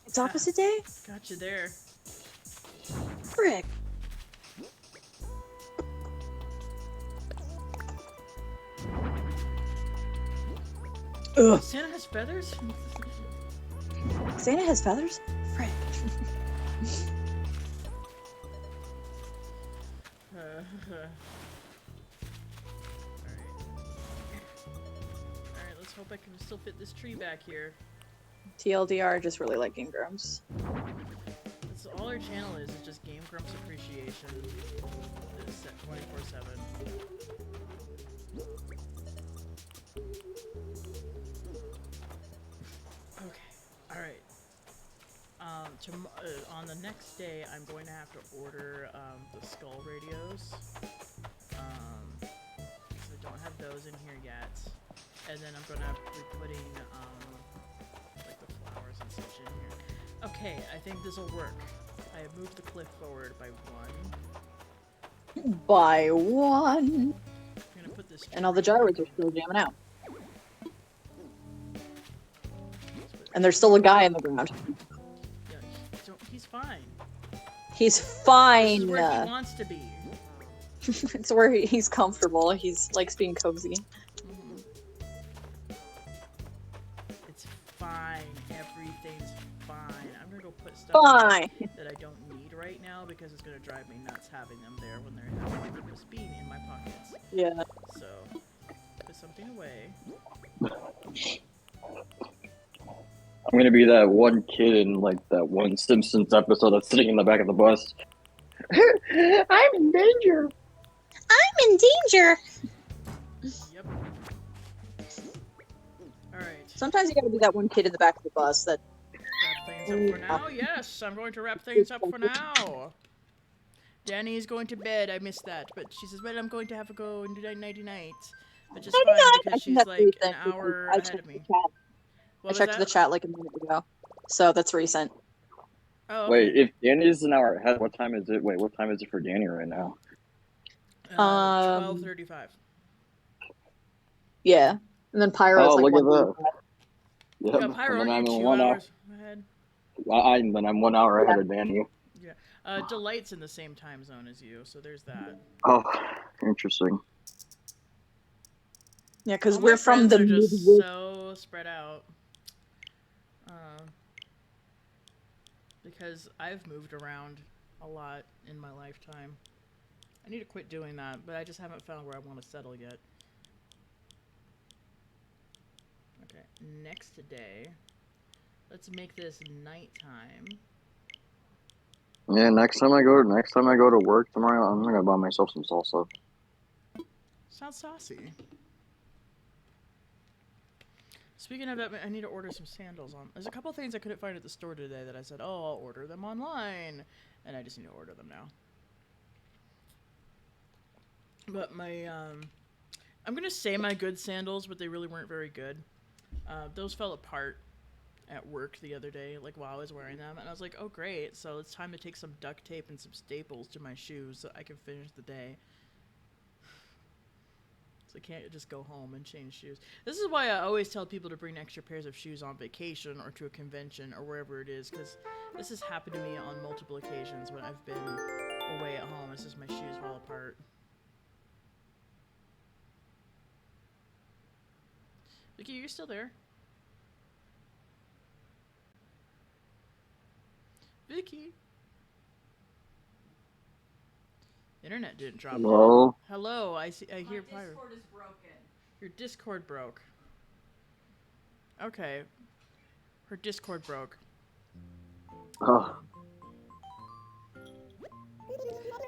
It's opposite day? Got you there. Frick. Ugh. Santa has feathers? Santa has feathers? Frick. Alright, let's hope I can still fit this tree back here. TLDR, just really like Game Grumps. That's all our channel is just Game Grumps appreciation. It's set 24/7. Okay, alright. On the next day, I'm going to have to order the skull radios. So I don't have those in here yet. And then I'm going to be putting like the flowers and such in here. Okay, I think this will work. I have moved the cliff forward by 1. By 1. I'm gonna put this. And all the gyros are still jamming out. And there's still a guy in the ground. Yeah, he's fine. He's This is fine. where he wants to be. It's where he's comfortable. He's likes being cozy. It's fine. Everything's fine. I'm gonna go put stuff Fine. that I don't need right now because it's gonna drive me nuts having them there when they're just being in my pockets. Yeah. So, put something away. I'm gonna be that one kid in like that one Simpsons episode that's sitting in the back of the bus. I'm in danger. I'm in danger. Yep. Alright. Sometimes you gotta be that one kid in the back of the bus that. Wrap things up for now? Yes, I'm going to wrap things up for now. Danny is going to bed. I missed that. But she says, well, I'm going to have to go and do nighty-night. Which is fine because she's like an hour ahead of me. I checked the chat like a minute ago. So that's recent. Oh, okay. Wait, if Danny's an hour ahead, what time is it? Wait, what time is it for Danny right now? 12:35. Yeah. And then Pyro's like look at 1:35. that. Yep. Yeah, Pyro, and then I'm you're in 2 1 hour. hours ahead. Then I'm 1 hour ahead of Danny. Yeah. Delight's in the same time zone as you, so there's that. Oh, interesting. Yeah, because All we're my from friends the are just Midwest. so spread out. Because I've moved around a lot in my lifetime. I need to quit doing that, but I just haven't found where I want to settle yet. Okay, next day. Let's make this nighttime. Yeah, next time I go to work tomorrow, I'm gonna buy myself some salsa. Sounds saucy. Speaking of that, I need to order some sandals on. There's a couple things I couldn't find at the store today that I said, oh, I'll order them online. And I just need to order them now. But my, I'm going to say my good sandals, but they really weren't very good. Those fell apart at work the other day, like while I was wearing them. And I was like, oh, great. So it's time to take some duct tape and some staples to my shoes so I can finish the day. So I can't just go home and change shoes. This is why I always tell people to bring extra pairs of shoes on vacation or to a convention or wherever it is, because this has happened to me on multiple occasions when I've been away at home. It's just my shoes fall apart. Vicky, you're still there? Vicky? Internet didn't drop. Hello? Hello, I see. I hear Pyro. Discord is broken. Your Discord broke. Okay. Her Discord broke. Oh.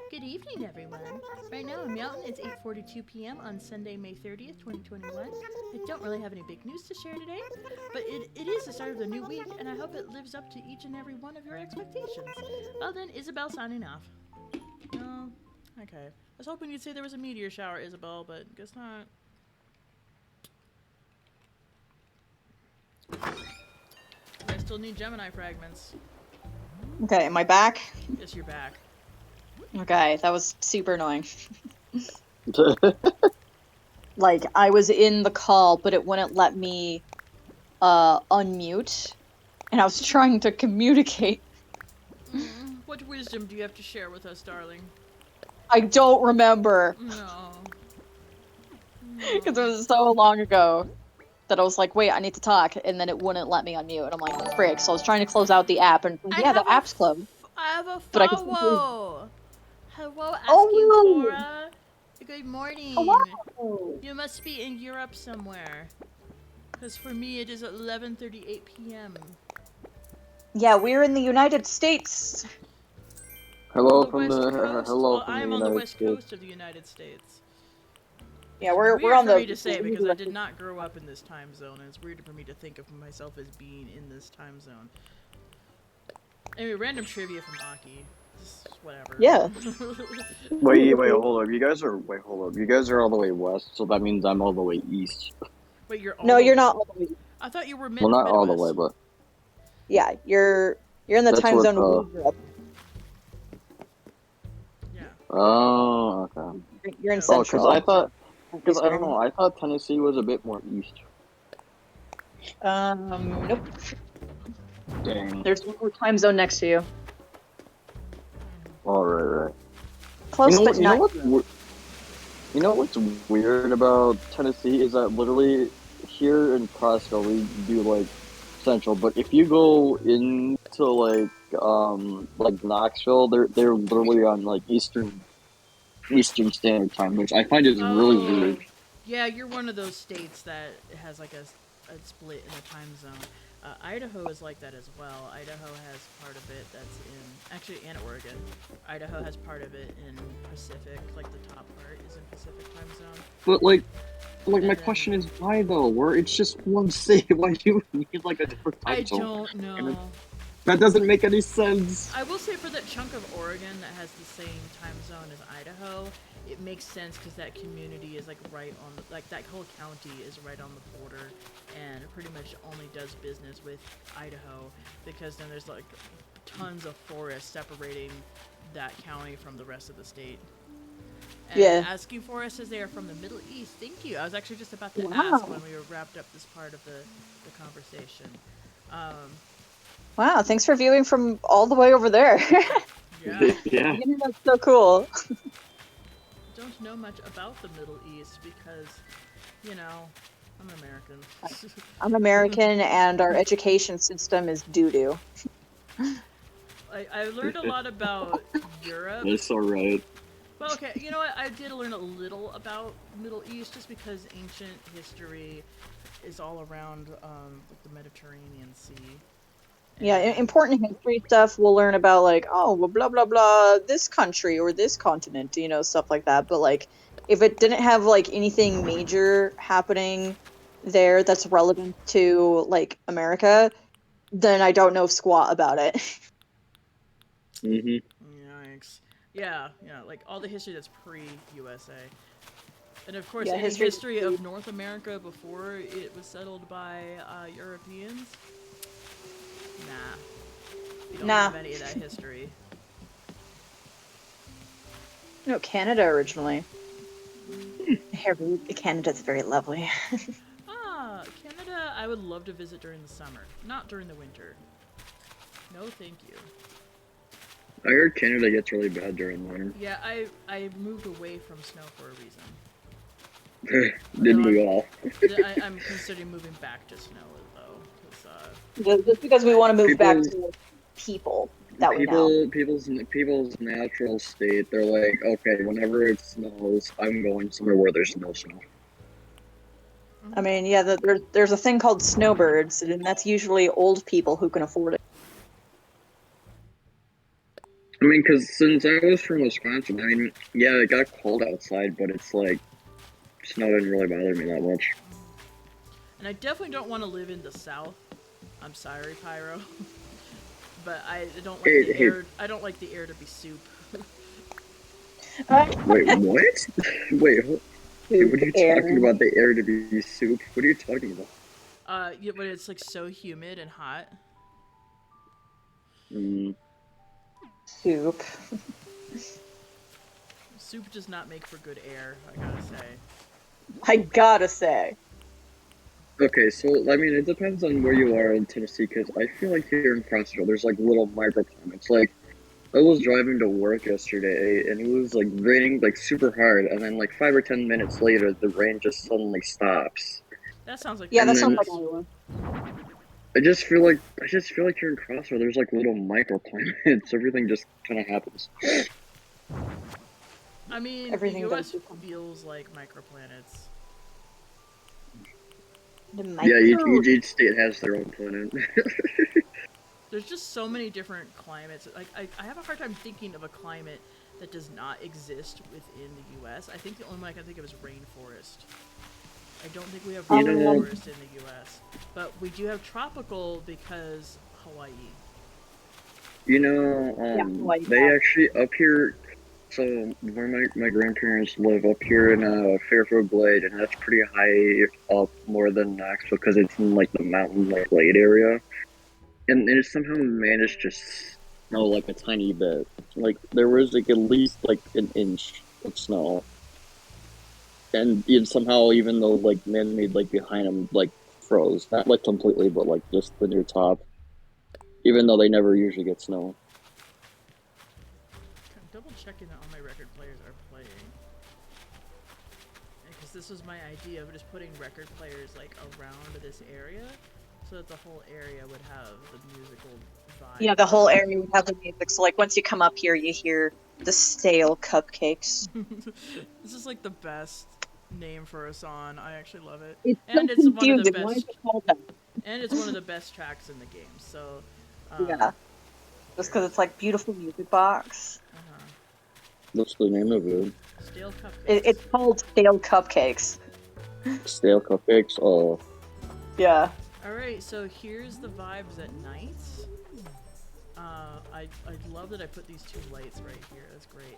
Good evening, everyone. Right now in Mountain, it's 8:42 p.m. on Sunday, May 30th, 2021. I don't really have any big news to share today, but it is the start of the new week, and I hope it lives up to each and every one of your expectations. Well then, Isabel signing off. Oh, okay. I was hoping you'd say there was a meteor shower, Isabel, but guess not. I still need Gemini fragments. Okay, am I back? Yes, you're back. Okay, that was super annoying. Like, I was in the call, but it wouldn't let me unmute, and I was trying to communicate. What wisdom do you have to share with us, darling? I don't remember, No. because it was so long ago that I was like, wait, I need to talk, and then it wouldn't let me unmute, and I'm like, frick, so I was trying to close out the app, and yeah, the app's closed. I have a But I can still hear you. follow. Hello, Oh, Asking Good morning. hello! You must be in Europe somewhere. Because for me, it is 11:38 p.m. Yeah, we're in the United States. Hello On from West the Coast. hello Well, from I the am on the United West States. Coast of the United States. Yeah, we're Weird on for the. me to say because I did not grow up in this time zone, and it's weird for me to think of myself as being in this time zone. Anyway, random trivia from Aki. Just whatever. Yeah. Wait, hold up. You guys are all the way west, so that means I'm all the way east. Wait, you're all No, the... you're not all the way. I thought you were Well, not all the way, Midwest. but Yeah, you're in the That's time what, zone we grew up. Yeah. oh, okay. You're in Oh, Central. I don't know. I thought Tennessee was a bit more east. Nope. Dang. There's one more time zone next to you. All right. Close, but not. You know what's weird about Tennessee is that literally here in Prescott we do like Central, but if you go into like Knoxville, they're literally on like Eastern Standard Time, which I find is really weird. Yeah, you're one of those states that has like a split in the time zone. Idaho is like that as well. Idaho has part of it that's in, actually, and Oregon. Idaho has part of it in Pacific, like the top part is in Pacific time zone. But my question is why though? Where it's just one state, why do you need like a different time zone? I don't know. That doesn't make any sense. I will say for that chunk of Oregon that has the same time zone as Idaho, it makes sense because that community is like right on the, like that whole county is right on the border and pretty much only does business with Idaho because then there's like tons of forest separating that county from the rest of the state. And Yeah. Asking for us as they are from the Middle East. Thank you. I was actually just about to ask when we wrapped up this part of the conversation. Wow, thanks for viewing from all the way over there. Yeah. Yeah. That's so cool. Don't know much about the Middle East because, you know, I'm American. I'm American, and our education system is doo-doo. I learned a lot about Europe. That's alright. Well, okay, you know what? I did learn a little about Middle East just because ancient history is all around the Mediterranean Sea. Yeah, important history stuff we'll learn about, like, oh, well, blah, blah, blah, this country or this continent, you know, stuff like that. But, like, if it didn't have, like, anything major happening there that's relevant to, like, America, then I don't know squat about it. Mm-hmm. Yikes. Yeah, like all the history that's pre-USA. And of course, Yeah, any history of North America before it was settled by Europeans? Nah. We don't have any of that history. No, Canada originally. Canada's very lovely. Canada, I would love to visit during the summer, not during the winter. No, thank you. I heard Canada gets really bad during winter. Yeah, I moved away from snow for a reason. Didn't we all? I'm considering moving back to snow though, Just because we want to move back to people that we know. People's natural state, they're like, okay, whenever it snows, I'm going somewhere where there's no snow. I mean, yeah, there's a thing called snowbirds, and that's usually old people who can afford it. I mean, because since I was from Wisconsin, I mean, yeah, it got cold outside, but it's like, snow didn't really bother me that much. And I definitely don't want to live in the South. I'm sorry, Pyro. But I don't like the air. I don't like the air to be soup. Wait, what? Wait, what are you talking about? The air to be soup? What are you talking about? Yeah, but it's like so humid and hot. Soup. Soup does not make for good air, I gotta say. I gotta say. Okay, so, I mean, it depends on where you are in Tennessee, because I feel like here in Crossville, there's, like, little microclimates. Like, I was driving to work yesterday, and it was, like, raining, like, super hard, and then, like, 5 or 10 minutes later, the rain just suddenly stops. That sounds like... Yeah, that sounds like Iowa. I just feel like here in Crossville, there's, like, little microclimates. Everything just kind of happens. I mean, Everything the US feels like microplanets. Yeah, each state has their own planet. There's just so many different climates. Like, I have a hard time thinking of a climate that does not exist within the US. I think the only one I can think of is rainforest. I don't think we have rainforest in the US. But we do have tropical because Hawaii. You know, they actually, up here, so where my grandparents live up here in Fairfield Glade, and that's pretty high up, more than Knoxville, because it's in like the mountain like Glade area, and it somehow managed to snow like a tiny bit. Like there was like at least like an inch of snow, and somehow even though like man-made like behind them like froze, not like completely, but like just the near top, even though they never usually get snow. Double checking that all my record players are playing. Because this was my idea of just putting record players like around this area so that the whole area would have the musical vibe. Yeah, the whole area would have the music. So like once you come up here, you hear the stale cupcakes. This is like the best name for a song. I actually love it. It's and so it's confusing. one of the best. Why is it called that? And it's one of the best tracks in the game. So yeah. Just because it's like beautiful music box. What's the name of it? Stale Cupcakes. It's called Stale Cupcakes. Stale Cupcakes? Oh. Yeah. Alright, so here's the vibes at night. I love that I put these two lights right here. That's great.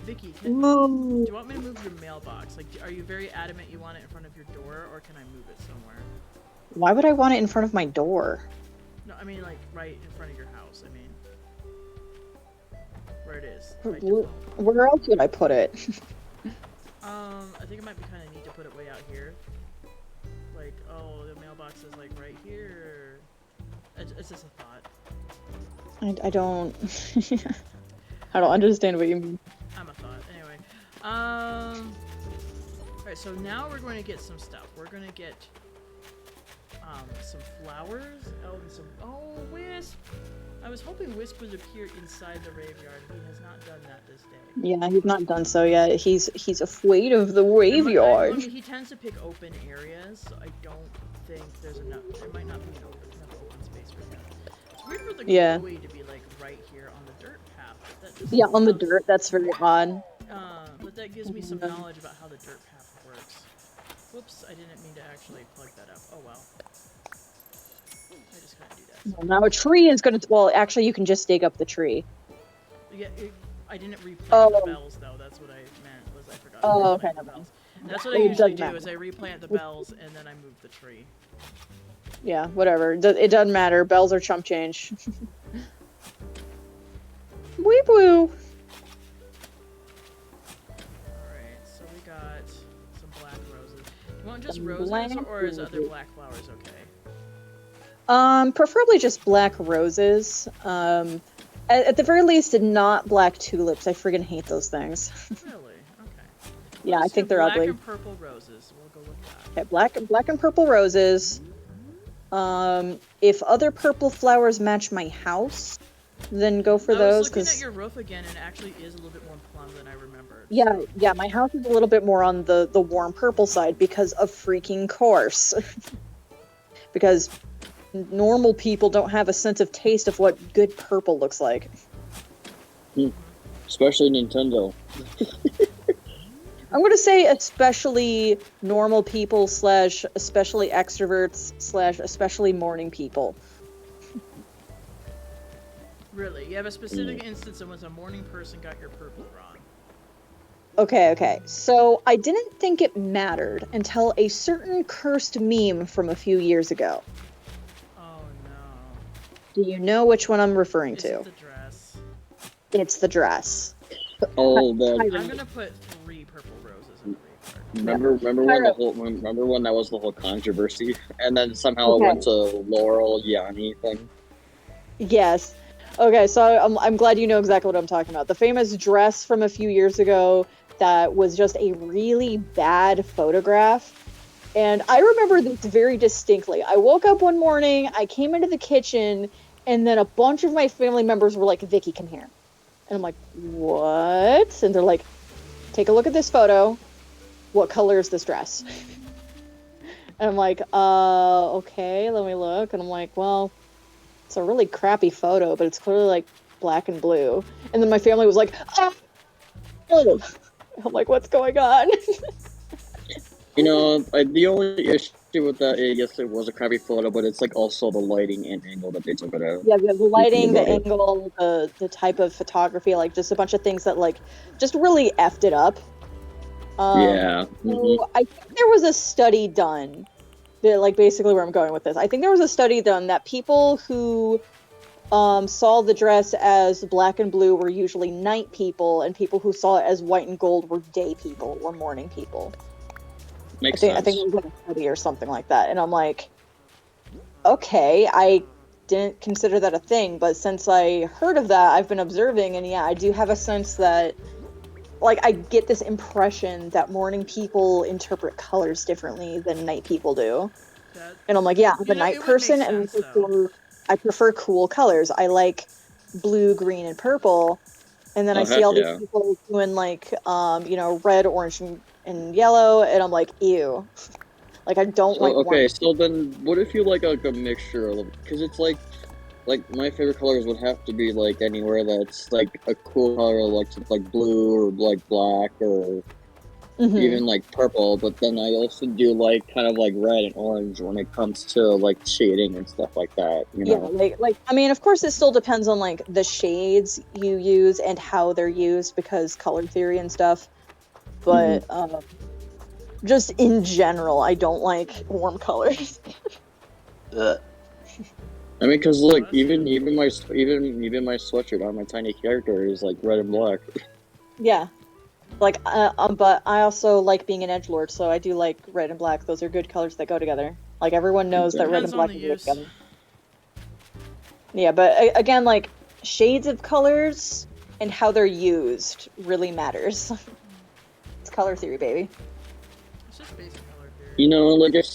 Vicky, do you want me to move your mailbox? Like, are you very adamant you want it in front of your door, or can I move it somewhere? Why would I want it in front of my door? No, I mean, like, right in front of your house. I mean... Where it is. Where else would I put it? I think it might be kind of neat to put it way out here. Like, oh, the mailbox is like right here. It's just a thought. I don't... I don't understand what you mean. I'm a thought. Anyway. Alright, so now we're going to get some stuff. We're going to get some flowers. Oh, Wisp! I was hoping Wisp would appear inside the graveyard. He has not done that this day. Yeah, he's not done so yet. He's afraid of the graveyard. I mean, he tends to pick open areas, so I don't think there's enough. There might not be enough open space for him. It's weird for the glowy to be like right here on the dirt path. Yeah, on the dirt. That's very odd. But that gives me some knowledge about how the dirt path works. Whoops, I didn't mean to actually plug that up. Oh well. I just gotta do that. Now a tree is gonna. Well, actually, you can just dig up the tree. Yeah, I didn't replant the bells though. That's what I meant. Was I forgot. Oh, okay. The bells. That's what I usually do. Is I replant the bells and then I move the tree. Yeah, whatever. It doesn't matter. Bells are chump change. Weep woo. Alright, so we got some black roses. Do you want just roses or is other black flowers okay? Preferably just black roses. At the very least, not black tulips. I friggin' hate those things. Really? Okay. Yeah, I think they're ugly. Black and purple roses. We'll go with that. Okay, black and purple roses. If other purple flowers match my house, then go for I those. was looking at Cause your roof again, and it actually is a little bit more plum than I remembered. yeah, so- yeah, my house is a little bit more on the warm purple side because of freaking course. Because normal people don't have a sense of taste of what good purple looks like. Especially Nintendo. I'm gonna say especially normal people / especially extroverts / especially morning people. Really, you have a specific instance of when a morning person got your purple wrong. Okay. So I didn't think it mattered until a certain cursed meme from a few years ago. Oh no. Do you know which one I'm referring Is to? it the dress? It's the dress. Oh, the I'm gonna put 3 purple roses in the report. remember when that was the whole controversy, and then somehow it went to Laurel Yanni thing. Yes. Okay, so I'm glad you know exactly what I'm talking about. The famous dress from a few years ago that was just a really bad photograph. And I remember this very distinctly. I woke up one morning, I came into the kitchen, and then a bunch of my family members were like, Vicky, come here. And I'm like, what? And they're like, take a look at this photo. What color is this dress? And I'm like, okay, let me look. And I'm like, well, it's a really crappy photo, but it's clearly like black and blue. And then my family was like, oh! I'm like, what's going on? You know, the only issue with that is, yes, it was a crappy photo, but it's like also the lighting and angle that they took it out. Yeah, the lighting, the about it. angle, the type of photography, like just a bunch of things that like just really effed it up. Yeah. So I think there was a study done, that, like basically where I'm going with this. I think there was a study done that people who saw the dress as black and blue were usually night people, and people who saw it as white and gold were day people or morning people. Makes I sense. think it was like a study or something like that. And I'm like, okay, I didn't consider that a thing, but since I heard of that, I've been observing, and yeah, I do have a sense that, like, I get this impression that morning people interpret colors differently than night people do. And I'm like, yeah, I'm a night person, and I prefer cool colors. I like blue, green, and purple. And then I see all these people doing like, red, orange, and yellow, and I'm like, ew. Like, I don't like. Okay, so then what if you like a mixture of, because it's like my favorite colors would have to be like anywhere that's like a cool color, like blue or like black or even like purple. But then I also do like kind of like red and orange when it comes to like shading and stuff like that. You know? Yeah, like I mean, of course, it still depends on like the shades you use and how they're used because color theory and stuff. But just in general, I don't like warm colors. I mean, cause look, even my sweatshirt on my tiny character is like red and black. Yeah, like but I also like being an edgelord, so I do like red and black. Those are good colors that go together. Like everyone knows that red and black go together. Yeah, but again, like shades of colors and how they're used really matters. It's color theory, baby. It's just basic color theory. You know, like if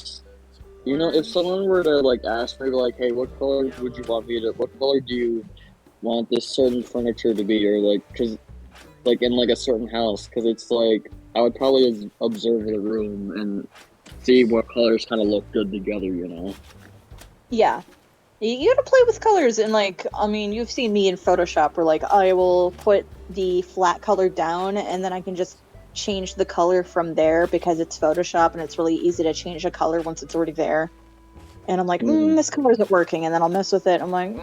someone were to like ask me like, hey, what color would you want me to? What color do you want this certain furniture to be, or like, cause like in like a certain house, cause it's like I would probably observe the room and see what colors kind of look good together, you know? Yeah. You gotta play with colors, and like, I mean, you've seen me in Photoshop where like I will put the flat color down and then I can just change the color from there because it's Photoshop and it's really easy to change a color once it's already there. And I'm like, this color isn't working, and then I'll mess with it. I'm like,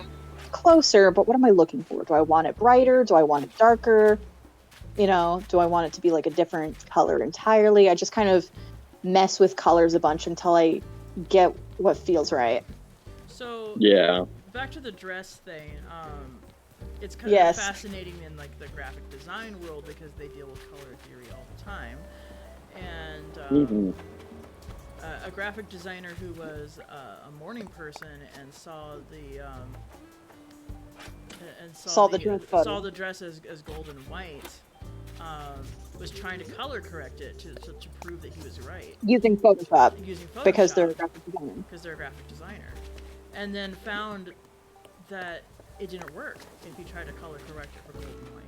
closer, but what am I looking for? Do I want it brighter? Do I want it darker? You know, do I want it to be like a different color entirely? I just kind of mess with colors a bunch until I get what feels right. So yeah, back to the dress thing. It's kind of fascinating in like the graphic design world because they deal with color theory all the time. And a graphic designer who was a morning person and saw the dress as gold and white. Was trying to color correct it to prove that he was right. Using Photoshop. Because they're a graphic designer. And then found that it didn't work if you tried to color correct it for gold and white.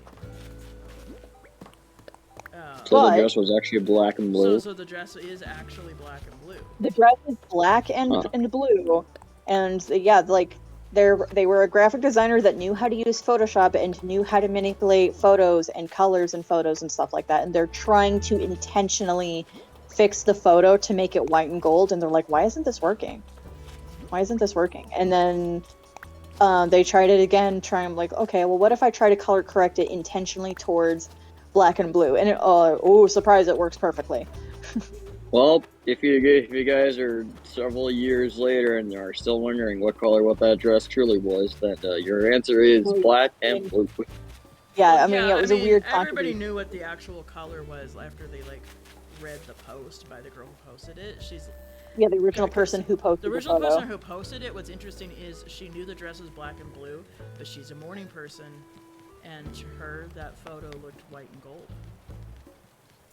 So the But- dress was actually black and blue. So the dress is actually black and blue. The dress is black and Huh. blue, and yeah, like they were a graphic designer that knew how to use Photoshop and knew how to manipulate photos and colors and photos and stuff like that. And they're trying to intentionally fix the photo to make it white and gold. And they're like, why isn't this working? Why isn't this working? And then they tried it again, trying like, okay, well, what if I try to color correct it intentionally towards black and blue? And oh, surprise, it works perfectly. Well, if you guys are several years later and are still wondering what that dress truly was, that your answer is black and blue. Yeah, Well, I mean, it was a weird Everybody contribution. knew what the actual color was after they like read the post by the girl who posted it. Yeah, the original person who posted The original photo. person who posted it, what's interesting is she knew the dress was black and blue, but she's a morning person, and to her, that photo looked white and gold.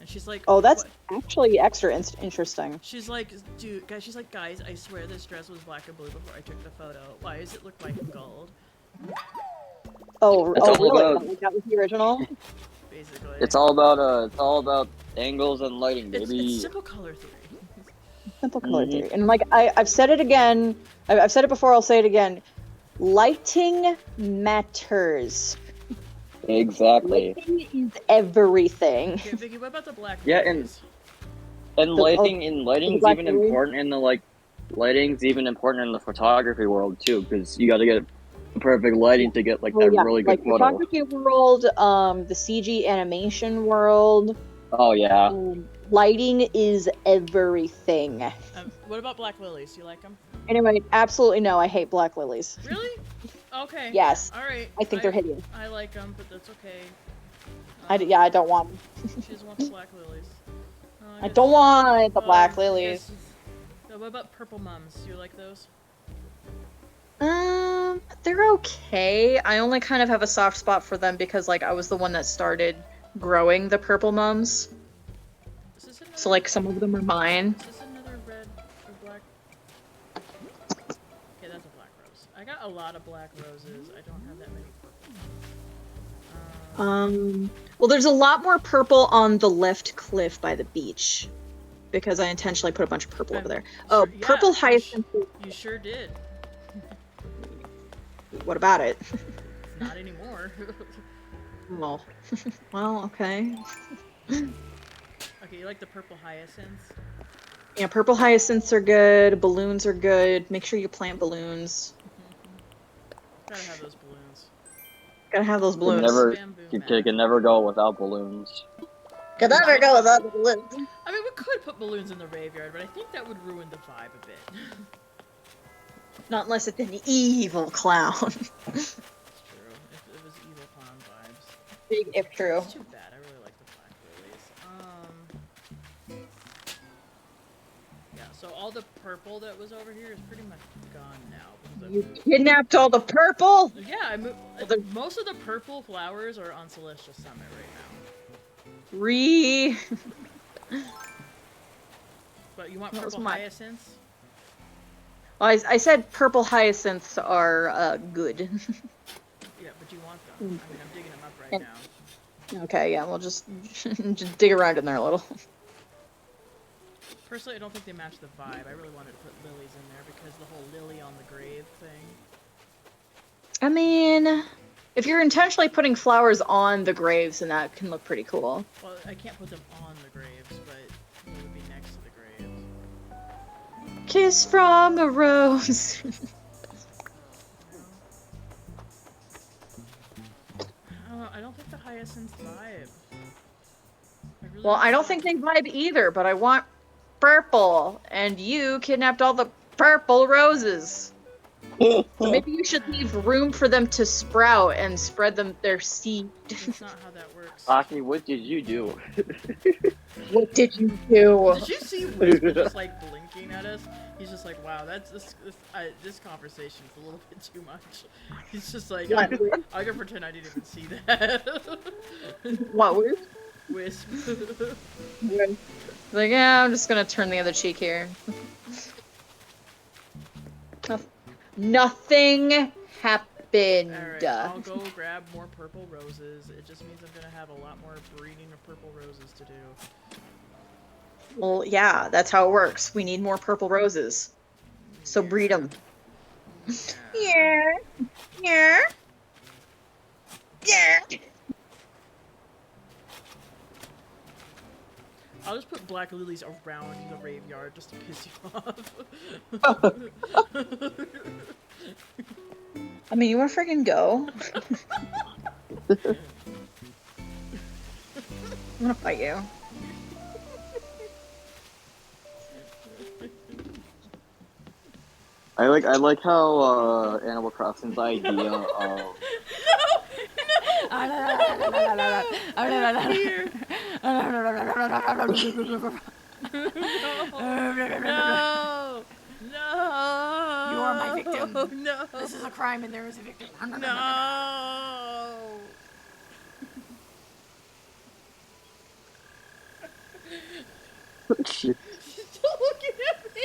And she's like, Oh, that's "What?" actually extra interesting. She's like, guys, I swear this dress was black and blue before I took the photo. Why does it look white and gold? Oh, It's all really? about- That was the original? Basically. It's all about angles and lighting, baby. It's simple color theory. Simple color theory. And like I've said it again, I've said it before, I'll say it again. Lighting matters. Exactly. Lighting is everything. Okay, Vicky, what about the black Yeah, lilies? And lighting's black even lily? important in the lighting's even important in the photography world too, because you got to get perfect lighting to get that really good like photo. photography world, the CG animation world. Oh yeah. Lighting is everything. What about black lilies? You like them? Anyway, absolutely no, I hate black lilies. Really? Okay. Yes. All right. I think they're hideous. I like them, but that's okay. I don't want them. She just wants black lilies. I don't want the black lilies. What about purple mums? Do you like those? They're okay. I only kind of have a soft spot for them because, like, I was the one that started growing the purple mums. Is this another, So, like, some of them are mine. Is this another red or black? Okay, that's a black rose. I got a lot of black roses. I don't have that many purple. Well, there's a lot more purple on the left cliff by the beach because I intentionally put a bunch of purple over there. Oh, Sure, yeah, purple hyacinth. You sure did. What about it? Not anymore. Well, well, okay. Okay, you like the purple hyacinths? Yeah, purple hyacinths are good. Balloons are good. Make sure you plant balloons. Gotta have those balloons. Gotta have those balloons. You can never go without balloons. Could never go without the balloons. I mean, we could put balloons in the graveyard, but I think that would ruin the vibe a bit. Not unless it's an evil clown. It's true. If it was evil clown vibes. Big if true. It's too bad. I really like the black lilies. Yeah. So all the purple that was over here is pretty much gone now. Because You kidnapped all the purple? yeah, most of the purple flowers are on Celestial Summit right now. But you want That was purple my- hyacinths? Well, I said purple hyacinths are good. Yeah, but you want them. I mean, I'm digging them up right now. Okay, yeah, we'll just just dig around in there a little. Personally, I don't think they match the vibe. I really wanted to put lilies in there because the whole lily on the grave thing. I mean, if you're intentionally putting flowers on the graves, then that can look pretty cool. Well, I can't put them on the graves, but it would be next to the graves. Kiss from a rose. I don't think the hyacinths vibe. Really Well, I don't want think they vibe either, but I want purple, and you kidnapped all the purple roses. So maybe you should leave room for them to sprout and spread them their seed. That's not how that works. Aki, what did you do? What did you do? Did you see Wisp just like blinking at us? He's just like, wow, this conversation is a little bit too much. He's just like, What? I can pretend I didn't even see that. What? Wisp. Like, yeah, I'm just gonna turn the other cheek here. Nothing happened. happened? Alright, I'll go grab more purple roses. It just means I'm gonna have a lot more breeding of purple roses to do. Well, yeah, that's how it works. We need more purple roses. So breed them. Yeah. Yeah. Yeah. I'll just put black lilies around the graveyard just to piss you off. I mean, you wanna freaking go? I'm gonna fight you. I like how Animal Crossing's idea of Here. No! No! You are my victim. No! This is a crime and there is a victim. No! shit. Stop looking at me!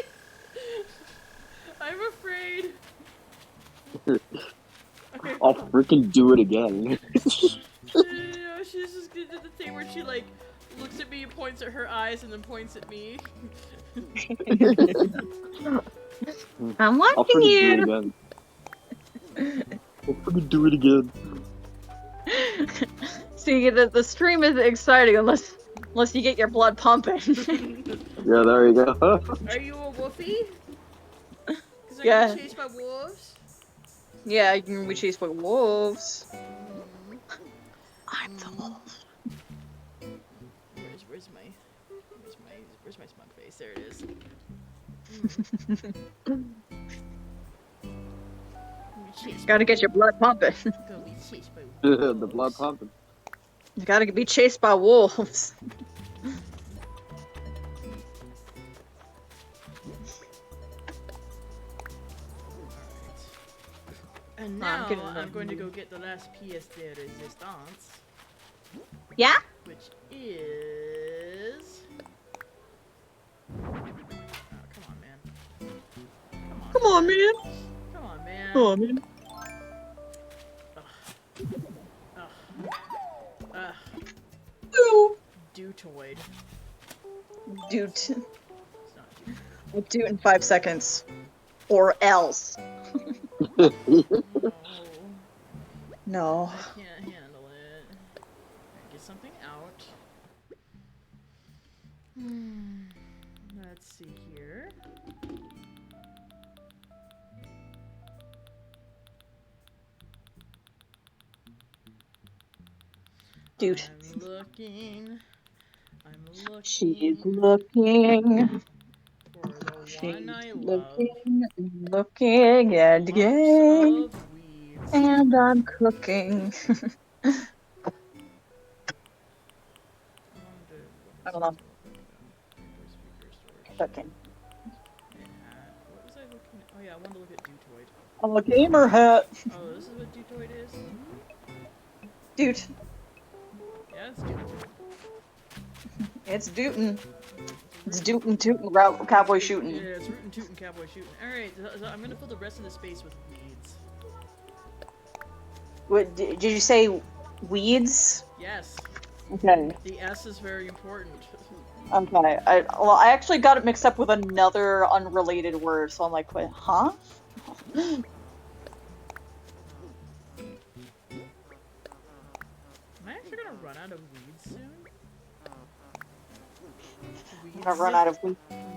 I'm afraid. Okay. I'll freaking do it again. No, she's just gonna do the thing where she like looks at me and points at her eyes and then points at me. I'm I'll watching freaking do it you. again. I'll freaking do it again. See, the stream is exciting unless you get your blood pumping. Yeah, there you go. Are you a woofie? Cause are Yeah. you chased by wolves? Yeah, you can be chased by wolves. I'm the wolf. Where's my smug face? There it is. Gotta get your blood pumping. Gonna be chased by The wolves. blood pumping. You gotta be chased by wolves. And I'm now getting I'm going to ready. go get the last pièce de résistance, Yeah? which is. Oh, come on, man. Come on, man. Come on, man. Come on, man. Dutoid. Dude, It's not Dutoid. I'll do it in 5 seconds. Or else. No, No. I can't handle it. Get something out. Let's see here. Dude. I'm looking. She's looking. For the She's one I love. looking and Lumps gay. of weeds. And I'm cooking. I don't know. Cooking. What was I looking at? Oh yeah, I wanted to look at Dutoid. I'm a gamer hat. Oh, this is what Dutoid is? Dude, Yeah, it's Dutoid. it's Dootin'. It's Dootin' Tootin' route cowboy shooting. Yeah, it's rootin' tootin' cowboy shooting. Alright, so I'm gonna fill the rest of the space with weeds. What, did you say weeds? Yes, Okay. the S is very important. Okay. I actually got it mixed up with another unrelated word, so I'm like, wait, huh? Am I actually gonna run out of weeds soon? I'm gonna run out of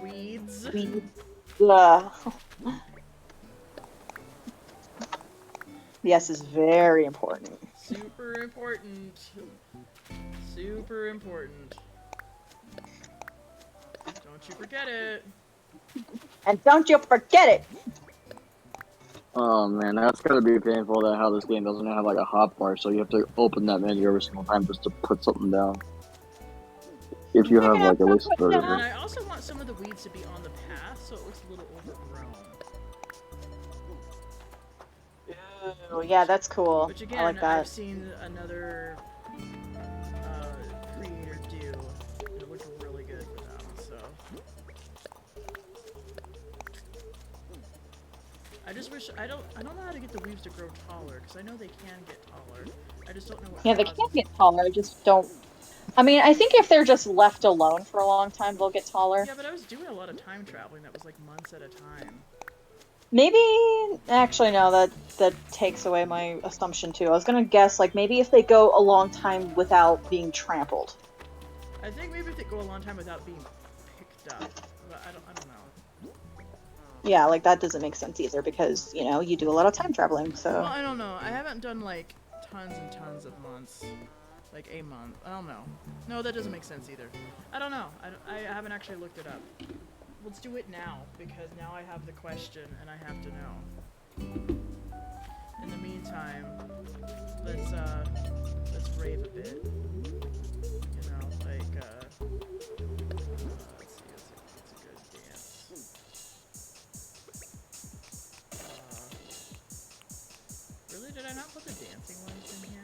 weeds. weeds. The S is very important. Super important. Super important. Don't you forget it. And don't you forget it! Oh man, that's gotta be painful that how this game doesn't have like a hotbar, so you have to open that menu every single time just to put something down. If you have like at least put 30 of And them. I also want some of the weeds to be on the path so it looks a little overgrown. Oh yeah, that's cool. Which again, I like I've that. seen another creator do. It looked really good for them, so. I just wish I don't know how to get the weaves to grow taller because I know they can get taller. I just don't know what. Yeah, they causes can get it. taller. Just don't. I mean, I think if they're just left alone for a long time, they'll get taller. Yeah, but I was doing a lot of time traveling. That was like months at a time. Maybe, actually, no, that takes away my assumption too. I was gonna guess, like, maybe if they go a long time without being trampled. I think maybe if they go a long time without being picked up, but I don't know. Yeah, like, that doesn't make sense either, because, you know, you do a lot of time traveling, so... Well, I don't know. I haven't done like tons and tons of months. Like a month. I don't know. No, that doesn't make sense either. I don't know. I haven't actually looked it up. Let's do it now, because now I have the question and I have to know. In the meantime, let's rave a bit. You know, like, let's see, what's a good dance? Really, did I not put the dancing ones in here?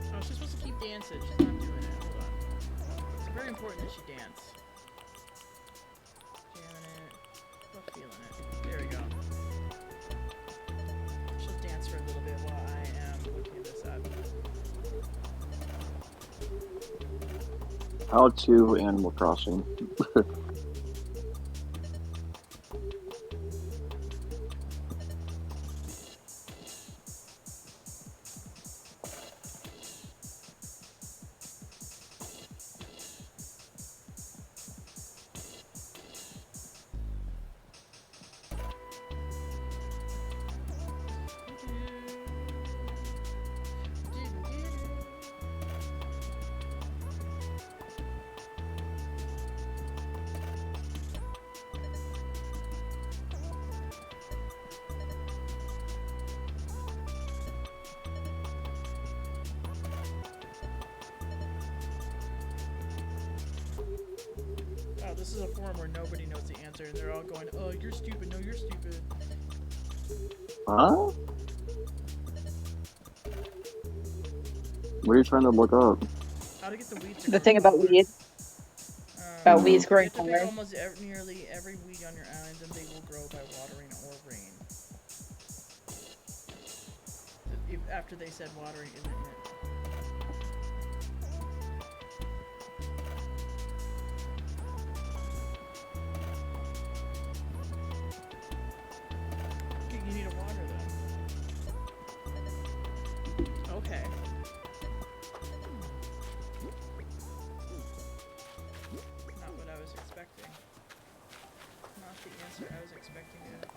Oh, she's supposed to keep dancing. She's not doing it. Hold on. It's very important that she dance. Jamming it. But feeling it. There we go. She'll dance for a little bit while I am looking this up. How to Animal Crossing. Oh, this is a forum where nobody knows the answer, and they're all going, "Oh, you're stupid. No, you're stupid." Huh? What are you trying to look up? How to get the weeds to The grow thing about taller. weeds. About weeds You growing have to pick taller. almost nearly every weed on your island, and they will grow by watering or rain. After they said watering isn't it. Okay, you need to water them. Okay. Not what I was expecting. Not the answer I was expecting at all.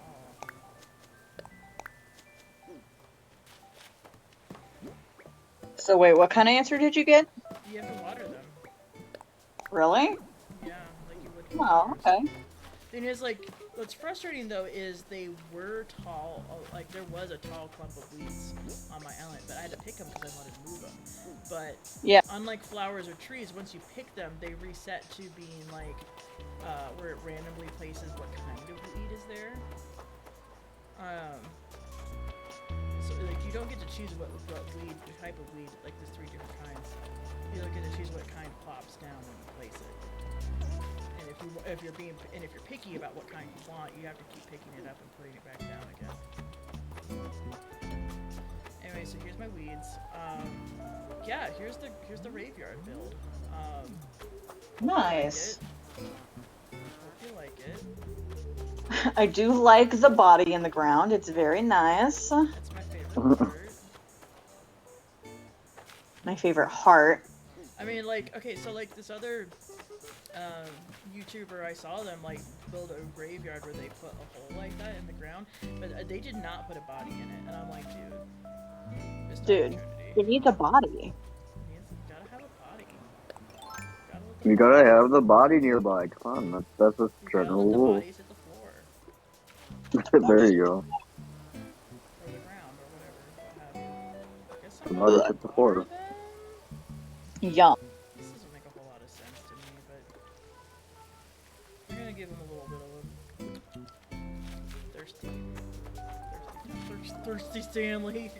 So wait, what kind of answer did you get? You have to water them. Really? Yeah, like you would. Oh, okay. Thing is, like, what's frustrating though is they were tall. Like there was a tall clump of weeds on my island, but I had to pick them because I wanted to move them. But Yeah. unlike flowers or trees, once you pick them, they reset to being like where it randomly places what kind of weed is there. So like you don't get to choose what weed, the type of weed. Like there's 3 different kinds. You don't get to choose what kind plops down when you place it. And if you're picky about what kind you want, you have to keep picking it up and putting it back down again. Anyway, so here's my weeds. Yeah, here's the graveyard build. Nice. Hope you like it. I do like the body in the ground. It's very nice. That's my favorite part. My favorite heart. I mean, like, okay, so like this other YouTuber, I saw them like build a graveyard where they put a hole like that in the ground, but they did not put a body in it, and I'm like, dude, missed Dude, opportunity. it needs a body. You gotta have a body. Gotta let You gotta have the body nearby. Come on, that's a you gotta general let the rule. bodies hit the floor There you go. or the ground or whatever. What have you. I guess The I'm bodies gonna hit the water floor. them? Yum. This doesn't make a whole lot of sense to me, but we're gonna give them a little bit of their thirsty. Thirsty Stanley.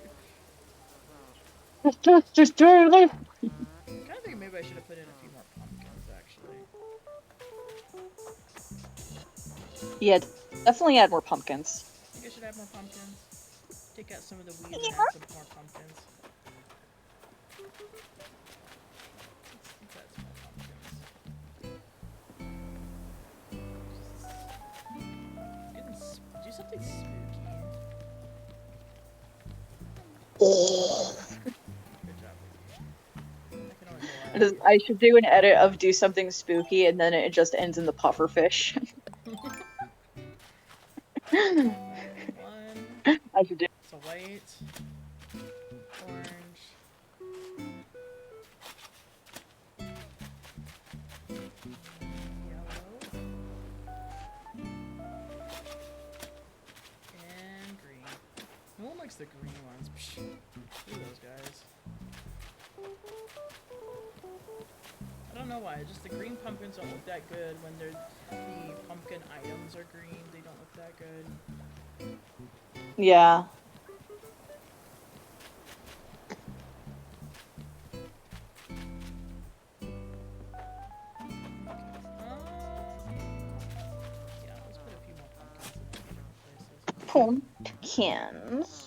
Stanley. I kind of think maybe I should have put in a few more pumpkins, actually. Yeah, definitely add more pumpkins. I think I should add more pumpkins. Take out some of the weeds and add some more pumpkins. Let's add some more pumpkins. Do something spooky. Good job, Vicky. I can always go I should do an edit of do something spooky and then it just ends in the pufferfish. One. I should do. It's a white. Orange. Yellow. And green. No one likes the green ones. Psh, screw those guys. I don't know why, just the green pumpkins don't look that good when the pumpkin items are green. They don't look that good. Yeah. Yeah, let's put a few more pumpkins in different places. Pumpkins.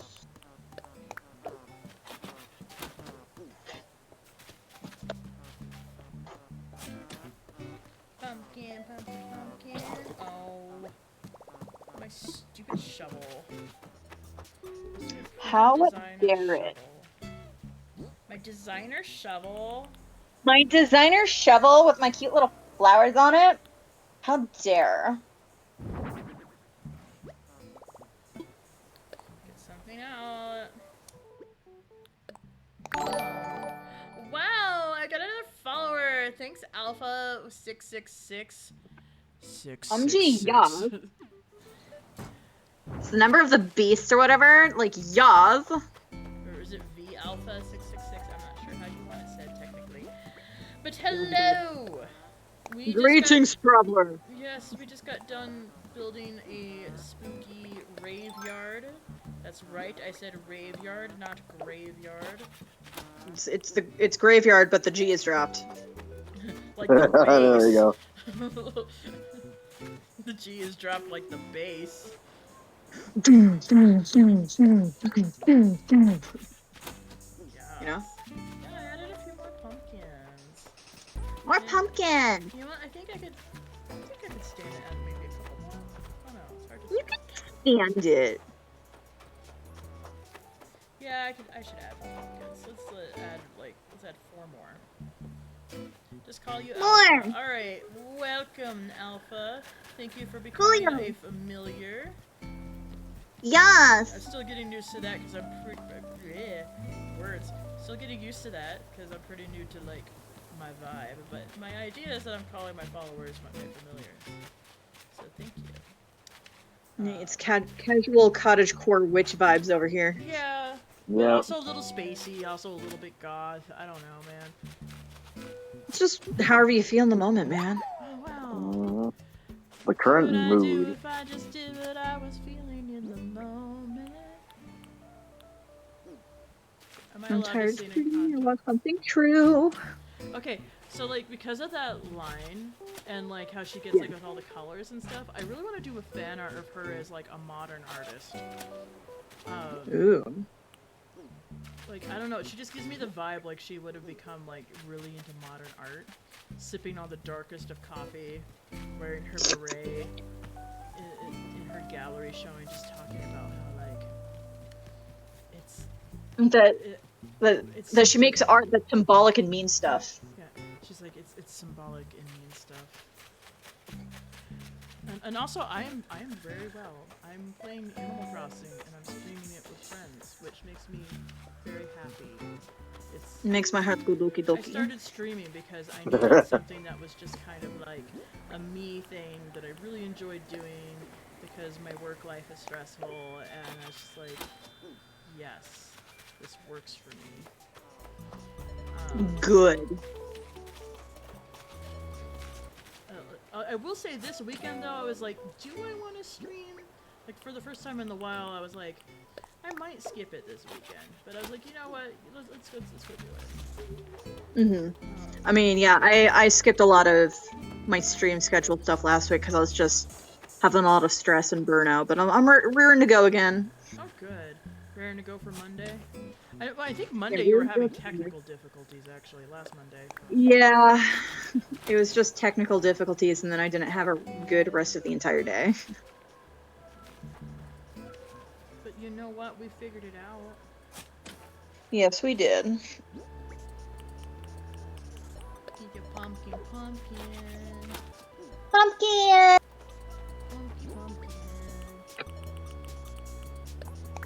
Pumpkin. Oh. My stupid shovel. How Designer dare it? shovel. My designer shovel. My designer shovel with my cute little flowers on it? How dare. Get something out. Wow, I got another follower. Thanks, Alpha666. Yas. It's the number of the beast or whatever. Like, Yas. Or is it V Alpha 666? I'm not sure how you want it said technically. But hello! Greetings, traveler. Yes, we just got done building a spooky raveyard. That's right, I said raveyard, not graveyard. It's graveyard, but the G is dropped. Like the bass. There you go. The G is dropped like the bass. You know? Yeah, I added a few more pumpkins. More pumpkin. You know what? I think I could stand to add maybe a couple more. Oh no, it's hard to You can stand it. Yeah, I should add more pumpkins. Let's add 4 more. Just call you More. Alpha. Alright, welcome, Alpha. Thank you for becoming Cool. a familiar. Yes. I'm still getting used to that because I'm pretty... words. Still getting used to that because I'm pretty new to, like, my vibe. But my idea is that I'm calling my followers my familiars. So thank you. It's casual cottagecore witch vibes over here. Yeah. But Yeah. also a little spacey, also a little bit goth. I don't know, man. It's just however you feel in the moment, man. Oh, wow. The current What would I do mood. if I just did what I was feeling in the moment? Am I I'm allowed tired to of sing a thinking con- about something true. Okay, so like because of that line and like how she gets like with all the colors and stuff, I really want to do a fan art of her as like a modern artist. Ooh. Like I don't know, she just gives me the vibe like she would have become like really into modern art, sipping on the darkest of coffee, wearing her beret in her gallery showing, just talking about how like it's That she makes art that's symbolic and mean stuff. Yeah, she's like it's symbolic and mean stuff. And also I am very well. I'm playing Animal Crossing and I'm streaming it with friends, which makes me very happy. It makes my heart go doki I doki. started streaming because I needed something that was just kind of like a me thing that I really enjoyed doing because my work life is stressful, and I was just like, yes, this works for me. Good. I will say this weekend though, I was like, do I want to stream Like, for the first time in a while, I was like, I might skip it this weekend. But I was like, you know what? Let's go do it. I mean, yeah, I skipped a lot of my stream schedule stuff last week because I was just having a lot of stress and burnout. But I'm rearing to go again. Oh, good. Raring to go for Monday? I think Monday you were having technical difficulties, actually, last Monday. Yeah, it was just technical difficulties, and then I didn't have a good rest of the entire day. But you know what? We figured it out. Yes, we did. Eat your pumpkin, pumpkin. Pumpkin! Pumpkin.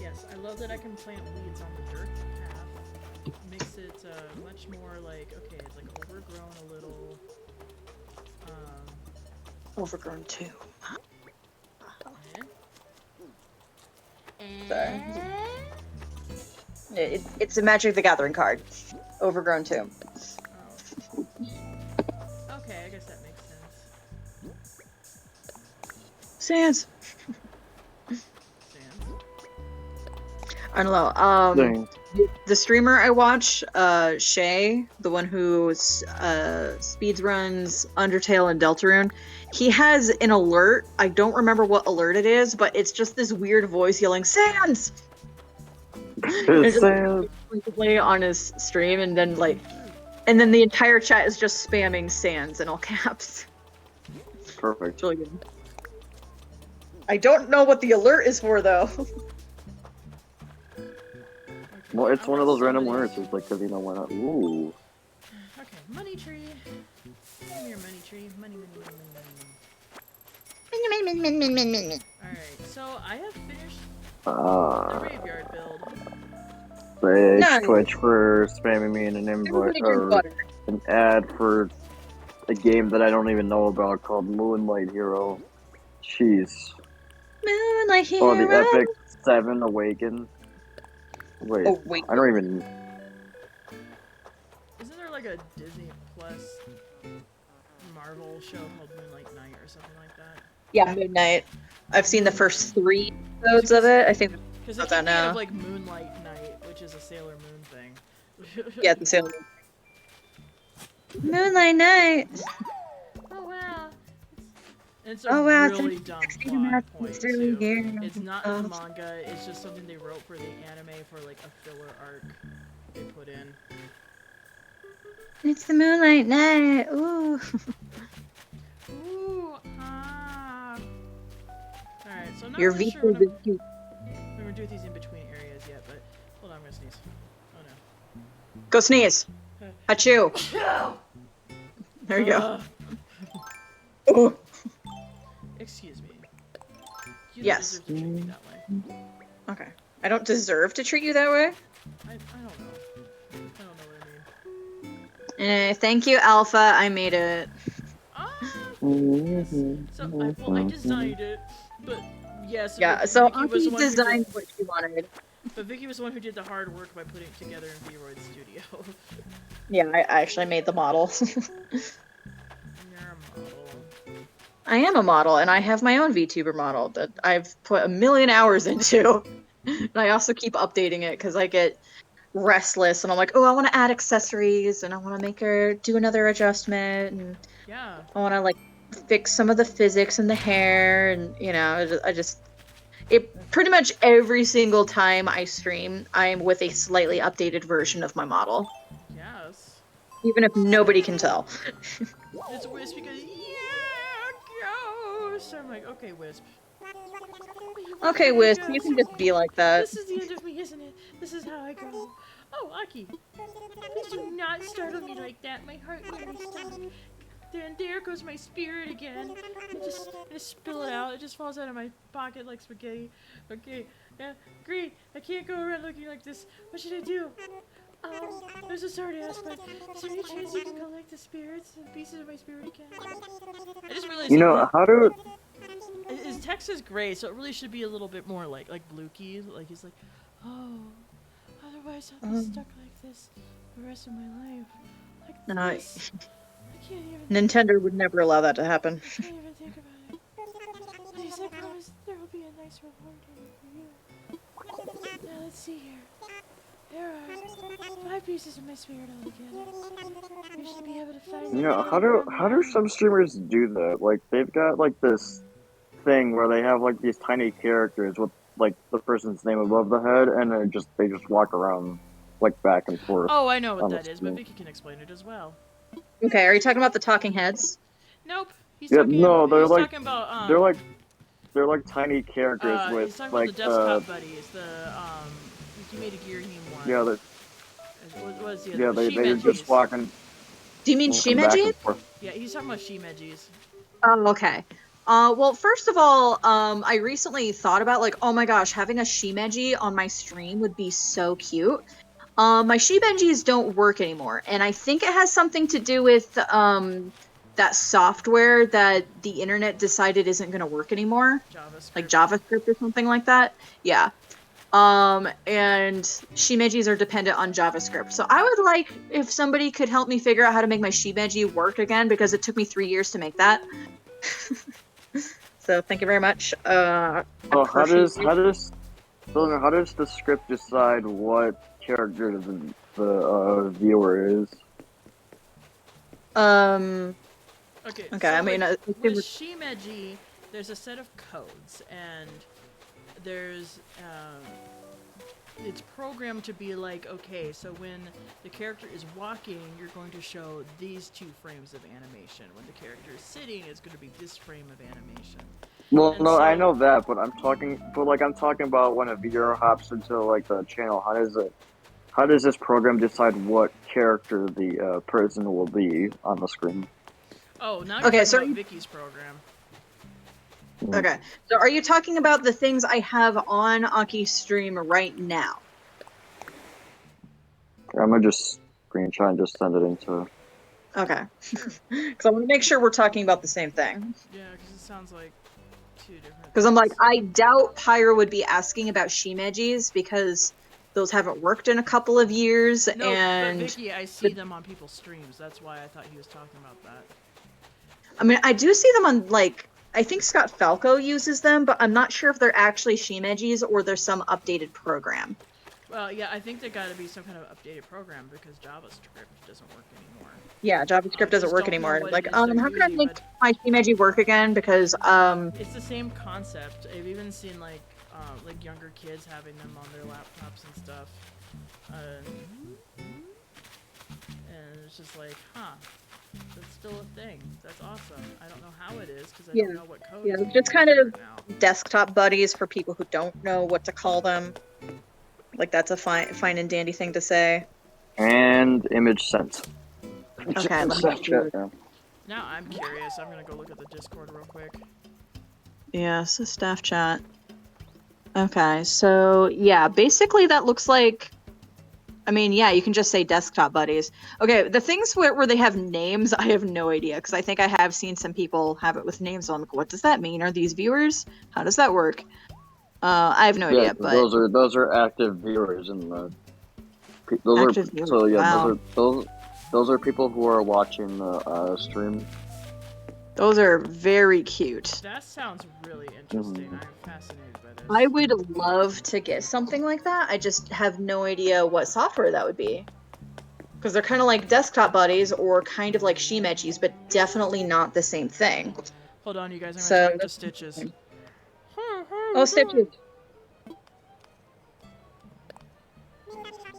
Yes, I love that I can plant weeds on the dirt path. Makes it much more like, okay, it's like overgrown a little. Overgrown too. Sorry. It's a Magic the Gathering card. Overgrown too. Oh. Okay, I guess that makes sense. Sans. Sans? I don't know. Dang. The streamer I watch, Shay, the one who speeds runs Undertale and Deltarune, he has an alert. I don't remember what alert it is, but it's just this weird voice yelling "Sans!" Sans. Play on his stream, and then the entire chat is just spamming "Sans" in all caps. Perfect. It's really good. I don't know what the alert is for though. Well, it's one of those random words. It's like, because you know why not? Ooh. Okay, money tree. Give me your money tree. Money. Alright, so I have finished the graveyard build. Thanks, Nice. Twitch, for spamming me in an invite or an ad for a game that I don't even know about called Moonlight Hero. Jeez. Moonlight Hero. Oh, the Epic 7 Awaken. Wait, Oh, wait. I don't even. Isn't there like a Disney Plus Marvel show called Moonlight Night or something like that? Yeah, Midnight. I've seen the first 3 episodes of it. I think. Because they keep thinking of like Moonlight Night, which is a Sailor Moon thing. Yeah, the Sailor Moon. Moonlight Night. Oh wow. It's a Oh, wow, really dumb plot point it's really too. weird. It's not in the manga, it's just something they wrote for the anime for like a filler arc they put in. It's the Moonlight Night. Ooh. Ooh, ah. Alright, so I'm not Your really V sure what is cute. I'm gonna do these in between areas yet, but hold on, I'm gonna sneeze. Oh no. Go sneeze. Achoo. There you go. Ooh. Excuse me. You don't Yes. deserve to treat me that way. Okay. I don't deserve to treat you that way. I don't know. I don't know what I mean. Thank you, Alpha. I made it. Ah! Yes. So I designed it, but yes. Yeah, but so Vicky was the Aki one who designed did- what she wanted. But Vicky was the one who did the hard work by putting it together in V-Roid Studio. Yeah, I actually made the model. You're a model. I am a model, and I have my own VTuber model that I've put a million hours into. And I also keep updating it because I get restless, and I'm like, oh, I want to add accessories, and I want to make her do another adjustment, and Yeah. I want to like fix some of the physics in the hair, and you know, it pretty much every single time I stream, I'm with a slightly updated version of my model, Yes. even if nobody can tell. It's Wisp because ghost. I'm like, okay, Wisp. Okay, Wisp, you can just be like that. This is the end of me, isn't it? This is how I go. Oh, Aki. Please do not startle me like that. My heart nearly stopped. There goes my spirit again. I just spill it out. It just falls out of my pocket like spaghetti. Okay, yeah, great. I can't go around looking like this. What should I do? Oh, I'm so sorry to ask, but is there any chance you can collect the spirits and pieces of my spirit again? I just realized. You know, how do. His text is gray, so it really should be a little bit more like Blukey. Like he's like, oh, otherwise I'll be stuck like this the rest of my life. Like No, this. I can't even. Nintendo would never allow that to happen. I can't even think about it. Please, I promise there will be a nice reward for you. Now let's see here. There are 5 pieces of my spirit altogether. You should be able to find. You know, how do some streamers do that? Like they've got like this thing where they have like these tiny characters with like the person's name above the head, and they just walk around like back and forth. Oh, I know what on the that is, but screen. Vicky can explain it as well. Okay, are you talking about the talking heads? Nope. He's Yeah, talking. no, they're he's like talking about they're like tiny characters he's with talking like about the desktop buddies. The he made a Gear Heme one. yeah, What was the other yeah, one? they're Shimejis. just walking. Do you mean walking back Shimeji? and forth. Yeah, he's talking about Shimejis. Oh, okay. Well, first of all, I recently thought about like, oh my gosh, having a Shimeji on my stream would be so cute. My Shimejis don't work anymore, and I think it has something to do with that software that the internet decided isn't going to work anymore, JavaScript. like JavaScript or something like that. Yeah. And Shimejis are dependent on JavaScript. So I would like if somebody could help me figure out how to make my Shimeji work again, because it took me 3 years to make that. So thank you very much. So how does the script decide what character the viewer is? Okay. Okay, So I mean, with Shimeji, there's a set of codes, and there's it's programmed to be like, okay, so when the character is walking, you're going to show these 2 frames of animation. When the character is sitting, it's going to be this frame of animation. Well, And no, so- I know that, but I'm talking about when a viewer hops into like the channel. How does this program decide what character the person will be on the screen? Oh, now you're Okay, talking so about Vicky's program. Okay, so are you talking about the things I have on Aki's stream right now? I'm gonna just screenshot and just send it into. Okay. Because I want to make sure we're talking about the same thing. Yeah, because it sounds like 2 different. Because I'm like, things. I doubt Pyro would be asking about Shimejis, because those haven't worked in a couple of years, No, and... but Vicky, I see them on people's streams. That's why I thought he was talking about that. I mean, I do see them on, like... I think Scott Falco uses them, but I'm not sure if they're actually Shimejis or there's some updated program. Well, yeah, I think there got to be some kind of updated program because JavaScript doesn't work anymore. Yeah, JavaScript doesn't just work don't know anymore. what Like, it is they're how can I using, make but- my Shimeji work again? Because, It's the same concept. I've even seen like younger kids having them on their laptops and stuff. And it's just like, huh, that's still a thing. That's awesome. I don't know how it is because I don't know what code. yeah, it's just using kind of right now. desktop buddies for people who don't know what to call them. Like, that's a fine and dandy thing to say. And image sent. Okay, let me Snapchat, yeah. Now I'm curious. I'm gonna go look at the Discord real quick. Yeah, so staff chat. Okay, so yeah, basically that looks like... I mean, yeah, you can just say desktop buddies. Okay, the things where they have names, I have no idea, because I think I have seen some people have it with names. So I'm like, what does that mean? Are these viewers? How does that work? I have no idea, but... those are active viewers in the. Those Active are viewers, so yeah. wow. Those are people who are watching the stream. Those are very cute. That sounds really interesting. I'm fascinated by this. I would love to get something like that. I just have no idea what software that would be. Because they're kind of like desktop buddies or kind of like Shimejis, but definitely not the same thing. Hold on, you guys. I'm So- gonna talk to Stitches. Oh, Stitches.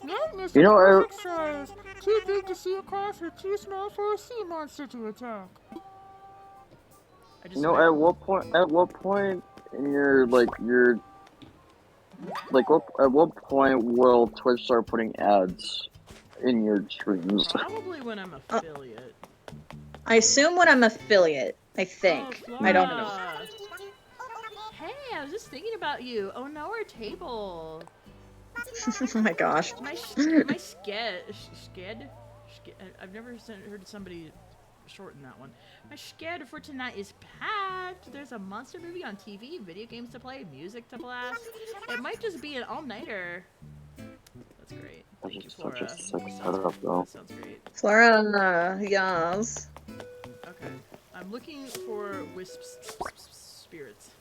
Magnus You know, is perfect size. Too big to see across or too small for a sea monster to attack. I just You know, at what point in your at what point will Twitch start putting ads in your streams? probably when I'm affiliate. I assume when I'm affiliate, I think. Oh, I don't know. Flora. Hey, I was just thinking about you. Oh no, our table. Oh my gosh. My sked. I've never heard somebody shorten that one. My sked for tonight is packed. There's a monster movie on TV, video games to play, music to blast. It might just be an all-nighter. That's great. That's Thank you, just such Flora. a sick That setup, though. sounds great. Flora, yes. Okay. I'm looking for wisps. spirits.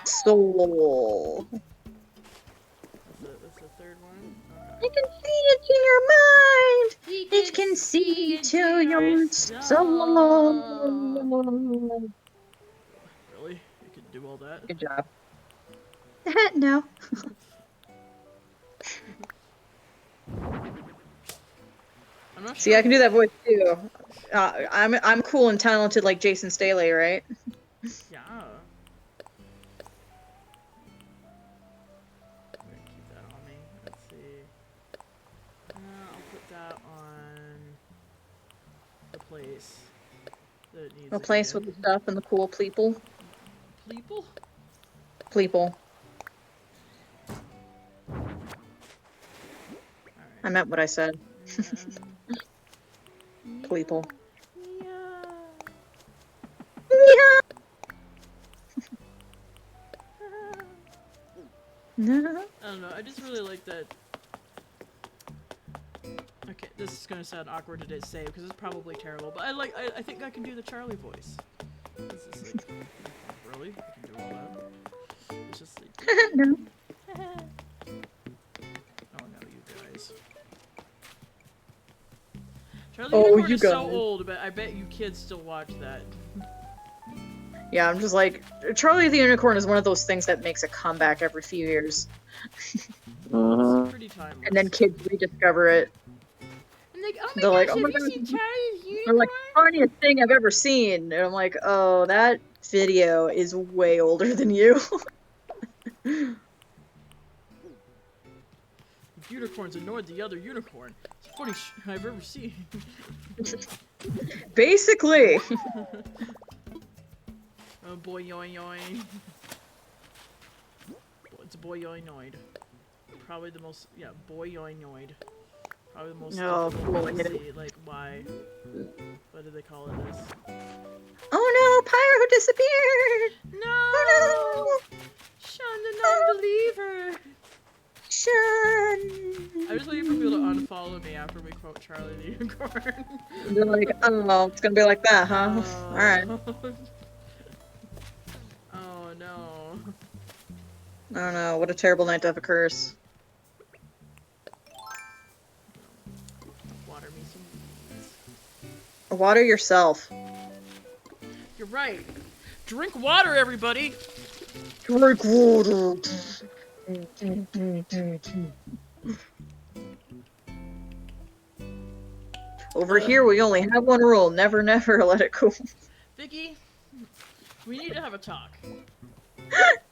Soul. That's the third one. I can see it in your mind. It can see to your soul. Really? You can do all that? Good job. No. I'm not See, sure. I can do that voice too. I'm cool and talented like Jason Staley, right? Yeah. I'm gonna keep that on me. Let's see. I'll put that on the place that it needs A to place be with the stuff and the cool people. People? People. Alright. I meant what I said. People. Yeah. Yeah. No. I don't know, I just really like that. Okay, this is gonna sound awkward to say because it's probably terrible, but I think I can do the Charlie voice. This is like, really? I can do all that? It's just like, No. oh no, you guys. Charlie the Unicorn you is so guys. old, but I bet you kids still watch that. Yeah, I'm just like, Charlie the Unicorn is one of those things that makes a comeback every few years. Uh-huh. It's pretty timeless. And then kids rediscover it. I'm like, oh my They're gosh, like, oh have my you God. seen Charlie the They're Unicorn? like, funniest thing I've ever seen. And I'm like, oh, that video is way older than you. Unicorns annoyed the other unicorn. It's the funniest I've ever seen. Basically. Oh boy yoin yoin. It's boy yoinoid. Probably the most, yeah, boy yoinoid. Probably the most difficult one to see, like, why? What do they call it this? Oh no, Pyro disappeared! No! Oh no! Shun the non-believer! Shun! I'm just waiting for people to unfollow me after we quote Charlie the Unicorn. They're like, oh, it's gonna be like that, huh? Alright. Oh no. I don't know, what a terrible night to have a curse. Water me some weeds. Water yourself. You're right. Drink water, everybody! Drink water! Over here, we only have one rule. Never, never let it cool. Vicky, we need to have a talk.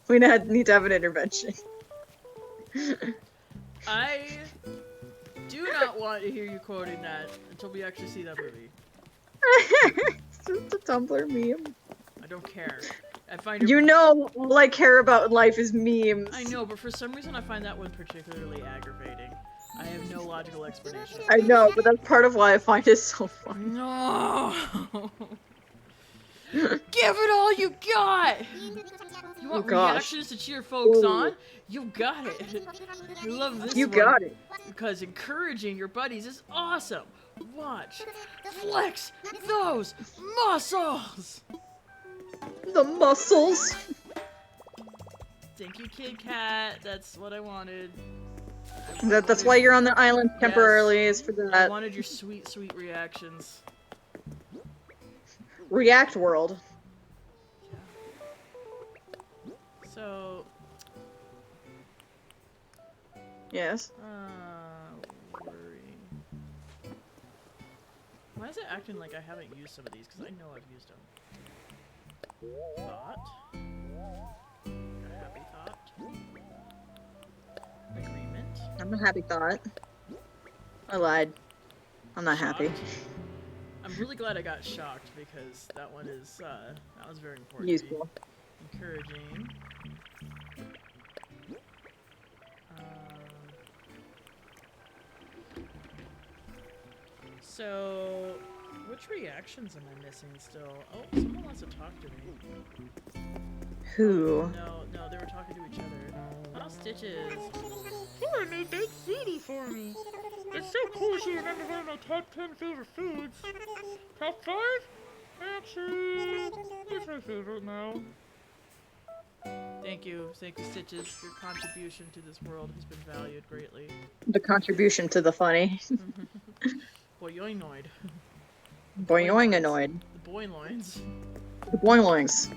We need to have an intervention. I do not want to hear you quoting that until we actually see that movie. It's just a Tumblr meme. I don't care. I find it. You know, all I care about in life is memes. I know, but for some reason I find that one particularly aggravating. I have no logical explanation. I know, but that's part of why I find it so funny. No! Give it all you got! You want reactions to cheer folks on? You got it. I love this You one. got it. Because encouraging your buddies is awesome. Watch. Flex those muscles! The muscles. Thank you, Kid Cat. That's what I wanted. That's why you're on the island temporarily, is for I that. wanted your sweet, sweet reactions. React World. So, Yes. worrying. Why is it acting like I haven't used some of these? Because I know I've used them. Thought. A happy thought. Agreement. I'm a happy thought. I lied. I'm not happy. Shocked. I'm really glad I got shocked because that one is, that was very important. Useful. Encouraging. So, which reactions am I missing still? Oh, someone wants to talk to me. Who? No, they were talking to each other. Oh, Stitches. Cora made baked ziti for me. It's so cool she remembers one of my top 10 favorite foods. Top 5? Actually, it's my favorite now. Thank you, Stitches. Your contribution to this world has been valued greatly. The contribution to the funny. Boyoinoid. Boyoinganoid. The boinloins. The boinloings.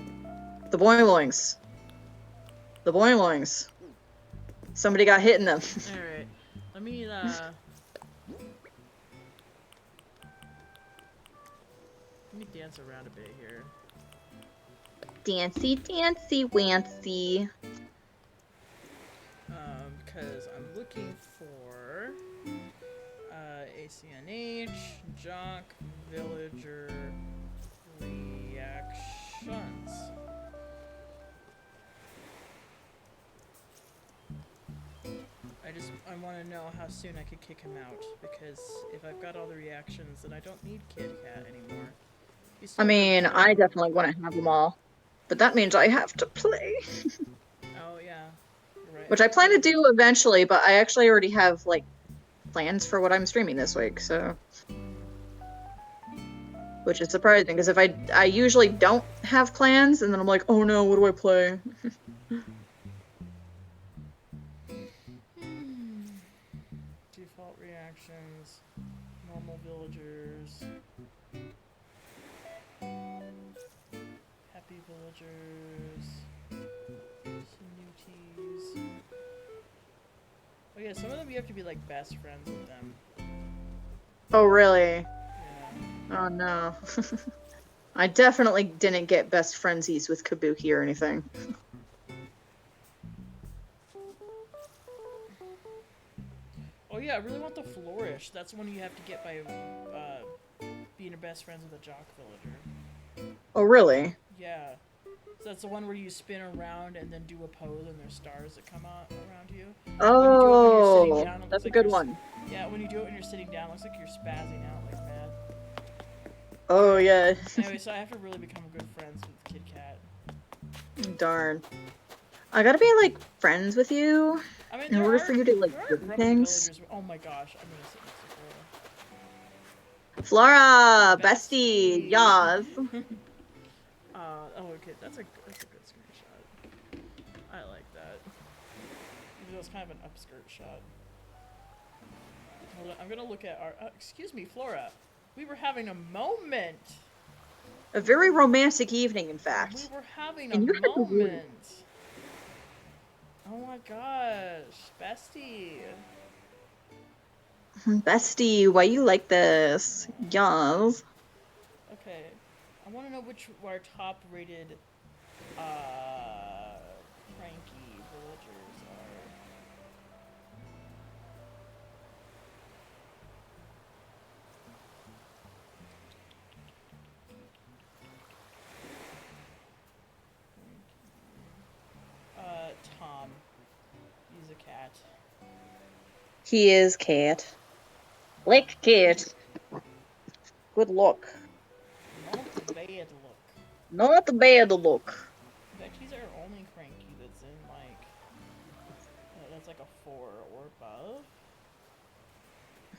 The boinloings. The boinloings. Somebody got hit in them. Alright. Let me dance around a bit here. Dancy, dancy, wancy. Because I'm looking for ACNH, Jock, Villager, reactions. I want to know how soon I could kick him out, because if I've got all the reactions, then I don't need Kid Cat anymore. I mean, I definitely want to have them all. But that means I have to play. Oh, yeah. You're right. Which I plan to do eventually, but I actually already have, like, plans for what I'm streaming this week, so... Which is surprising, because if I usually don't have plans, and then I'm like, oh no, what do I play? Default reactions, normal villagers, happy villagers, snooties. Oh yeah, some of them you have to be like best friends with them. Oh really? Yeah. Oh no. I definitely didn't get best friendsies with Kabuki or anything. Oh yeah, I really want the Flourish. That's one you have to get by being a best friends with a Jock villager. Oh really? Yeah. So that's the one where you spin around and then do a pose and there's stars that come out around you. Oh, that's a good one. Yeah, when you do it when you're sitting down, it looks like you're spazzing out like mad. Oh yeah. Anyway, so I have to really become good friends with Kid Cat. Darn. I gotta be like friends with you I mean, in order for you to like do things. Oh my gosh, I'm gonna sit next to Flora, bestie, yas. Flora. Oh okay, that's a good screenshot. I like that. It was kind of an upskirt shot. Hold on, I'm gonna look at our. Excuse me, Flora. We were having a moment. A very romantic evening, in fact. We were having And you a had to win. moment. Oh my gosh, bestie. Bestie, why you like this? Yas. Okay, I want to know which our top-rated cranky villagers are. Tom. He's a cat. He is cat. Lick cat. Good look. Not bad look. Not a bad look. In fact, he's our only cranky that's in like that's like a 4 or above.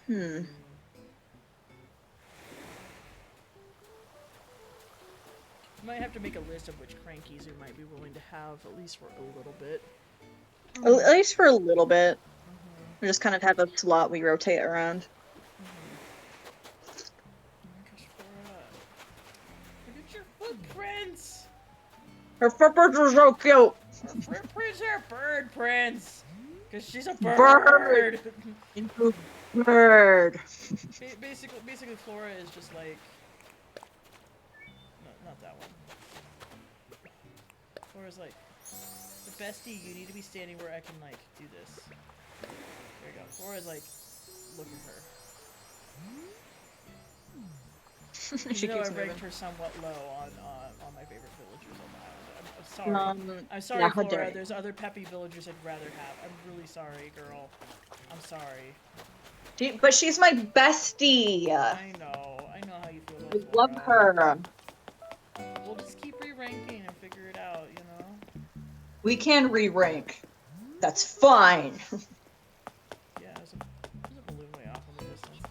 Hmm. Might have to make a list of which crankies we might be willing to have, at least for a little bit. At least for a little bit. We just kind of have a slot we rotate around. Look at your footprints! Her footprints are so cute! Her footprints are bird prints! Because she's a bird! Bird! Into bird. Basically, Flora is just like... No, not that one. Flora's like... The bestie, you need to be standing where I can, like, do this. There you go. Flora's like... Look at her. She Even though keeps I ranked moving. her somewhat low on my favorite villagers on the island. I'm sorry. I'm sorry, yeah, how Flora. dare you. There's other peppy villagers I'd rather have. I'm really sorry, girl. I'm sorry. But she's my bestie! I know how you feel I about love Flora. her. We'll just keep re-ranking and figure it out, you know? We can re-rank. That's fine. Yeah, there's a balloon way off in the distance.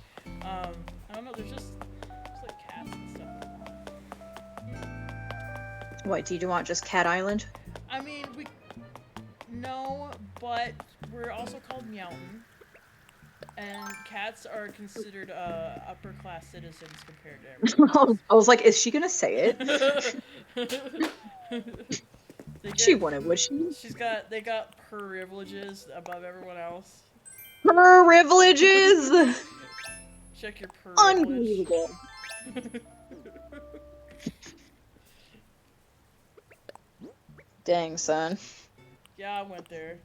I don't know, there's just like cats and stuff. What, do you want just Cat Island? I mean, No, but we're also called Meowton. And cats are considered upper class citizens compared to everyone else. I was like, is she gonna say it? She wouldn't, would she? They got privileges above everyone else. Privileges! Check your privilege. Unbelievable. Dang, son. Yeah, I went there.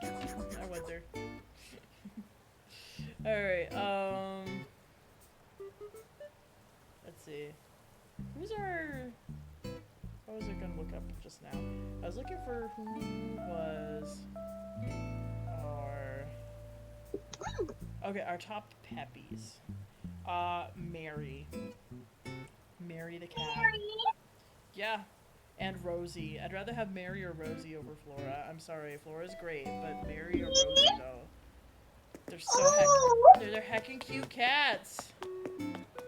I went there. Alright, let's see. Who's our... What was I gonna look up just now? I was looking for who was our... Okay, our top peppies. Mary. Mary the cat. Yeah. And Rosie. I'd rather have Mary or Rosie over Flora. I'm sorry, Flora's great, but Mary or Rosie though. They're so they're heckin' cute cats.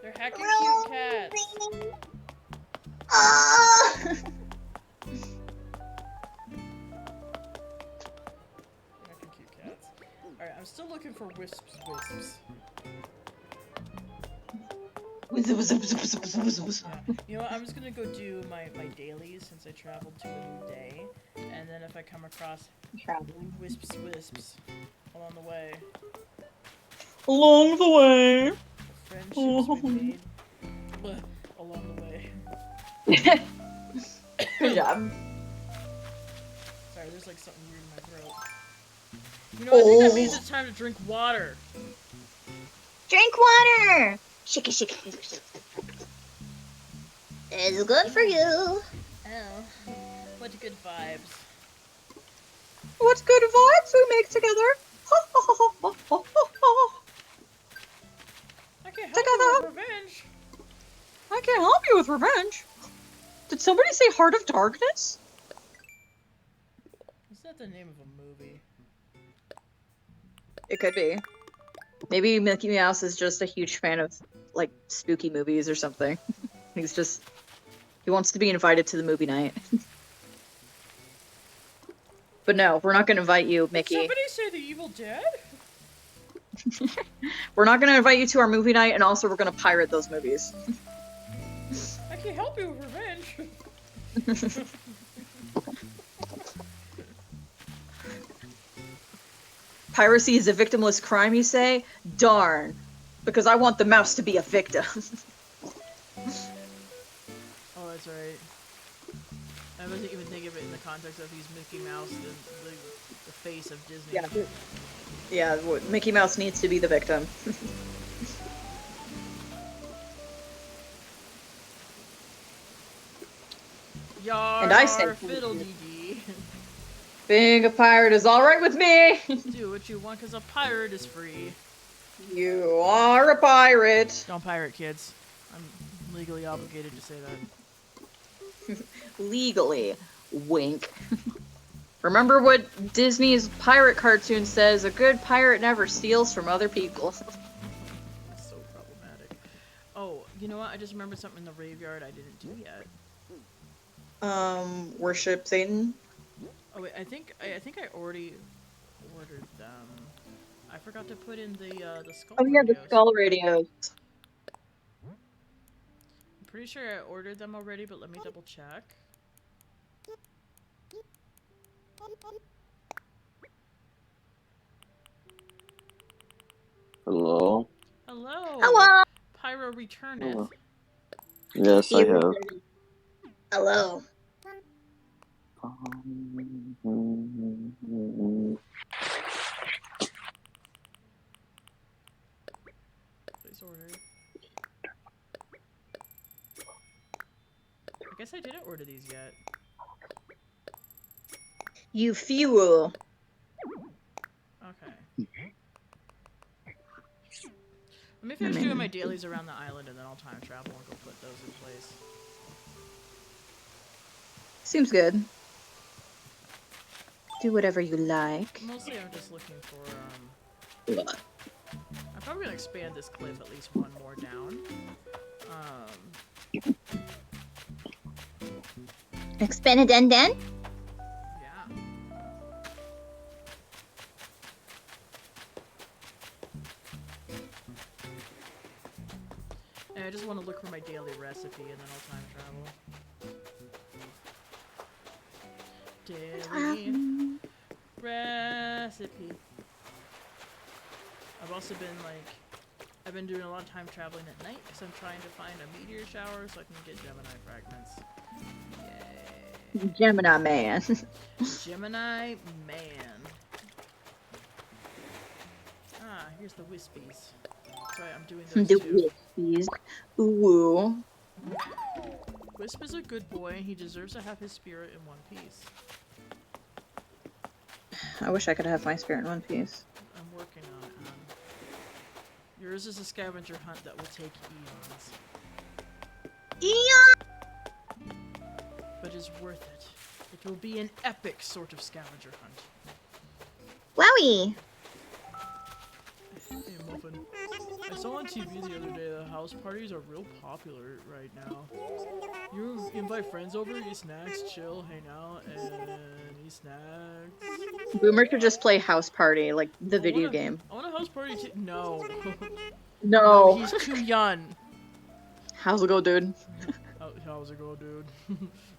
They're heckin' cute cats. Heckin' cute cats. Alright, I'm still looking for Wisps. Yeah. You know what, I'm just gonna go do my dailies since I traveled to a new day. And then if I come across Wisps along the way. Along the way. Friendships we made along the way. Good job. Sorry, there's like something weird in my throat. You know, I think that means it's time to drink water. Drink water! Shake it, shake it. It's good for you. Oh, what good vibes. What good vibes we make together. I can't help you with revenge. I can't help you with revenge. Did somebody say Heart of Darkness? Is that the name of a movie? It could be. Maybe Mickey Mouse is just a huge fan of, like, spooky movies or something. He wants to be invited to the movie night. But no, we're not gonna invite you, Mickey. Did somebody say The Evil Dead? We're not gonna invite you to our movie night, and also we're gonna pirate those movies. I can't help you with revenge. Piracy is a victimless crime, you say? Darn. Because I want the mouse to be a victim. Oh, that's right. I wasn't even thinking of it in the context of he's Mickey Mouse, the face of Disney. Yeah, Mickey Mouse needs to be the victim. Yar, And I say fiddle-dee-dee. being a pirate is alright with me! Do what you want, because a pirate is free. You are a pirate! Don't pirate, kids. I'm legally obligated to say that. Legally. Wink. Remember what Disney's pirate cartoon says, a good pirate never steals from other people. It's so problematic. Oh, you know what? I just remembered something in the graveyard I didn't do yet. Worship Satan? Oh wait, I think I already ordered them. I forgot to put in the skull Oh yeah, the radios. skull radios. I'm pretty sure I ordered them already, but let me double check. Hello? Hello! Hello! Pyro returneth. Hello. Yes, I have. Hello. Please order. I guess I didn't order these yet. You fuel. Okay. Let me finish doing my dailies around the island and then I'll time travel and go put those in place. Seems good. Do whatever you like. Mostly I'm just looking for, I'm probably gonna expand this cliff at least one more down. Expanded. Yeah. And I just want to look for my daily recipe and then I'll time travel. Daily recipe. I've also been I've been doing a lot of time traveling at night because I'm trying to find a meteor shower so I can get Gemini fragments. Yay. Gemini man. Gemini man. Ah, here's the wispies. Sorry, I'm doing those The too. Wispies. Ooh. Wisp is a good boy and he deserves to have his spirit in one piece. I wish I could have my spirit in one piece. I'm working on it, hon. Yours is a scavenger hunt that will take eons. But it's worth it. It will be an epic sort of scavenger hunt. Wowie! Hey, Muffin. I saw on TV the other day that house parties are real popular right now. You invite friends over, eat snacks, chill, hang out, and eat snacks. Boomer should just play House Party, like the video game. I want a house party too. No. No. He's too young. How's it go, dude? How's it go, dude?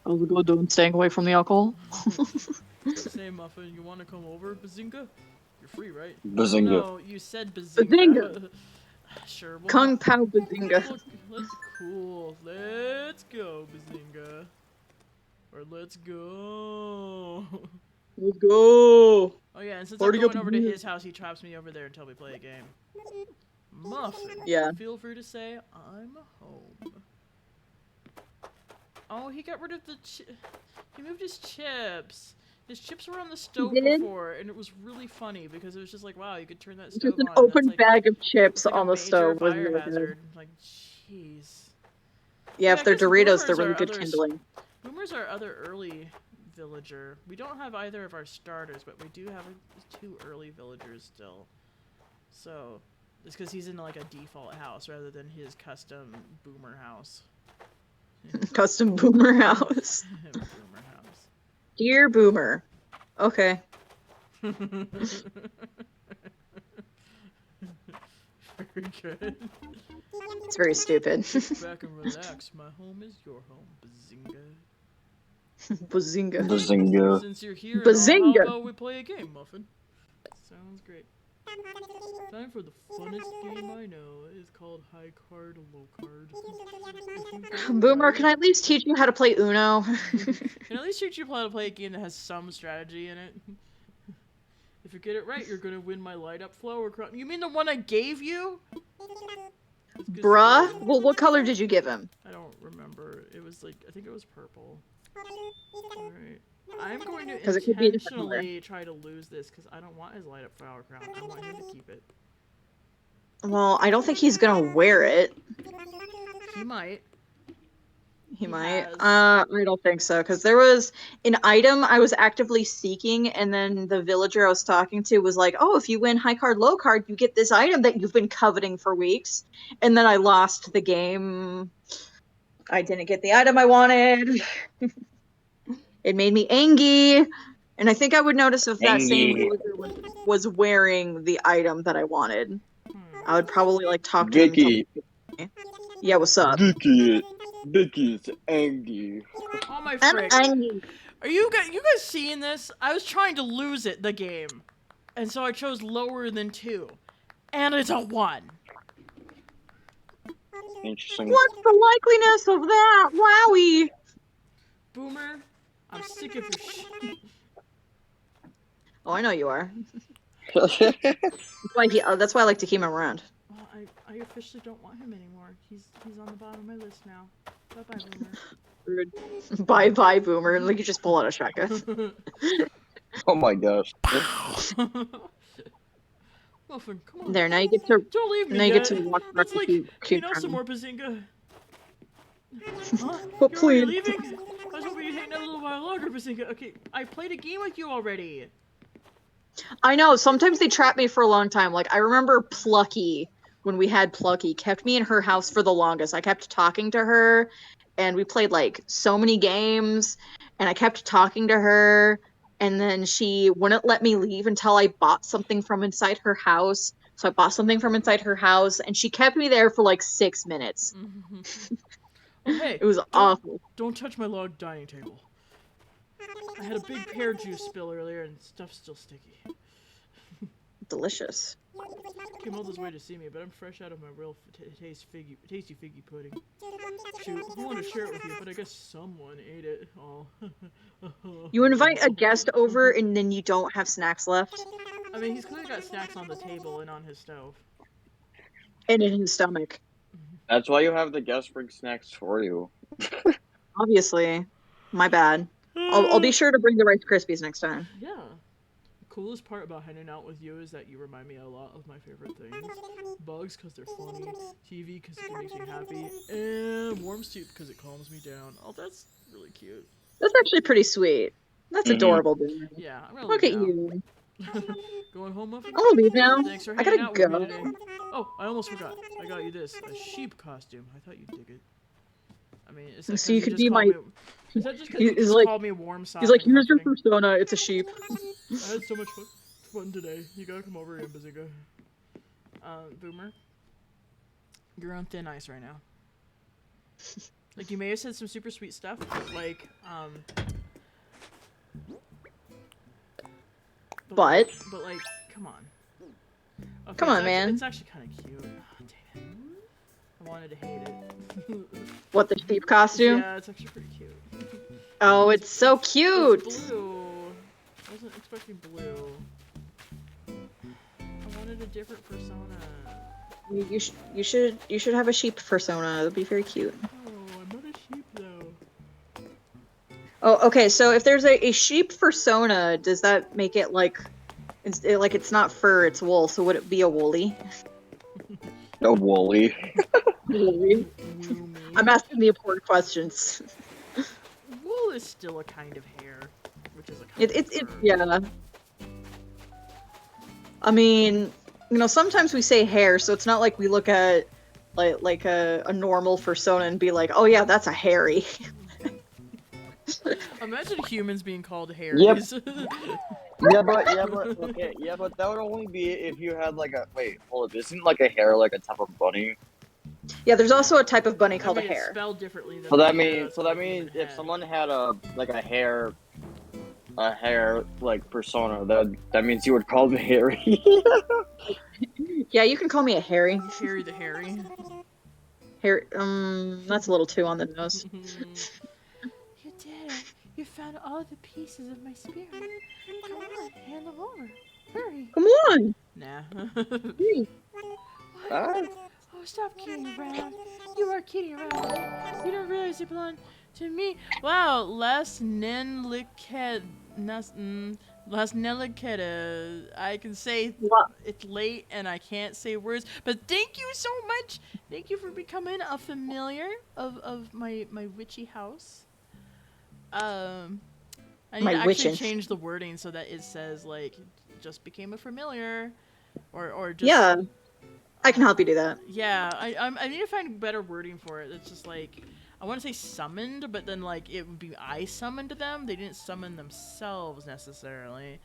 How's it go, dude? Staying away from the alcohol? Say, Muffin, you want to come over, Bazinga? You're free, right? Bazinga. No, you said Bazinga. Bazinga. Sure. Kung Pao Bazinga. Let's cool. Let's go, Bazinga. Or let's go. Let's go. Oh yeah, and since Party I'm going up over to here. his house, he traps me over there until we play a game. Muffin. Yeah. Feel free to say I'm home. Oh, he got rid of the he moved his chips. His chips were on the stove did? before, and it was really funny because it was just like, wow, you could turn that stove Just an on. open That's bag of chips like on a the stove was major really fire good. hazard. Like, jeez. Yeah, if they're I guess Doritos, they're boomers really are good others- kindling. Boomers are other early villager. We don't have either of our starters, but we do have two early villagers still. So, it's because he's in like a default house rather than his custom boomer house. Custom Boomer house. Boomer house. Dear Boomer. Okay. Very good. It's very stupid. Sit back and relax. My home is your home, Bazinga. Bazinga. Bazinga. Since you're here, and all, Bazinga. how about we play a game, Muffin? Sounds great. Time for the funnest game I know. It's called High Card, Low Card. Boomer, can I at least teach you how to play Uno? Can I at least teach you how to play a game that has some strategy in it? If you get it right, you're gonna win my light up flower crown. You mean the one I gave you? Bruh? Well, what color did you give him? I don't remember. It was like, I think it was purple. Alright. I'm going to 'Cause it could be a different color. intentionally try to lose this because I don't want his light up flower crown. I want him to keep it. Well, I don't think he's gonna wear it. He might. He might. has. I don't think so, because there was an item I was actively seeking, and then the villager I was talking to was like, oh, if you win high card, low card, you get this item that you've been coveting for weeks. And then I lost the game. I didn't get the item I wanted. It made me angry. And I think I would notice if that same Angry. villager was wearing the item that I wanted. I would probably like talk to him. Vicky. Yeah, what's up? Vicky's angry. Oh my I'm frick. angry. Are you guys seeing this? I was trying to lose it, the game. And so I chose lower than 2. And it's a 1. Interesting. What's the likeliness of that? Wowie! Boomer, I'm sick of your shit. Oh, I know you are. That's why I like to keep him around. Well, I officially don't want him anymore. He's on the bottom of my list now. Bye-bye, Boomer. Rude. Bye, Boomer. Like you just pull out a shotgun. Oh my gosh. Muffin, come on. There, now you get to. Don't leave me Now you yet. get to walk That's like, cute you know, some more Bazinga. Huh? But You're already please. leaving? I was hoping you'd hang out a little while longer, Bazinga. Okay, I played a game with you already. I know. Sometimes they trap me for a long time. Like I remember Plucky when we had Plucky, kept me in her house for the longest. I kept talking to her, and we played like so many games, and I kept talking to her, and then she wouldn't let me leave until I bought something from inside her house. So I bought something from inside her house, and she kept me there for like 6 minutes. Oh, hey. It was awful. Don't touch my log dining table. I had a big pear juice spill earlier and stuff's still sticky. Delicious. Came all this way to see me, but I'm fresh out of my real tasty figgy pudding. Shoot, I wanted to share it with you, but I guess someone ate it all. You invite a guest over and then you don't have snacks left? I mean, he's clearly got snacks on the table and on his stove. And in his stomach. That's why you have the guest bring snacks for you. Obviously. My bad. I'll be sure to bring the Rice Krispies next time. Yeah. The coolest part about hanging out with you is that you remind me a lot of my favorite things. Bugs, because they're funny. TV, because it makes me happy. And warm soup, because it calms me down. Oh, that's really cute. That's actually pretty sweet. That's adorable, dude. Yeah, I'm gonna Look at you. Going home, Muffin? I'm gonna leave now. Thanks for I hanging gotta out with me go. today. Oh, I almost forgot. I got you this. A sheep costume. I thought you'd dig it. I mean, is that So you could just be called my... me... Is that just because you He's just like- called me warm soft? He's like, and here's your comforting? persona. It's a sheep. I had so much fun today. You gotta come over here, Bazinga. Boomer, you're on thin ice right now. Like, you may have said some super sweet stuff, but like, But? But like, come on. Okay, Come on, man. It's actually kind of cute. Oh, dang it. I wanted to hate it. What, the sheep costume? Yeah, it's actually pretty cute. Oh, it's so cute! It's blue. I wasn't expecting blue. I wanted a different persona. You should have a sheep persona. That'd be very cute. Oh, I'm not a sheep though. Oh, okay. So if there's a sheep persona, does that make it like it's not fur, it's wool? So would it be a woolly? No woolly. Woolly. I'm asking the important questions. Wool is still a kind of hair, which is a kind It's of fur. yeah. I mean, you know, sometimes we say hair, so it's not like we look at like a normal persona and be like, oh yeah, that's a hairy. Imagine humans being called hairies. Yeah, but that would only be if you had like a hold up, isn't like a hair like a type of bunny? Yeah, there's also a type of bunny called I mean, a it's hare. spelled differently than So that the means human if head. someone had a hair like persona, that means you would call them hairy. Yeah, you can call me a hairy. Harry the Hairy. Hair. That's a little too on the nose. You did it. You found all the pieces of my spirit. Come on, hand them over. Hurry. Come on. Nah. Ah. Oh, stop kidding around. You are kidding around. You don't realize you belong to me. Wow, last Nenliked. Last Nenliked. I can say it's late and I can't say words, but thank you so much. Thank you for becoming a familiar of my witchy house. I need My to actually witchin'. change the wording so that it says like just became a familiar, or just Yeah, I can help you do that. yeah. I need to find better wording for it. It's just like I want to say summoned, but then like it would be I summoned them. They didn't summon themselves necessarily.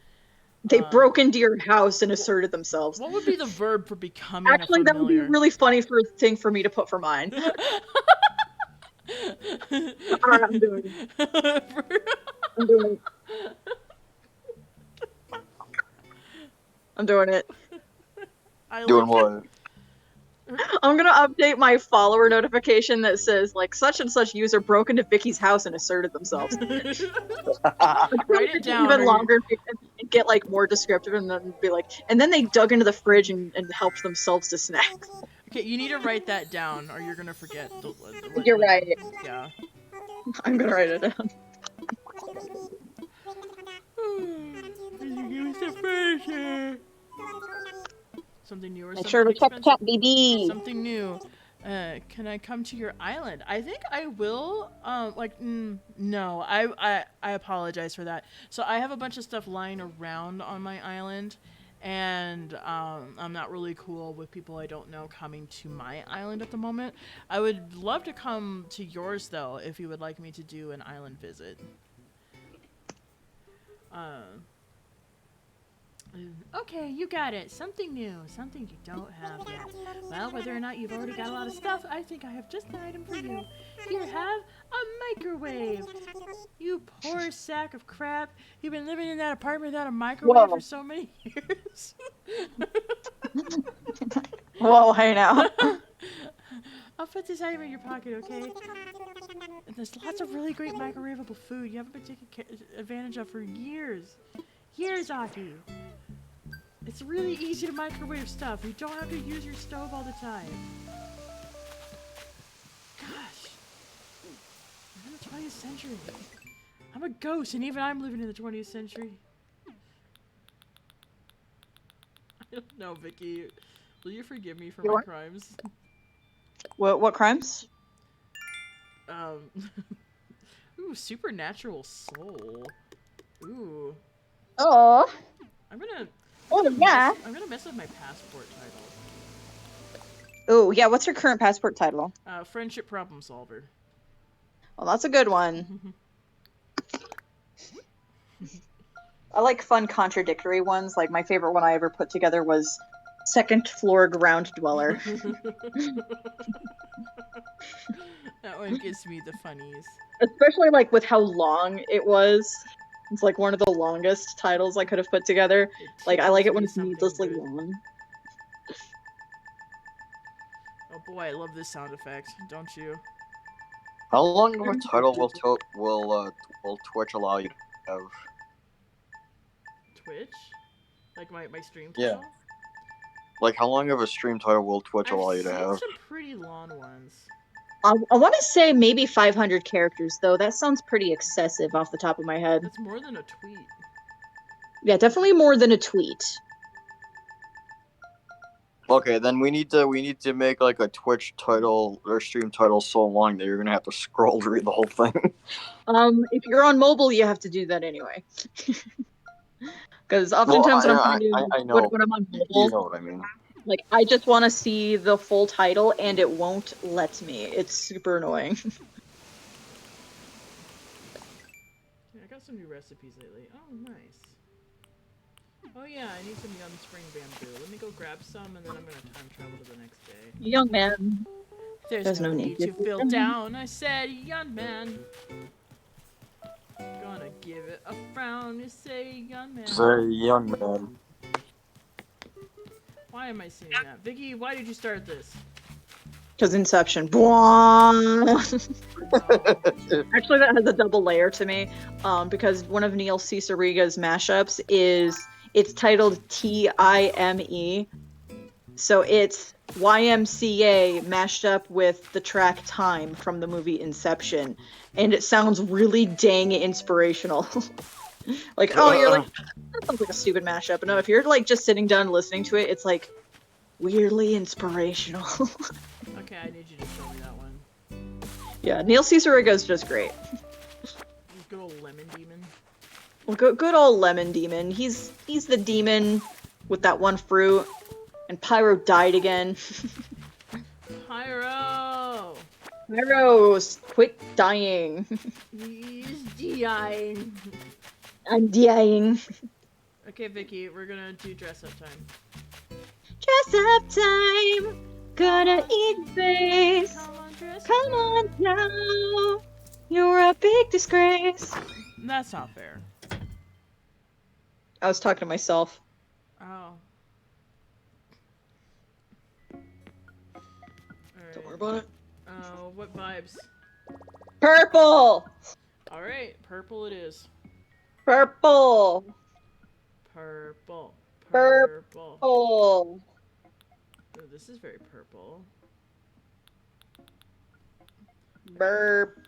They broke into your house and asserted themselves. What would be the verb for becoming Actually, a that would be familiar? really funny thing for me to put for mine. Alright, I'm doing it. I'm doing it. I'm doing it. I Doing like what? I'm gonna update my follower notification that says like such and such user broke into Vicky's house and asserted themselves. Write it down. Even or- longer and get like more descriptive and then be like, and then they dug into the fridge and helped themselves to snacks. Okay, you need to write that down, or you're gonna forget. You're right. Yeah. I'm gonna write it down. Something new or Make something sure to check the chat, expensive? BB. Something new. Can I come to your island? I think I will. No. I apologize for that. So I have a bunch of stuff lying around on my island, and I'm not really cool with people I don't know coming to my island at the moment. I would love to come to yours, though, if you would like me to do an island visit. Okay, you got it. Something new. Something you don't have yet. Well, whether or not you've already got a lot of stuff, I think I have just the item for you. Here, have a microwave. You poor sack of crap. You've been living in that apartment without a microwave for so many years. Whoa, hey now. I'll put this item in your pocket, okay? And there's lots of really great microwavable food you haven't been taking advantage of for years. Years, Aki. It's really easy to microwave stuff. You don't have to use your stove all the time. Gosh. I'm in the 20th century. I'm a ghost, and even I'm living in the 20th century. I don't know, Vicky. Will you forgive me for my crimes? What crimes? Ooh, supernatural soul. Ooh. Oh. I'm gonna yeah. I'm gonna mess with my passport title. Oh, yeah, what's your current passport title? Friendship problem solver. Well, that's a good one. I like fun contradictory ones. Like my favorite one I ever put together was second floor ground dweller. That one gives me the funnies. Especially like with how long it was. It's like one of the longest titles I could have put together. Like I like it when it's needlessly long. Oh boy, I love this sound effect, don't you? How long of a title will Twitch allow you to have? Twitch? Like my stream Yeah. title? Like, how long of a stream title will Twitch I've allow you to seen have? some pretty long ones. I want to say maybe 500 characters, though. That sounds pretty excessive off the top of my head. That's more than a tweet. Yeah, definitely more than a tweet. Okay, then we need to make like a Twitch title or stream title so long that you're gonna have to scroll to read the whole thing. If you're on mobile, you have to do that anyway. Because oftentimes when I'm on mobile, you know what I mean. Like, I just want to see the full title, and it won't let me. It's super annoying. I got some new recipes lately. Oh, nice. Oh yeah, I need some young spring bamboo. Let me go grab some, and then I'm gonna time travel to the next day. Young man. There's no need to feel down. I said, young man. Gonna give it a frown. You say, young man. Say, young man. Why am I singing that? Vicky, why did you start this? Because Inception. Actually, that has a double layer to me. Because one of Neil Ciceriga's mashups it's titled TIME. So it's YMCA mashed up with the track Time from the movie Inception. And it sounds really dang inspirational. Like, oh, you're like, that sounds like a stupid mashup. But no, if you're like just sitting down listening to it, it's like weirdly inspirational. Okay, I need you to show me that one. Yeah, Neil Ciceriga's just great. Good old lemon demon. Well, good old lemon demon. He's the demon with that one fruit. And Pyro died again. Pyro! Pyro, quit dying. He's dying. I'm dying. Okay, Vicky, we're gonna do dress up time. Dress up time. Gonna eat face. Come on now. You're a big disgrace. That's not fair. I was talking to myself. Oh. Don't worry about it. What vibes? Purple! Alright, purple it is. Purple! Purple. Purple! Oh, this is very purple. Burp.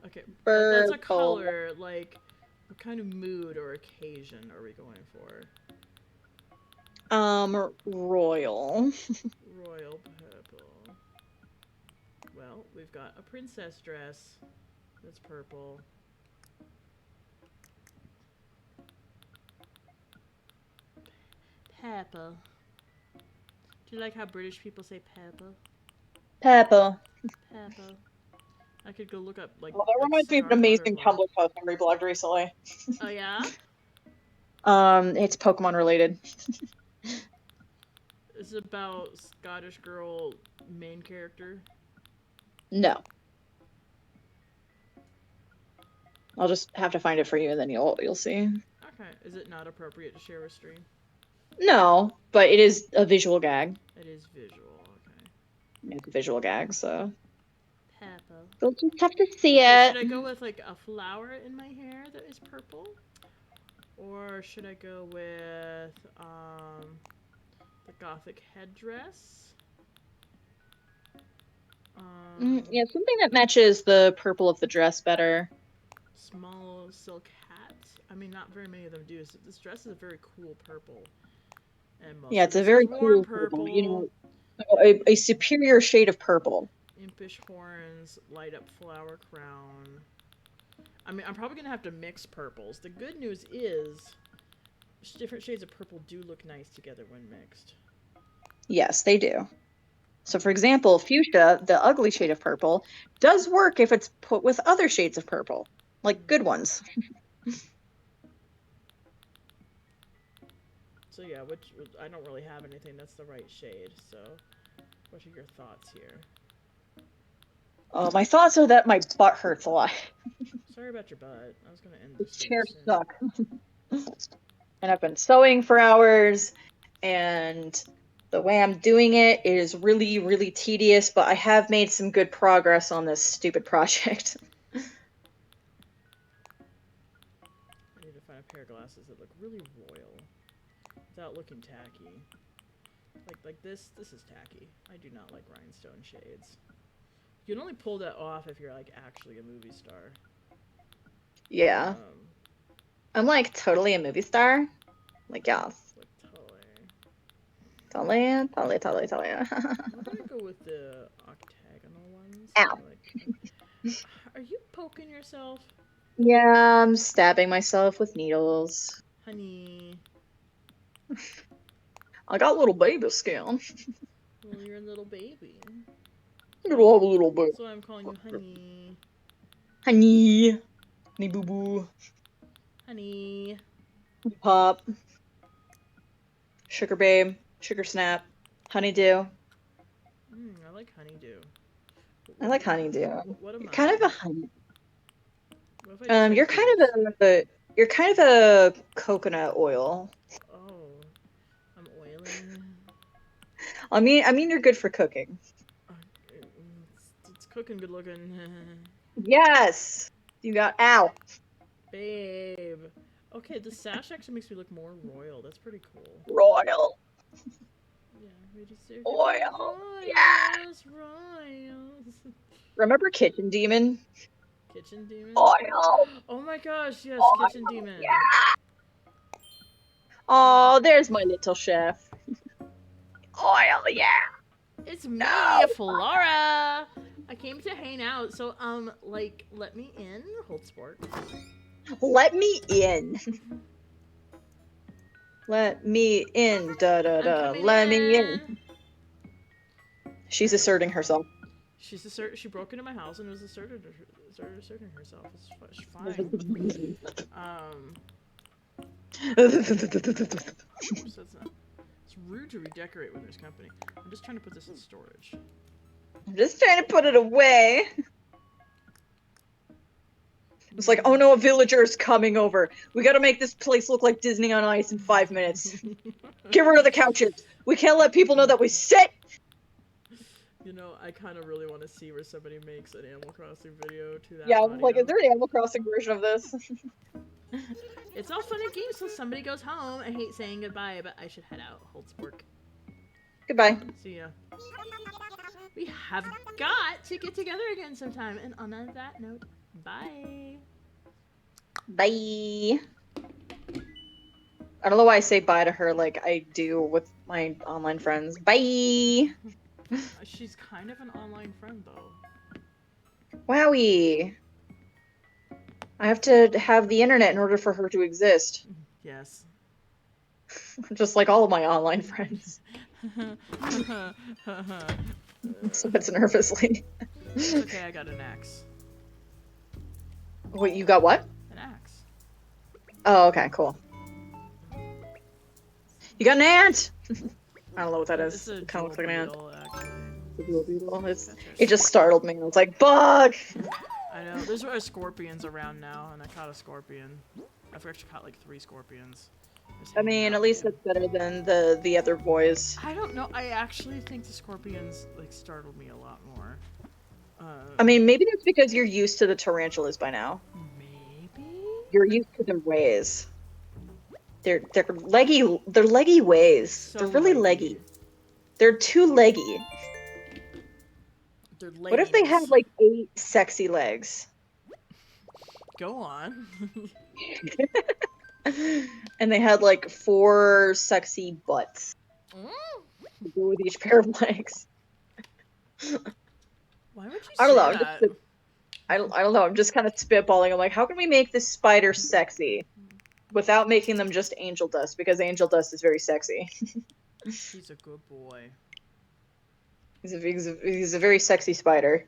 Okay, Purple. that's a color, like, what kind of mood or occasion are we going for? Royal. Royal purple. Well, we've got a princess dress that's purple. Peppa. Do you like how British people say Peppa? Peppa. Peppa. I could go look up like. Well, that like reminds me of an Star amazing Butterfly. Tumblr post I reblogged recently. Oh yeah. It's Pokemon related. It's about Scottish girl main character. No. I'll just have to find it for you, and then you'll see. Okay. Is it not appropriate to share a stream? No, but it is a visual gag. It is visual. Okay. It's a visual gag, so Peppa. you'll just have to see Okay, it. should I go with like a flower in my hair that is purple? Or should I go with the gothic headdress? Yeah, something that matches the purple of the dress better. Small silk hat. I mean, not very many of them do. So this dress is a very cool purple. And most Yeah, of it's a this very is warm cool purple. You know, a superior shade of purple. Impish horns, light up flower crown. I mean, I'm probably gonna have to mix purples. The good news is, different shades of purple do look nice together when mixed. Yes, they do. So, for example, fuchsia, the ugly shade of purple, does work if it's put with other shades of purple, like good ones. So yeah, which I don't really have anything that's the right shade. So, what are your thoughts here? My thoughts are that my butt hurts a lot. Sorry about your butt. I was gonna end The this. chairs suck. And I've been sewing for hours, and the way I'm doing it is really, really tedious, but I have made some good progress on this stupid project. I need to find a pair of glasses that look really royal, without looking tacky. Like this is tacky. I do not like rhinestone shades. You can only pull that off if you're like actually a movie star. Yeah. I'm like totally a movie star. Like, yes. Like Totally. I'm gonna go with the octagonal ones. Ow. Are you poking yourself? Yeah, I'm stabbing myself with needles. Honey. I got little baby skin. Well, you're a little baby. You don't have a little bit. So I'm calling you honey. Honey. Honey boo boo. Honey. Pop. Sugar babe. Sugar snap. Honeydew. I like honeydew. I like honeydew. What am You're I? kind of a honey. What if I You're kind of a coconut oil. Oh, I'm oily. I mean you're good for cooking. It's cooking good looking. Yes. You got ow. Babe. Okay, the sash actually makes me look more royal. That's pretty cool. Royal. Yeah, we just do Royal. Royals, royals. Remember Kitchen Demon? Kitchen Demon? Oil. Oh my gosh, yes, Oil. Kitchen Demon. Yeah. Oh, there's my little chef. Oil, yeah. It's me, Flora. I came to hang out, so like, let me in. Hold sport. Let me in. Let me in. Da da da. Let me in. She's asserting herself. She broke into my house and was started asserting herself. It's fine. So it's rude to redecorate when there's company. I'm just trying to put this in storage. I'm just trying to put it away. It's like, oh no, a villager's coming over. We gotta make this place look like Disney on Ice in 5 minutes. Get rid of the couches. We can't let people know that we sit. You know, I kind of really want to see where somebody makes an Animal Crossing video to that. Yeah, audio. I'm like, is there an Animal Crossing version of this? It's all fun and games till somebody goes home. I hate saying goodbye, but I should head out. Hold sport. Goodbye. See ya. We have got to get together again sometime. And on that note, bye. Bye. I don't know why I say bye to her like I do with my online friends. Bye. She's kind of an online friend, though. Wowie. I have to have the internet in order for her to exist. Yes. Just like all of my online friends. Sweats nervously. It's okay, I got an axe. Wait, you got what? An axe. Oh, okay, cool. You got an ant! I don't know what that is. It's a It kind of looks like an ant. beetle, actually. The blue beetle. It just startled me. I was like, bug! I know. There's scorpions around now, and I caught a scorpion. I've actually caught like 3 scorpions. Just I hanging mean, out at least here. it's better than the other boys. I don't know. I actually think the scorpions like startled me a lot more. I mean, maybe that's because you're used to the tarantulas by now. Maybe. You're used to their ways. They're leggy ways. So they're really leggy. They're too leggy. They're What if they had like 8 sexy legs? Go on. And they had like 4 sexy butts to go with each pair of legs. Why would you I don't know. say I'm that? I don't know. I'm just kind of spitballing. I'm like, how can we make this spider sexy without making them just angel dust? Because angel dust is very sexy. He's a good boy. He's a very sexy spider.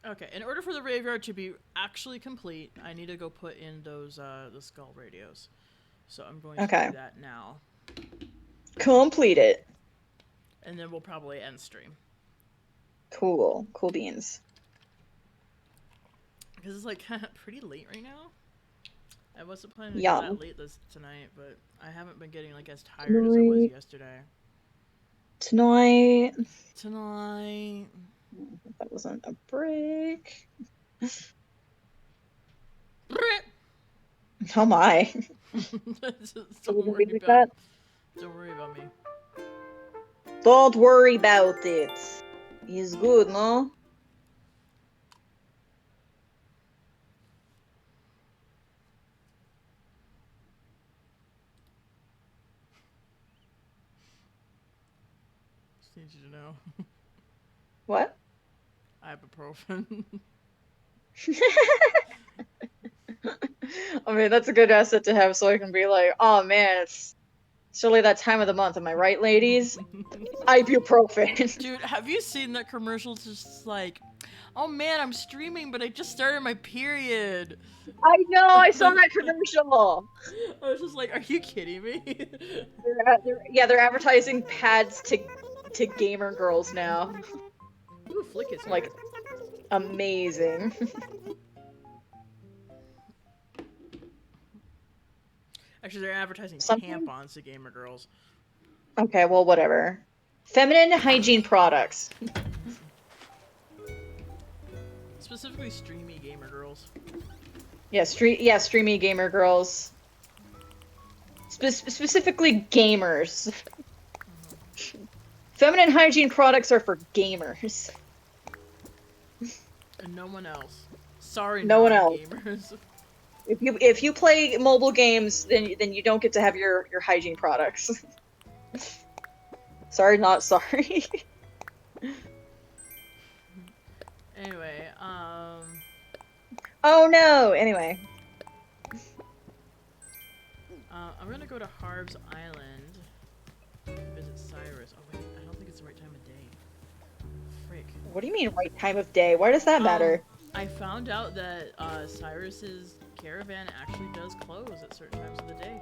Okay, in order for the graveyard to be actually complete, I need to go put in those the skull radios. So I'm going to Okay. do that now. Complete it. And then we'll probably end stream. Cool. Cool beans. Because it's like pretty late right now. I wasn't planning to Yum. get that late tonight, but I haven't been getting like as tired as I was yesterday. Tonight. Tonight. That wasn't a break. Oh my. Don't worry Like about that? Don't worry about me. Don't worry about it. He's good, no? Just need you to know. What? Ibuprofen. I mean, that's a good asset to have so I can be like, oh man, it's surely that time of the month. Am I right, ladies? Ibuprofen. Dude, have you seen that commercial? It's just like, oh man, I'm streaming, but I just started my period. I know, I saw that commercial. I was just like, are you kidding me? They're advertising pads to gamer girls now. Ooh, Flick is here. Like, amazing. Actually, they're advertising Something- tampons to gamer girls. Okay, well, whatever. Feminine hygiene products. Specifically, streamy gamer girls. Yeah, streamy gamer girls. Specifically gamers. Feminine hygiene products are for gamers. And no one else. Sorry, No one else. gamers. If you play mobile games, then you don't get to have your hygiene products. Sorry, not sorry. Anyway, Oh no. Anyway. I'm gonna go to Harv's Island to visit Cyrus. Oh wait, I don't think it's the right time of day. Frick. What do you mean right time of day? Why does that matter? I found out that Cyrus's caravan actually does close at certain times of the day.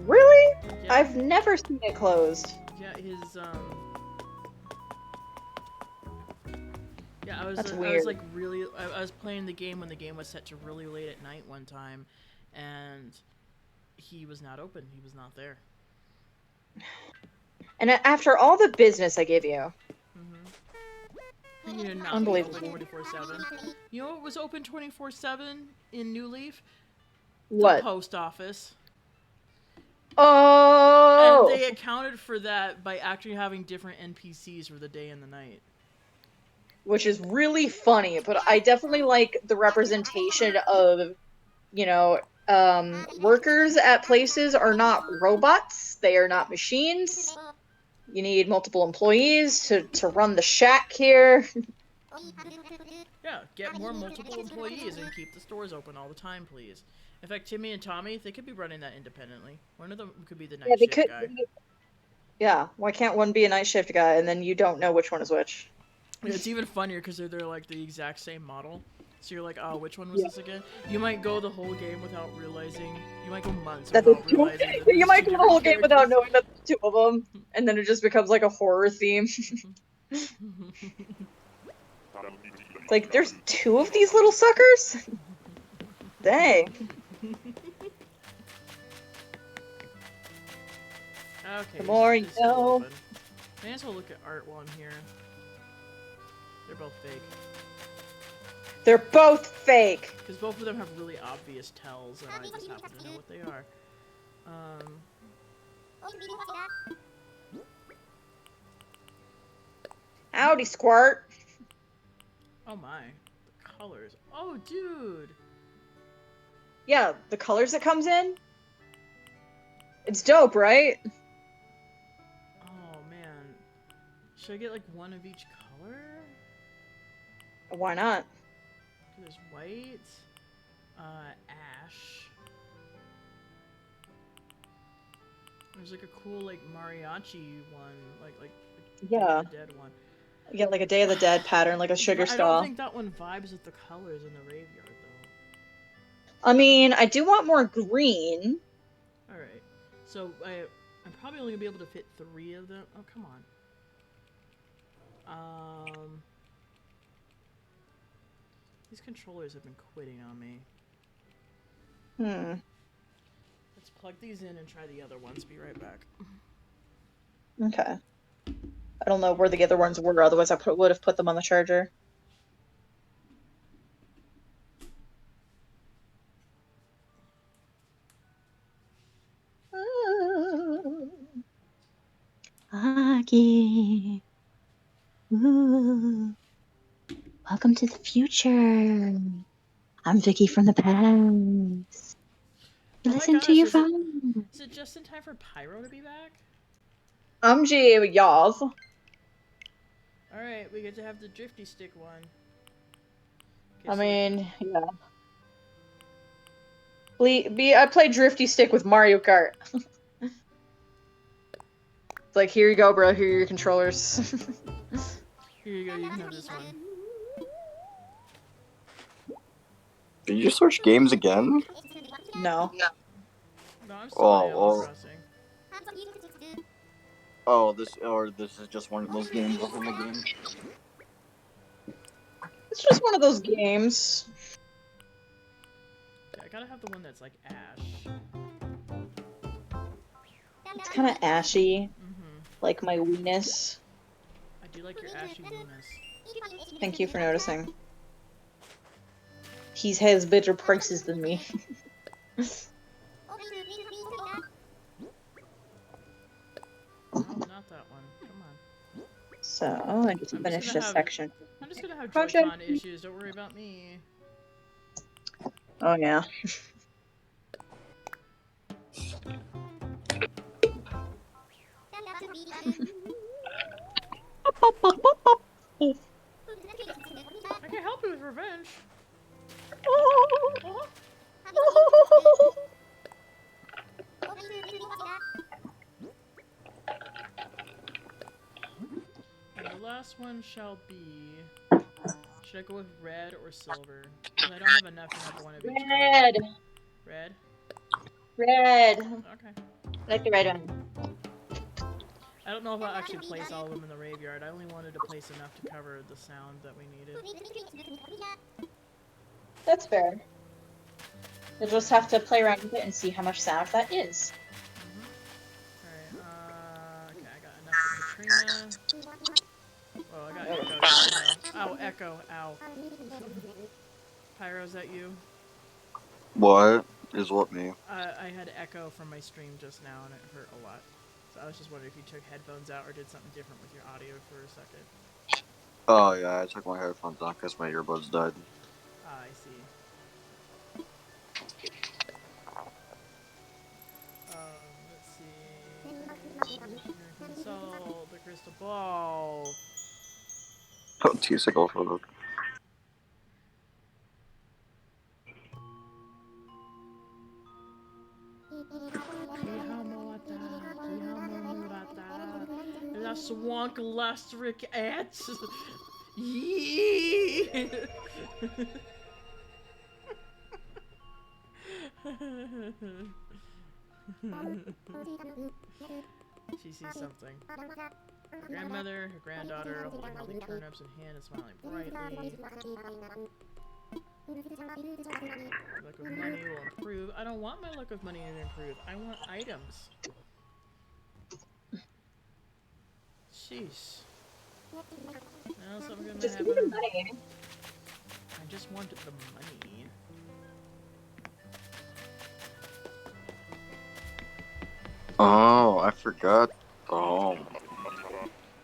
Really? Yeah, I've never seen it closed. yeah, his yeah, I was That's I weird. was like really I was playing the game when the game was set to really late at night one time, and he was not open. He was not there. And after all the business I gave you. You know, not Unbelievable. 24/7. You know what was open 24/7 in New Leaf? What? The post office. Oh! And they accounted for that by actually having different NPCs for the day and the night. Which is really funny, but I definitely like the representation of, you know, workers at places are not robots, they are not machines. You need multiple employees to run the shack here. Yeah, get more multiple employees and keep the stores open all the time, please. In fact, Timmy and Tommy, they could be running that independently. One of them could be the night Yeah, they shift could. guy. Yeah, why can't one be a night shift guy and then you don't know which one is which? Yeah, it's even funnier because they're like the exact same model. So you're like, oh, which one was this again? You might go the whole game without realizing. You might go months That without there's two. realizing that You there's might two go the whole different game without characters. knowing that there's two of them, and then it just becomes like a horror theme. Like, there's two of these little suckers? Dang. Okay, The more you it's still know. open. May as well look at art while I'm here. They're both fake. They're both fake. Because both of them have really obvious tells, and I just happen to know what they are. Howdy, Squirt. Oh my. The colors. Oh, dude! Yeah, the colors it comes in. It's dope, right? Oh man. Should I get like one of each color? Why not? There's white, ash. There's like a cool like mariachi one, like Yeah. the dead one. Yeah, like a Day of the Dead pattern, like a sugar I skull. don't think that one vibes with the colors in the graveyard though. I mean, I do want more green. All right, so I'm probably only gonna be able to fit 3 of them. Oh come on. These controllers have been quitting on me. Let's plug these in and try the other ones. Be right back. Okay. I don't know where the other ones were, otherwise I would have put them on the charger. Aki. Ooh. Welcome to the future. I'm Vicky from the past. Oh my Listen to gosh, your is phone. Is it just in time for Pyro to be back? I'm G Yaz. Alright, we get to have the drifty stick one. I mean, yeah. I play Drifty Stick with Mario Kart. It's like, here you go, bro. Here are your controllers. Here you go, you can have this one. Did you search games again? No. No, I'm still on Animal Oh, Crossing. this is just one of those games within the game. It's just one of those games. Yeah, I gotta have the one that's like ash. It's kind of ashy, Mm-hmm. like my weenus. I do like your ashy blueness. Thank you for noticing. He has better prices than me. Oh, not that one. Come on. So, I just finished this section. I'm just gonna have Project. Joy-Con issues, don't worry about me. Oh, yeah. I can help you with revenge. And the last one shall be... Should I go with red or silver? 'Cause I don't have enough to have one of each Red! color. Red? Red! Okay. I like the red one. I don't know if I'll actually place all of them in the graveyard. I only wanted to place enough to cover the sound that we needed. That's fair. You'll just have to play around with it and see how much sound that is. Alright, okay, I got enough for Katrina. Oh, I got Echo. Just now. Ow, Echo, ow. Pyro, is that you? What is what me? I had Echo from my stream just now and it hurt a lot. So I was just wondering if you took headphones out or did something different with your audio for a second. Oh yeah, I took my headphones off because my earbuds died. Ah, I see. Let's see. Consult. Whoa. Oh, 2 seconds for the. La swank lastric ants. Yee. She sees something. Her grandmother, her granddaughter, holding healthy turnips in hand and smiling brightly. Luck of money will improve. I don't want my luck of money to improve. I want items. Sheesh. Now something good might happen. I just wanted the money. Oh, I forgot. Oh.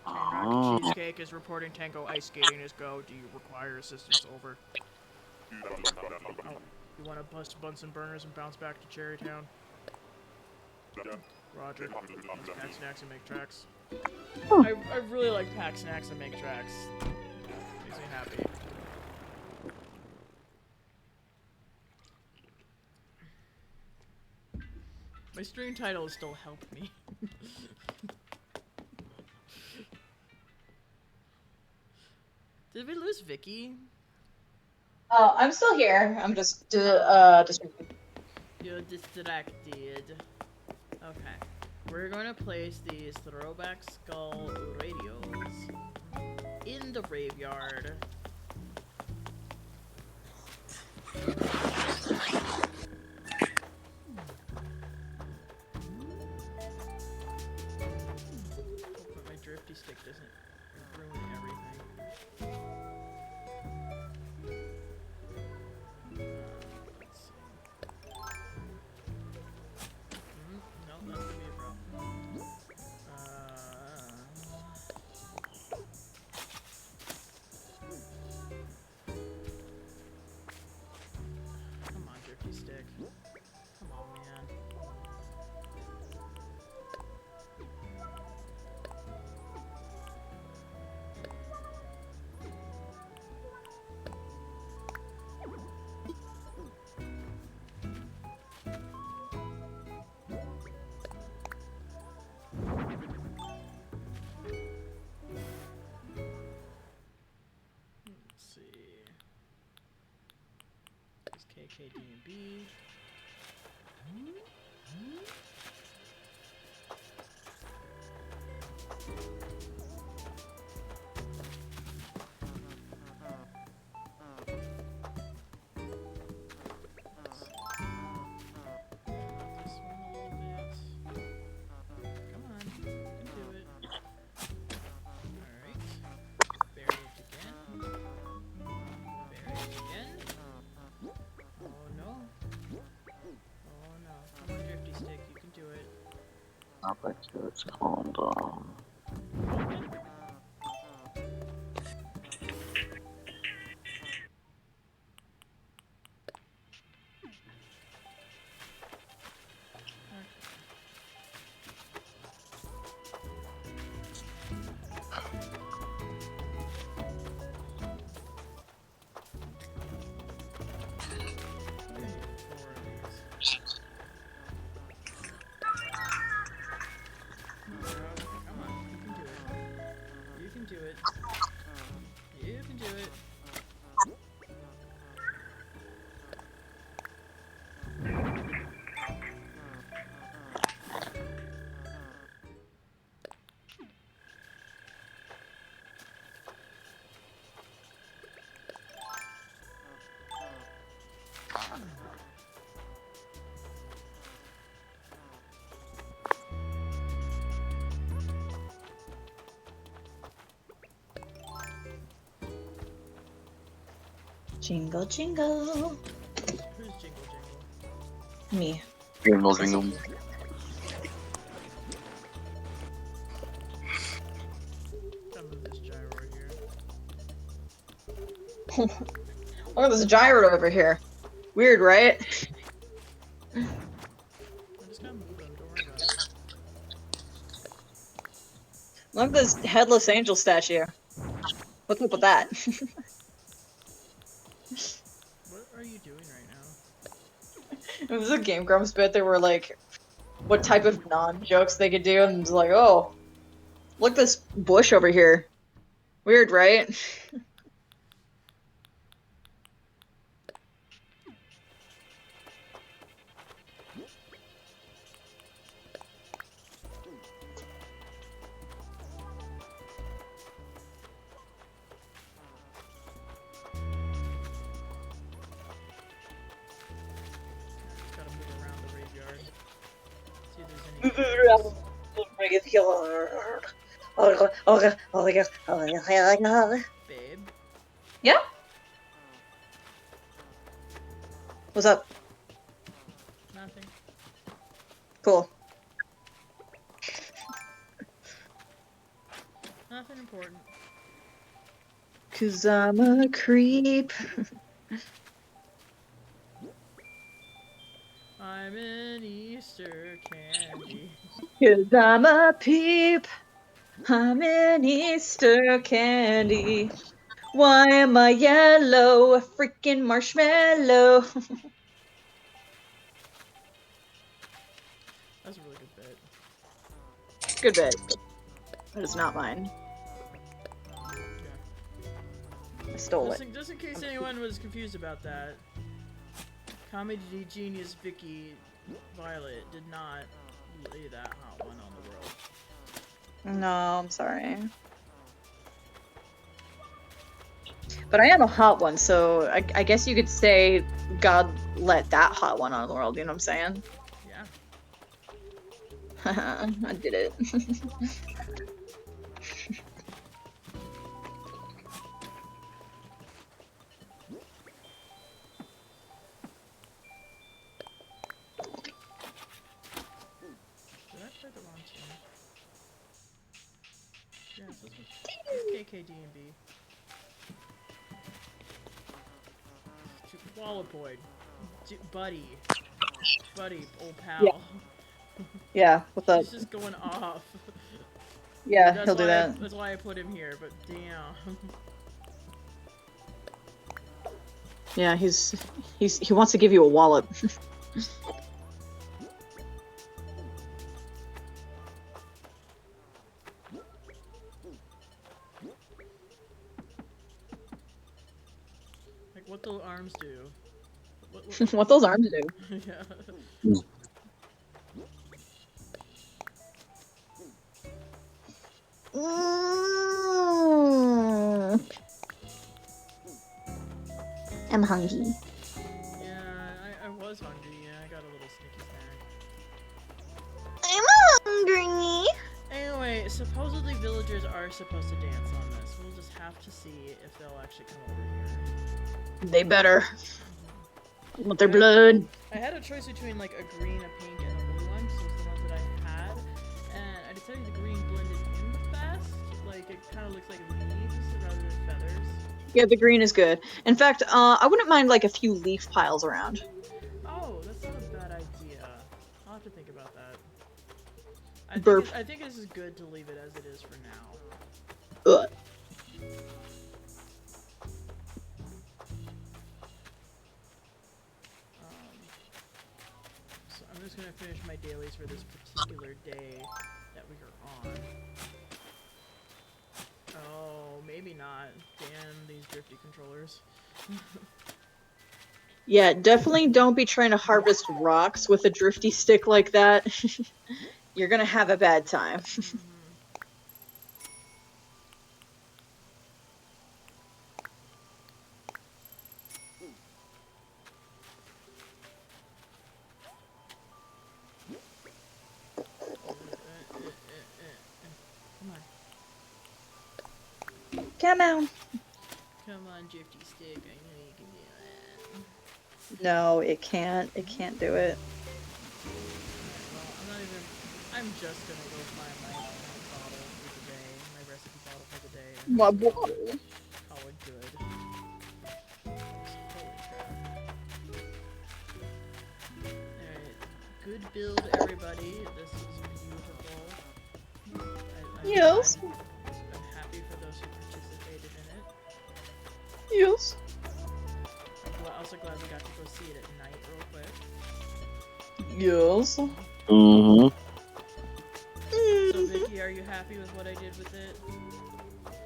Oh. Cheesecake is reporting Tango ice skating is go. Do you require assistance? Over. Oh, you want to bust Bunsen burners and bounce back to Cherrytown? Roger. Let's pack snacks and make tracks. I really like pack snacks and make tracks. Makes me happy. My stream title still helped me. Did we lose Vicky? Oh, I'm still here. I'm just distracted. You're distracted. Okay. We're going to place these throwback skull radios in the graveyard. Hope my drifty stick doesn't ruin everything. Let's see. No, that's gonna be a problem. Come on, drifty stick. Come on, man. Let's see. There's KKD&B. This one a little bit. Come on, you can do it. Alright. Bury it again. Bury it again. Oh no. Oh no. Come on, drifty stick, you can do it. Not back to its calm down. Come on, you can do it. You can do it. You can do it. Jingle, jingle. Who's Jingle Jingle? Me. Jingle, jingle. Gotta move this gyro right here. Look at this gyro over here. Weird, right? I just gotta move them, don't worry about it. Look at this headless angel statue. What's up with that? What are you doing right now? It was a Game Grumps bit. They were like, what type of non-jokes they could do, and it was like, oh, look at this bush over here. Weird, right? Just gotta move around the graveyard. See if there's any. Babe. Yeah? What's up? Nothing. Cool. Nothing important. 'Cause I'm a creep. I'm an Easter candy. 'Cause I'm a peep. I'm an Easter candy. Why am I yellow? A freaking marshmallow. That's a really good bit. Good bit. That is not mine. I stole it. Just in case anyone was confused about that, comedy genius Vicky Violet did not lay that hot one on the world. No, I'm sorry. But I am a hot one, so I guess you could say God let that hot one on the world, you know what I'm saying? Yeah. I did it. Did I play the wrong tune? Yeah, this was KKD&B. Wallapoid. Buddy. Buddy, old pal. Yeah. Yeah, what's up? He's just going off. Yeah, That's he'll do why that. That's why I put him here, but damn. Yeah, he wants to give you a wallet. Like what those arms do. What those arms do. Yeah. I'm hungry. Yeah, I was hungry. Yeah, I got a little sneaky snack. I'm hungry. Anyway, supposedly villagers are supposed to dance on this. We'll just have to see if they'll actually come over here. They better. I want their blood. I had a choice between like a green, a pink, and a blue one, so it's the ones that I had. And I decided the green blended in the best. Like, it kind of looks like leaves rather than feathers. Yeah, the green is good. In fact, I wouldn't mind like a few leaf piles around. Oh, that's not a bad idea. I'll have to think about that. Burp. I think this is good to leave it as it is for now. Ugh. So I'm just gonna finish my dailies for this particular day that we are on. Oh, maybe not. Damn these drifty controllers. Yeah, definitely don't be trying to harvest rocks with a drifty stick like that. You're gonna have a bad time. Come on. Come on. Come on, drifty stick. I know you can do it. No, it can't. It can't do it. Well, I'm just gonna go find my bottle for the day, my recipe bottle for the day, and My boy. call it good. Holy crap. Alright, good build, everybody. This is beautiful. I Yes. I'm happy for those who participated in it. Yes. I'm also glad we got to go see it at night real quick. Yes. Mm-hmm. So Vicky, are you happy with what I did with it?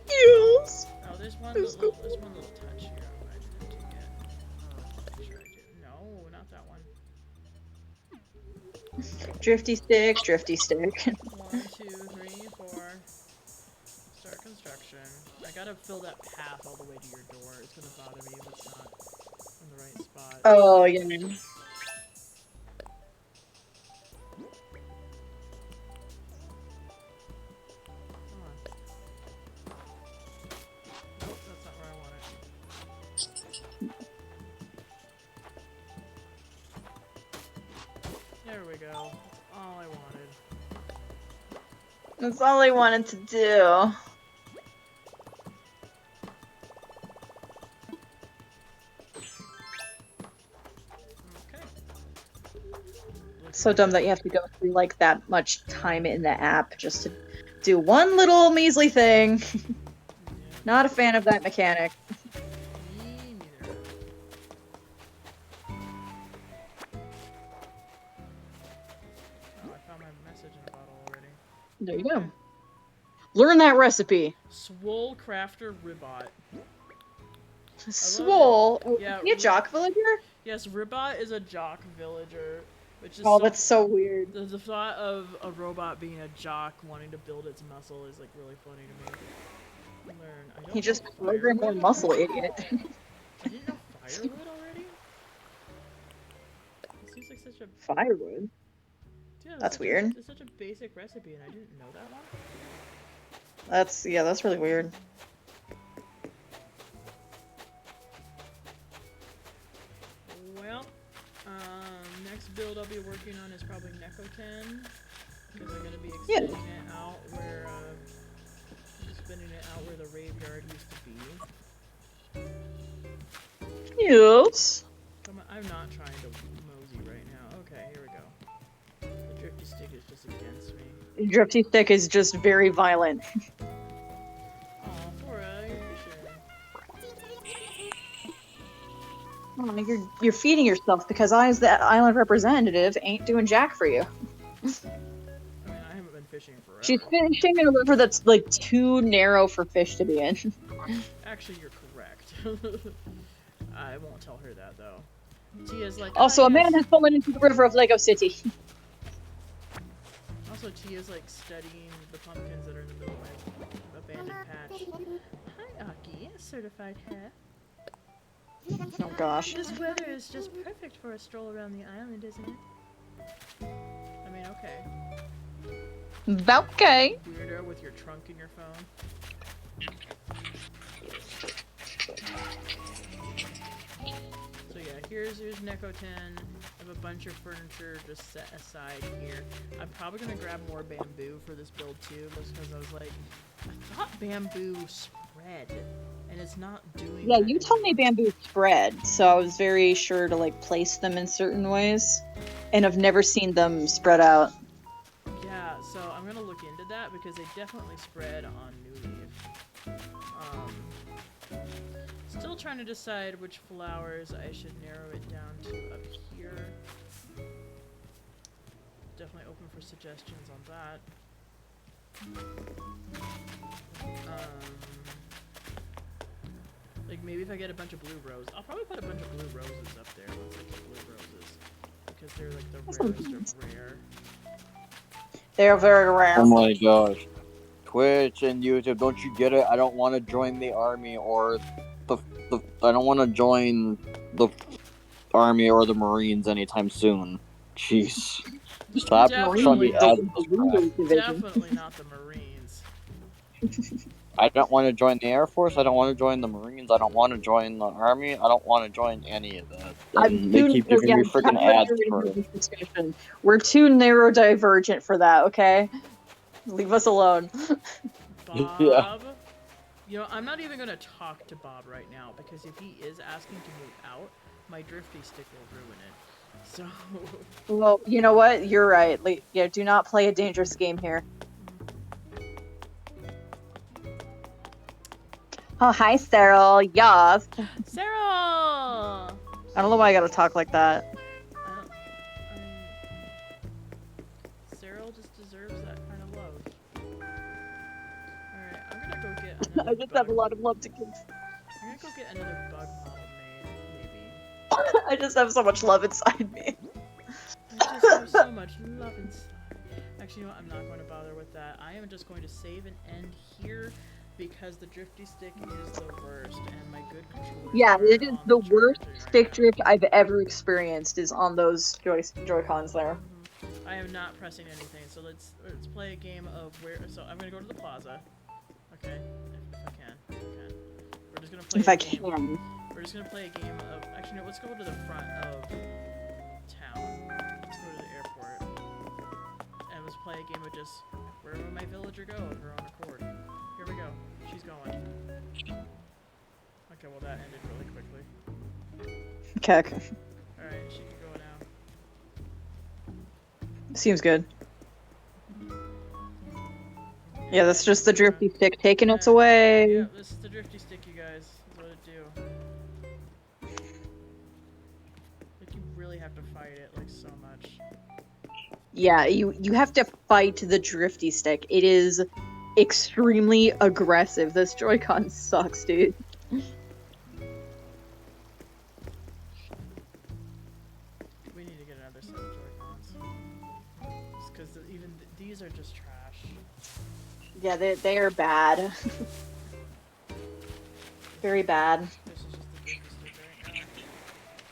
Yes. Oh, there's one It's little touch here I didn't do yet. Make sure I did. No, not that one. Drifty stick, drifty stick. 1, 2, 3, 4. Start construction. I gotta fill that path all the way to your door. It's gonna bother me if it's not in the right spot. Oh, yeah. Come on. Nope, that's not where I want it. There we go. That's all I wanted. That's all I wanted to do. Okay. So dumb that you have to go through like that much time in the app just to do one little measly thing. Not a fan of that mechanic. Me neither. Oh, I found my message in a bottle already. There you go. Learn that recipe. Swole Crafter Ribot. Swole. Yeah, Is he a jock villager? Yes, Ribot is a jock villager, which is Oh, that's so weird. The thought of a robot being a jock wanting to build its muscle is like really funny to me. Learn. I don't He just know programmed more firewood? muscle, idiot. I didn't know firewood already. It seems like such a Firewood. yeah, That's such a- weird. it's such a basic recipe, and I didn't know that one. That's really weird. Well, next build I'll be working on is probably Nekoten, because I'm gonna be extending it out where spinning it out where the graveyard used to be. Yes. Come on, I'm not trying to mosey right now. Okay, here we go. The drifty stick is just against me. Drifty stick is just very violent. Aw, Flora, you're fishing. Oh, you're feeding yourself because I, as the island representative, ain't doing jack for you. I mean, I haven't been fishing forever. She's fishing in a river that's like too narrow for fish to be in. Actually, you're correct. I won't tell her that though. Tia's like. Also, "Ah, a man yes." has fallen into the river of Lego City. Also, Tia's like studying the pumpkins that are in the middle of my abandoned patch. Hi, Aki, certified hair. Oh gosh. This weather is just perfect for a stroll around the island, isn't it? I mean, okay. Okay. Weirdo with your trunk in your phone. So yeah, here's Nekoten. I have a bunch of furniture just set aside here. I'm probably gonna grab more bamboo for this build too, just because I was like, I thought bamboo spread, and it's not doing Yeah, that you told me anymore. bamboo spread, so I was very sure to like place them in certain ways, and I've never seen them spread out. Yeah, so I'm gonna look into that because they definitely spread on New Leaf. Still trying to decide which flowers I should narrow it down to up here. Definitely open for suggestions on that. Like maybe if I get a bunch of blue roses, I'll probably put a bunch of blue roses up there. Once I get blue roses, because they're like the rarest of rare. They're very rare. Oh my gosh. Twitch and YouTube, don't you get it? I don't want to join the army or I don't want to join the army or the Marines anytime soon. Jeez. Stop showing me ads. Definitely not the Marines. I don't want to join the Air Force. I don't want to join the Marines. I don't want to join the Army. I don't want to join any of that. And they keep giving me freaking ads for it. We're too neurodivergent for that, okay? Leave us alone. Bob, Yeah. you know, I'm not even gonna talk to Bob right now because if he is asking to move out, my drifty stick will ruin it. So. Well, you know what? You're right. Like, yeah, do not play a dangerous game here. Oh, hi, Cyril. Yes. Cyril! I don't know why I gotta talk like that. Cyril just deserves that kind of love. Alright, I'm gonna go get another I just bug. have a lot of love to give. I'm gonna go get another bug model made, maybe. I just have so much love inside me. I just have so much love inside. Actually, you know what? I'm not going to bother with that. I am just going to save and end here because the drifty stick is the worst, and my good controller. Yeah, it is the worst stick right drift I've ever experienced is on those Joy-Cons there. I am not pressing anything, so let's play a game of where. So I'm gonna go to the plaza. Okay, if I can. We're just gonna play. If I can. We're just gonna play a game of. Actually, no. Let's go to the front of town. Let's go to the airport, and let's play a game of just where will my villager go of her own accord. Here we go. She's going. Okay, well that ended really quickly. Okay. Alright, she can go now. Seems good. Yeah, that's just the drifty stick taking us away. Yeah, this is the drifty stick, you guys. That's what it do. Like, you really have to fight it, like, so much. Yeah, you have to fight the drifty stick. It is extremely aggressive. This Joy-Con sucks, dude. We need to get another set of Joy-Cons. Just because even these are just trash. Yeah, they are bad. Very bad. This is just the drifty stick right now.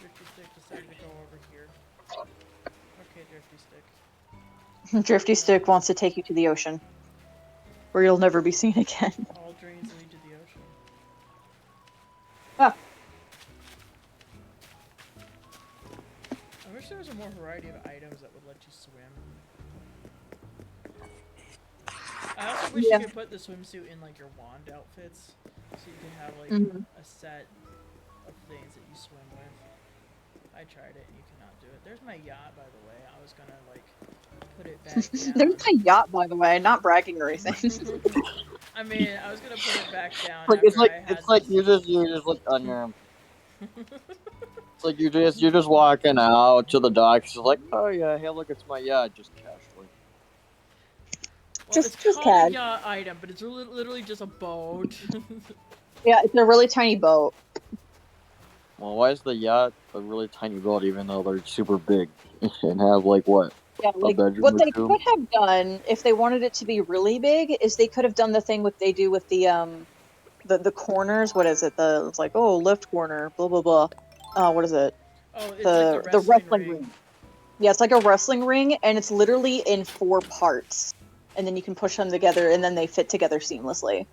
Drifty stick decided to go over here. Okay, drifty stick. Drifty stick wants to take you to the ocean, where you'll never be seen again. All drains lead to the ocean. Ah. I wish there was a more variety of items that would let you swim. I also wish you could put the swimsuit in like your wand outfits, so you can have like a set of things that you swim with. I tried it and you cannot do it. There's my yacht, by the way. I was gonna like put it back down. There's my yacht, by the way. Not bragging or anything. I mean, I was gonna put it back down. Like, after it's like I had it's like this- you're just like on your. It's like you're just walking out to the docks. It's like, oh yeah, hey look, it's my yacht, just casually. Well, just it's called cad. a yacht item, but it's literally just a boat. Yeah, it's a really tiny boat. Well, why is the yacht a really tiny boat, even though they're super big and have like what? Yeah, like bedroom what or they two? could have done if they wanted it to be really big is they could have done the thing what they do with the corners. What is it? It's like, oh, left corner, blah blah blah. What is it? Oh, it's The like the wrestling ring. Yeah, it's like a wrestling ring, and it's literally in 4 parts, and then you can push them together, and then they fit together seamlessly.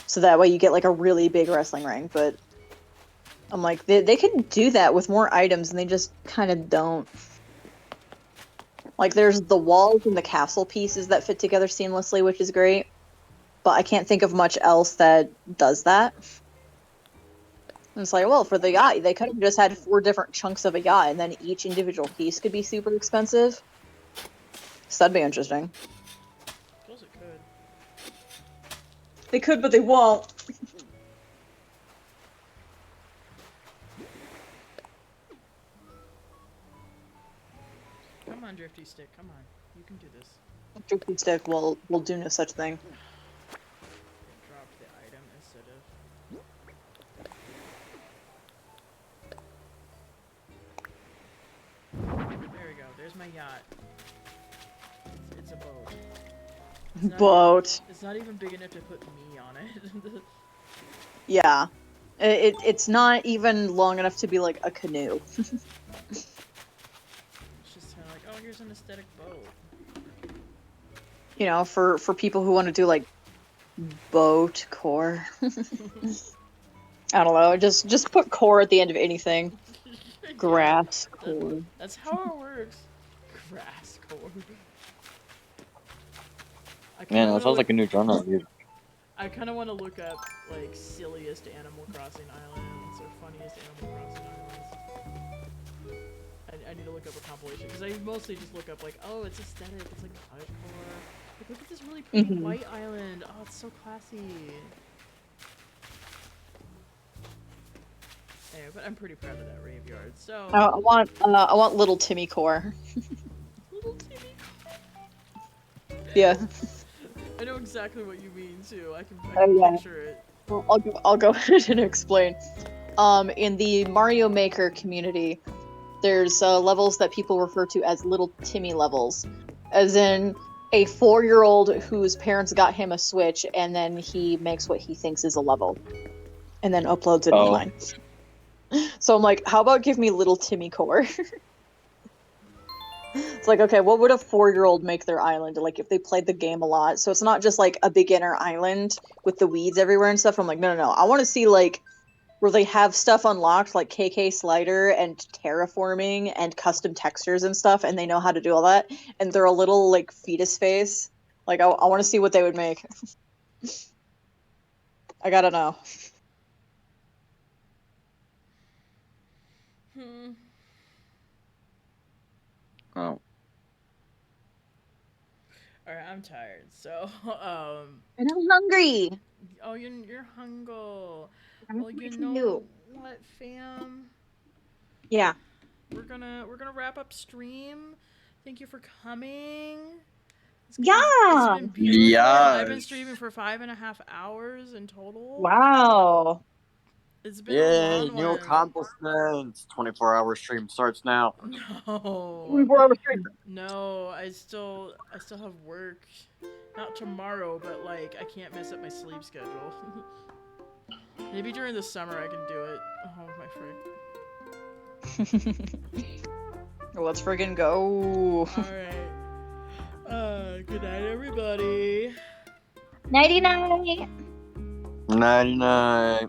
So that way you get like a really big wrestling ring. But I'm like, they could do that with more items, and they just kind of don't. Like, there's the walls and the castle pieces that fit together seamlessly, which is great. But I can't think of much else that does that. And it's like, well, for the yacht, they could have just had 4 different chunks of a yacht, and then each individual piece could be super expensive. So that'd be interesting. I suppose it could. They could, but they won't. Come on, Drifty Stick, come on. You can do this. Drifty Stick will do no such thing. Drop the item instead of... There we go, there's my yacht. It's a boat. Boat. It's not even big enough to put me on it. Yeah. It's not even long enough to be like a canoe. It's just kind of like, oh, here's an aesthetic boat. You know, for people who want to do like boat core. I don't know. Just put core at the end of anything. Grass core. That's how it works. Grass core. Man, that sounds like a new genre, dude. I kind of want to look up like silliest Animal Crossing islands or funniest Animal Crossing islands. I need to look up a compilation because I mostly just look up like, oh, it's aesthetic, it's like cottagecore. Like, look at this really pretty white island. Oh, it's so classy. Anyway, but I'm pretty proud of that graveyard. So I want little Timmy core. little Timmy. Yeah. I know exactly what you mean too. I can yeah. picture it. Well, I'll go ahead and explain. In the Mario Maker community, there's levels that people refer to as little Timmy levels, as in a 4-year-old whose parents got him a Switch, and then he makes what he thinks is a level, and then uploads it online. So I'm like, how about give me little Timmy core? It's like, okay, what would a 4-year-old make their island? Like, if they played the game a lot. So it's not just like a beginner island with the weeds everywhere and stuff. I'm like, no. I want to see like where they have stuff unlocked, like KK Slider and terraforming and custom textures and stuff, and they know how to do all that. And they're a little like fetus face. Like, I want to see what they would make. I gotta know. Oh. Alright, I'm tired. So, And I'm hungry. oh, you're hungry. I'm Well, you hungry know too. what, fam? Yeah. We're gonna wrap up stream. Thank you for coming. It's been beautiful. I've been streaming for 5.5 hours in total. Wow. It's been a Yay, long new one. accomplishments. 24-hour stream starts now. No, I still have work. Not tomorrow, but like I can't mess up my sleep schedule. Maybe during the summer I can do it. Oh my frick. Let's friggin' go. Alright. Good night everybody. Nighty night. Nighty night.